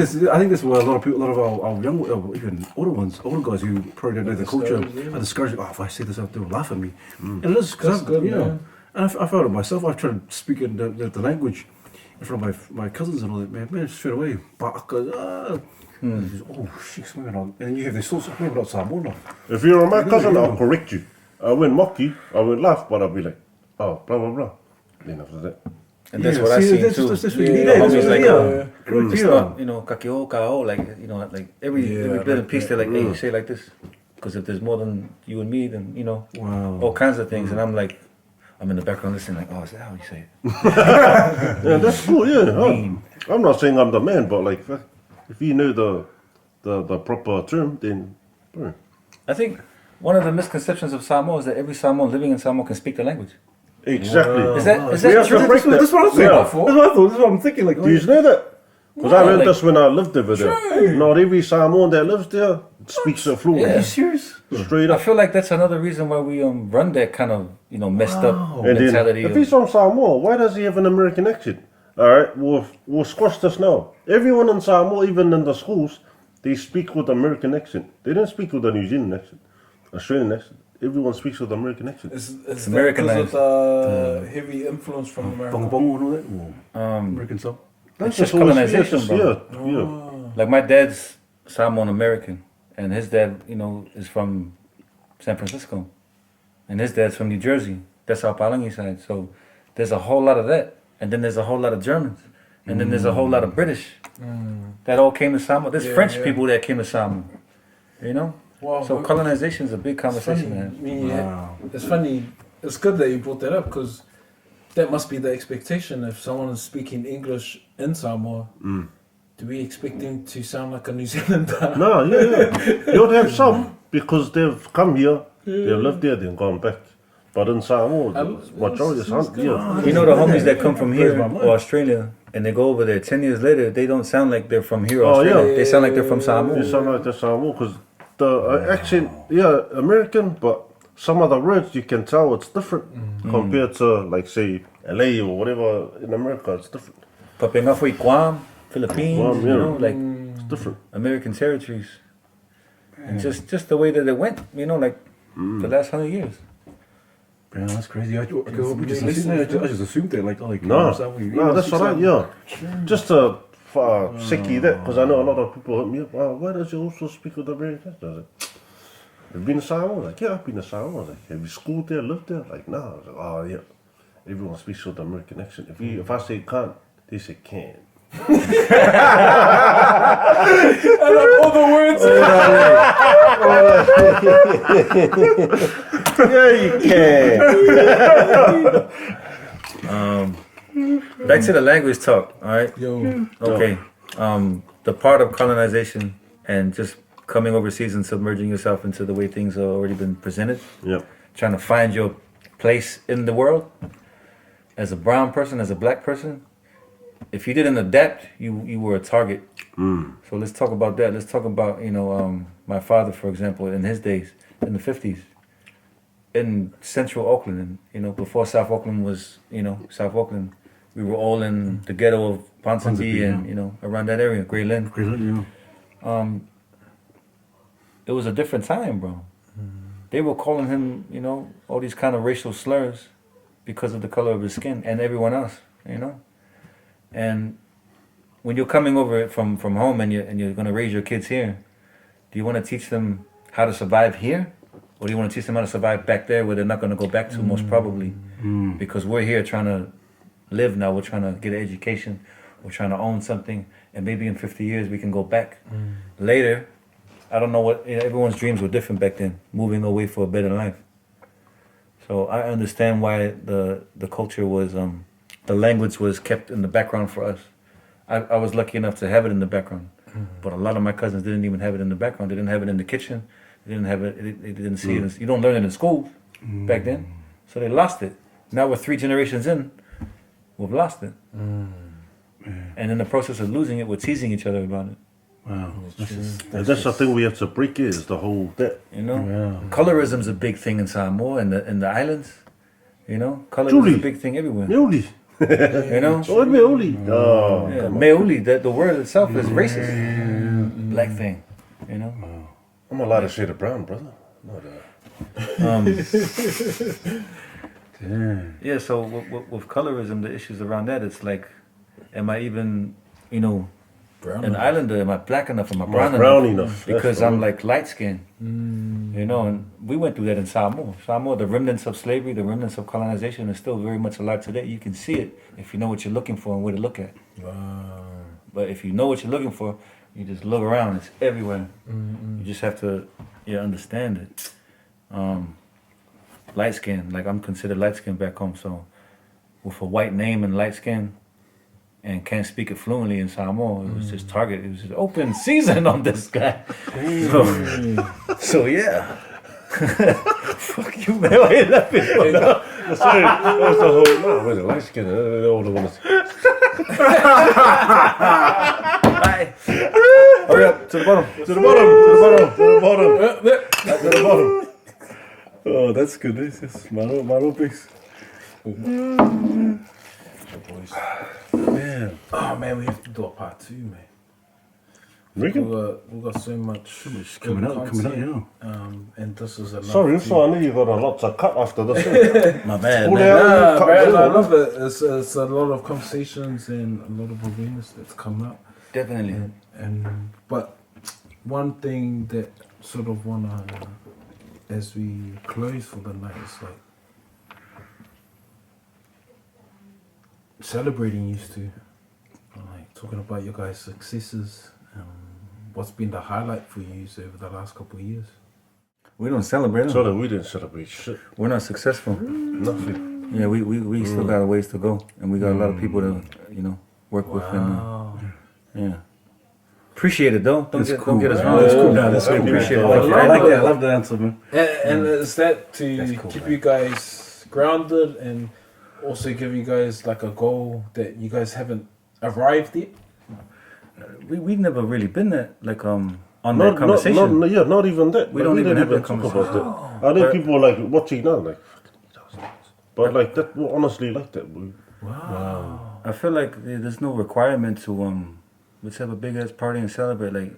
this is why a lot of our young, even older guys who probably don't know the culture are discouraged. Oh, if I say this, they'll laugh at me. And it is because and I felt it myself. I tried to speak in the language in front of my cousins and all that. Man, straight away. Oh, shit, and then you have this sauce. Maybe not Samoa. If you're my cousin, I'll correct you. I won't mock you, I won't laugh, but I'll be like, oh, blah, blah, blah. Then after that. And that's what I see too. That's what You you know, need. homies like, Correct. it's not, kakio, kao, like, like every bit of piece, they're like, hey, you say it like this. Because if there's more than you and me, then, all kinds of things. And I'm like, I'm in the background listening, like, oh, is that how you say it? Yeah, that's cool, yeah. I'm not saying I'm the man, but like, if you know the proper term, then, bro. I think one of the misconceptions of Samoa is that every Samoan living in Samoa can speak the language. Exactly. Is that We have true? to break that. That's what I'm saying. Yeah. That's what I thought. That's what I'm thinking. Like, Do you know that? Because I learned like- this when I lived over there. Not every Samoan that lives there speaks it fluently. Yeah. serious? Straight I up. feel like that's another reason why we run that kind of messed up And then, mentality. if he's from Samoa, why does he have an American accent? Alright, we'll squash this now. Everyone in Samoa, even in the schools, they speak with American accent. They don't speak with a New Zealand accent, Australian accent. Everyone speaks with American accent. It's Americanized. because of the heavy influence from America. Bongo bongo and all that. American song. It's just colonization, yeah, bro. yeah. Like my dad's Samoan American, and his dad, is from San Francisco, and his dad's from New Jersey. That's our Palangi side. So there's a whole lot of that, and then there's a whole lot of Germans, and then there's a whole lot of British that all came to Samoa. There's French people that came to Samoa, Wow. So colonization is a big conversation, man. It's funny. It's good that you brought that up because that must be the expectation. If someone is speaking English in Samoa, do we expect them to sound like a New Zealander? No, yeah. You'll have some because they've come here, they've lived there, they've gone back. But in Samoa, the majority is yeah. You know the homies that come from here or Australia and they go over there 10 years later, they don't sound like they're from here or Australia. yeah. They sound like they're from Samoa. They sound like the Samoa because the accent, American, but some of the words you can tell it's different compared to like say LA or whatever in America. It's different. Papengafui, Guam, Philippines, Guam, yeah. like It's different. American territories. And just the way that it went, like the last 100 years. Yeah, that's crazy. I just assumed that, No, that's alright. Yeah, just to sicky that because I know a lot of people hit me up. Oh, why does you also speak with American accent? I was like, have you been to Samoa? I was like, yeah, I've been to Samoa. I was like, have you schooled there, lived there? Like, no. I was like, oh yeah. Everyone speaks with American accent. If I say can't, they say can. All the words. Yeah, you can. Back to the language talk, all right? Yo. Okay. The part of colonization and just coming overseas and submerging yourself into the way things have already been presented. Yep. Trying to find your place in the world as a brown person, as a black person. If you didn't adapt, you were a target. So let's talk about that. Let's talk about, my father, for example, in his days, in the 50s, in central Auckland, and, before South Auckland was, South Auckland, we were all in the ghetto of Ponsonby and, around that area, Grey Lynn. It was a different time, bro. They were calling him, all these kind of racial slurs because of the color of his skin and everyone else, And when you're coming over from home and you're going to raise your kids here, do you want to teach them how to survive here? Or do you want to teach them how to survive back there where they're not going to go back to most probably? Because we're here trying to live now. We're trying to get an education. We're trying to own something. And maybe in 50 years we can go back. Later, I don't know what, everyone's dreams were different back then, moving away for a better life. So I understand why the culture was, the language was kept in the background for us. I was lucky enough to have it in the background, but a lot of my cousins didn't even have it in the background. They didn't have it in the kitchen. They didn't have it. They didn't see it. You don't learn it in school back then, so they lost it. Now we're 3 generations in, we've lost it, and in the process of losing it, we're teasing each other about it. Wow. And that's the thing we have to break is the whole that. You know, Yeah. colorism's a big thing in Samoa and the islands. You know, colorism Truly. is a big thing everywhere. Meuli. You know, Oh, meuli. Oh, yeah, meuli. The word itself is racist. Black thing. You know. I'm allowed to say the brown, brother. Not Yeah. So with colorism, the issues around that, it's like, am I even, you know, an islander? Am I black enough? Am I brown enough? Because I'm like light skinned. You know, and we went through that in Samoa. Samoa, the remnants of slavery, the remnants of colonization is still very much alive today. You can see it if you know what you're looking for and where to look at. But if you know what you're looking for, you just look around. It's everywhere. You just have to understand it. Light skin, like I'm considered light skin back home. So with a white name and light skin, and can't speak it fluently in Samoa, it was just target. It was just open season on this guy. So yeah. Fuck you, man. Why you laughing? Sorry, that was the whole. No, where's the light skin? All the ones. Bye. Hurry up to the bottom. To the bottom. To the bottom. To the bottom. To the bottom. Oh, that's good. This is my piece. Man. Oh man, we have to do a part 2, man. Reckon? We got so much Coming good out, content, and this is enough. Sorry, so I know you got a lot to cut after this. My bad, Pull man. out, cut Man, it I out. love it. It's a lot of conversations and a lot of awareness that's come up. Definitely. But one thing that sort of wanna, as we close for the night, is like celebrating used to, like talking about your guys' successes. What's been the highlight for you over the last couple of years? We don't celebrate them. So that we didn't celebrate shit. We're not successful. Nothing. Yeah, we still got a ways to go, and we got a lot of people to work with. And appreciate it though. Don't get us wrong. That's cool. No, that's cool. Appreciate it. I like that. I love the answer, man. And is that to cool, keep man. you guys grounded and also give you guys like a goal that you guys haven't arrived yet? We've never really been that on that conversation. Not even that. We don't even have that talk conversation. about that. I think people are like watching now, like, but like that, we're honestly like that. Wow. I feel like there's no requirement to let's have a big ass party and celebrate. Like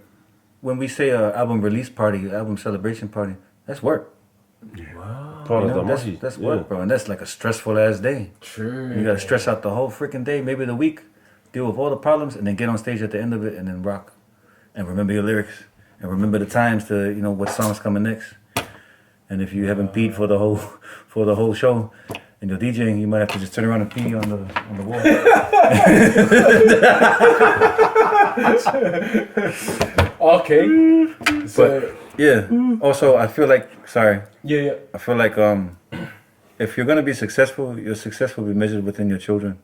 when we say album release party, album celebration party, that's work. Part You of know, the money. that's work, bro, and that's like a stressful ass day. True. You gotta stress out the whole freaking day, maybe the week, deal with all the problems, and then get on stage at the end of it and then rock, and remember your lyrics, and remember the times to what songs coming next. And if you haven't peed for the whole show, and you're DJing, you might have to just turn around and pee on the wall. Okay. So Yeah. Also, I feel like yeah. I feel like if you're gonna be successful, your success will be measured within your children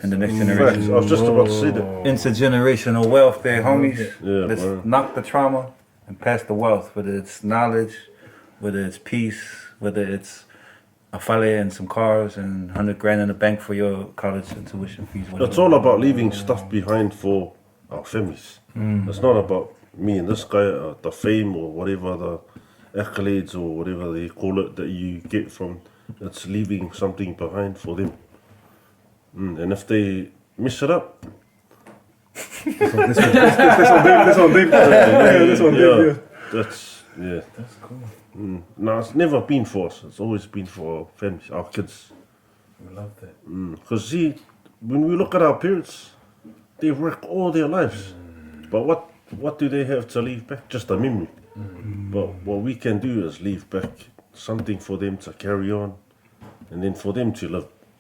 and the next Facts. generation. I was just about to say that. Intergenerational wealth there, homies. Yeah, Let's bro. knock the trauma and pass the wealth, whether it's knowledge, whether it's peace, whether it's a fale and some cars and 100 grand in the bank for your college and tuition fees. Whatever. It's all about leaving stuff behind for our families. It's not about me and this guy, the fame or whatever, the accolades or whatever they call it that you get from. It's leaving something behind for them. And if they mess it up, This one deep. that's cool. No, it's never been for us. It's always been for our families, our kids. We love that. Because see, when we look at our parents, they work all their lives. But what do they have to leave back? Just a memory. But what we can do is leave back something for them to carry on, and then for them to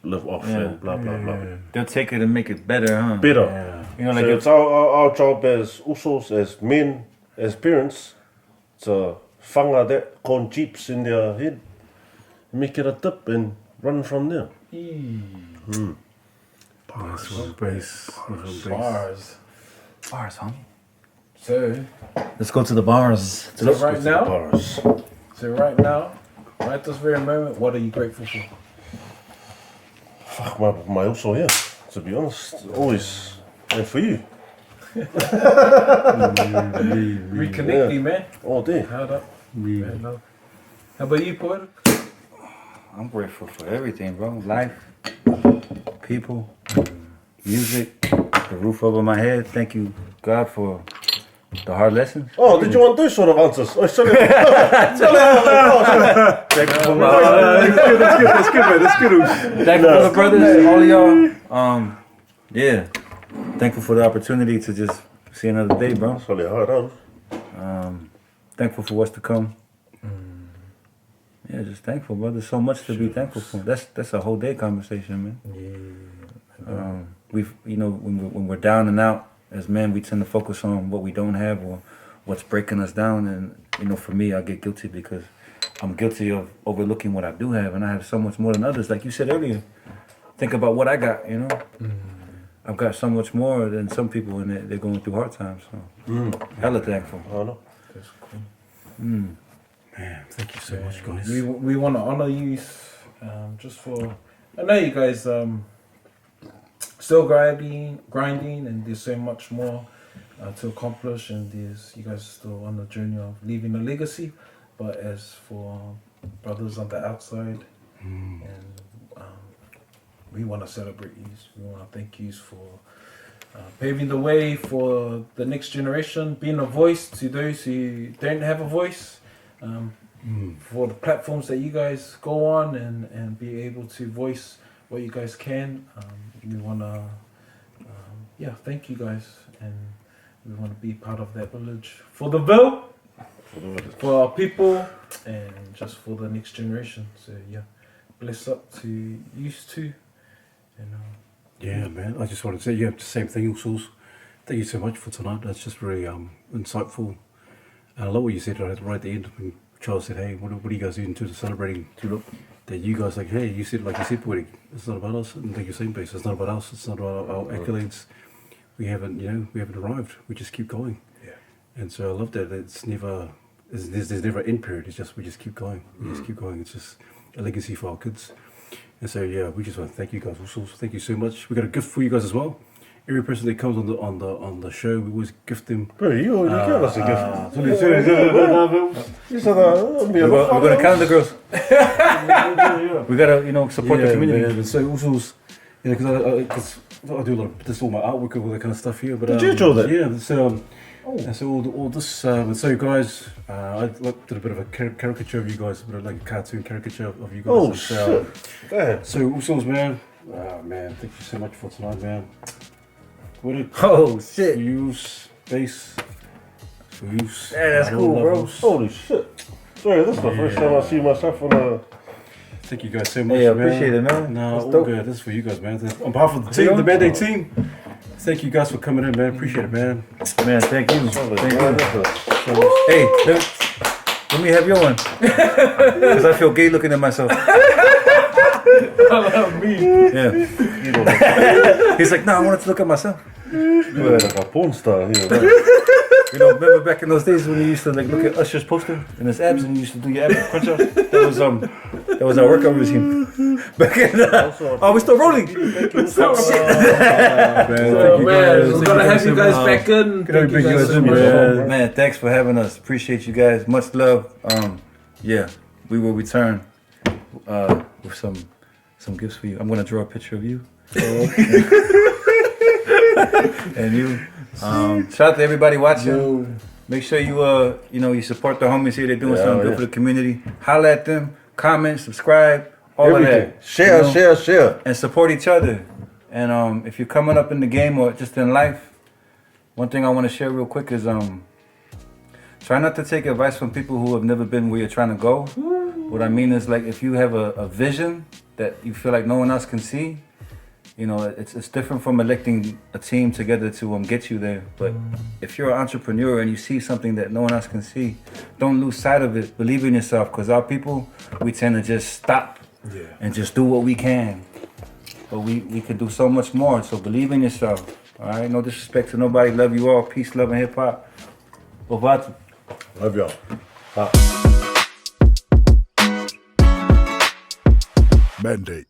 live off and blah blah blah. They'll take it and make it better, huh? Better. You know, So like it's our job as usos, as men, as parents, to whanga that con jeeps in their head, make it a tip and run from there. S01 bass. Bars. Bars, homie. So, Let's go to the bars. so right now, Bars. right this very moment, what are you grateful for? Fuck, my also here, to be honest. Always. And for you. Reconnecting, man. All day. How'd up? Man, no. How about you, Poetik? I'm grateful for everything, bro. Life, people, music, the roof over my head. Thank you, God, for the hard lessons. Oh, did you want those sort of answers? Oh, sorry. Thank you for my That's good, man. That's good. thank you for the brothers, all of y'all. Yeah. Thankful for the opportunity to just see another day, bro. That's really hard, huh? Thankful for what's to come. Yeah, just thankful, bro. There's so much to be thankful for. That's a whole day conversation, man. We've, when we're down and out as men, we tend to focus on what we don't have or what's breaking us down. And for me, I get guilty because I'm guilty of overlooking what I do have, and I have so much more than others. Like you said earlier, think about what I got. I've got so much more than some people, and they're going through hard times. So, hella thankful. I know. That's cool. Man, thank you so much, guys. We want to honor you just for. I know you guys still grinding, and there's so much more to accomplish, and you guys are still on the journey of leaving a legacy. But as for brothers on the outside, and we want to celebrate you. We want to thank you for paving the way for the next generation, being a voice to those who don't have a voice. For the platforms that you guys go on and be able to voice what you guys can. We want to, thank you guys, and we want to be part of that village for the Ville, for our people, and just for the next generation. So bless up to you too. And, Yeah, man. I just want to say, the same thing, also. Thank you so much for tonight. That's just very insightful. And I love what you said right at the end when Charles said, "Hey, what are you guys doing to celebrating that you guys like? Hey, you said Poetik. It's not about us." And thank you, same place. It's not about us. It's not about our accolades. We haven't arrived. We just keep going. Yeah. And so I love that. It's never. There's never an end period. It's just we just keep going. We just keep going. It's just a legacy for our kids. And so we just want to thank you guys. Also, thank you so much. We got a gift for you guys as well. Every person that comes on the show, we always gift them. Bro, you gave us a gift. We're We're gonna count the girls. We gotta, support the community. Man. So also, because I do a lot of this, all my artwork and all that kind of stuff here. But did you draw that? Yeah. So all this. And so guys, I did a bit of a caricature of you guys, a bit of like a cartoon caricature of you guys. Oh, and shit. Damn. So also, man. Man, thank you so much for tonight, man. Oh shit! Use bass. Use. Yeah, that's cool, bro. Holy shit. Sorry, this is the first time I see myself on a... Thank you guys so much, Yeah, man. appreciate it, man. No, That's all dope. good. This is for you guys, man. On behalf of the team, the Band-Aid team, thank you guys for coming in, man. Appreciate it, man. Man, thank you. Thank you. Hey, let me have your one. Because I feel gay looking at myself. I love me. Yeah. He's like, no, I wanted to look at myself. You're like a porn star here, man. Remember back in those days when you used to look at Usher's poster and his abs and you used to do your ab crunch ups? That was our workout routine. Back in we still rolling. Man, we're gonna have you guys back in. Thank you guys so much. Man, thanks for having us. Appreciate you guys. Much love. We will return with some gifts for you. I'm gonna draw a picture of you. And you. Shout out to everybody watching. Make sure you you support the homies here. They're doing something good for the community. Holla at them. Comment, subscribe, all Everything. of that. Share. And support each other. And if you're coming up in the game or just in life, one thing I want to share real quick is try not to take advice from people who have never been where you're trying to go. What I mean is, like, if you have a vision that you feel like no one else can see, it's different from electing a team together to get you there. But if you're an entrepreneur and you see something that no one else can see, don't lose sight of it. Believe in yourself, because our people, we tend to just stop and just do what we can. but we could do so much more. So believe in yourself. All right, no disrespect to nobody. Love you all. Peace, love, and hip hop. Ovatu. Love y'all. Mandate.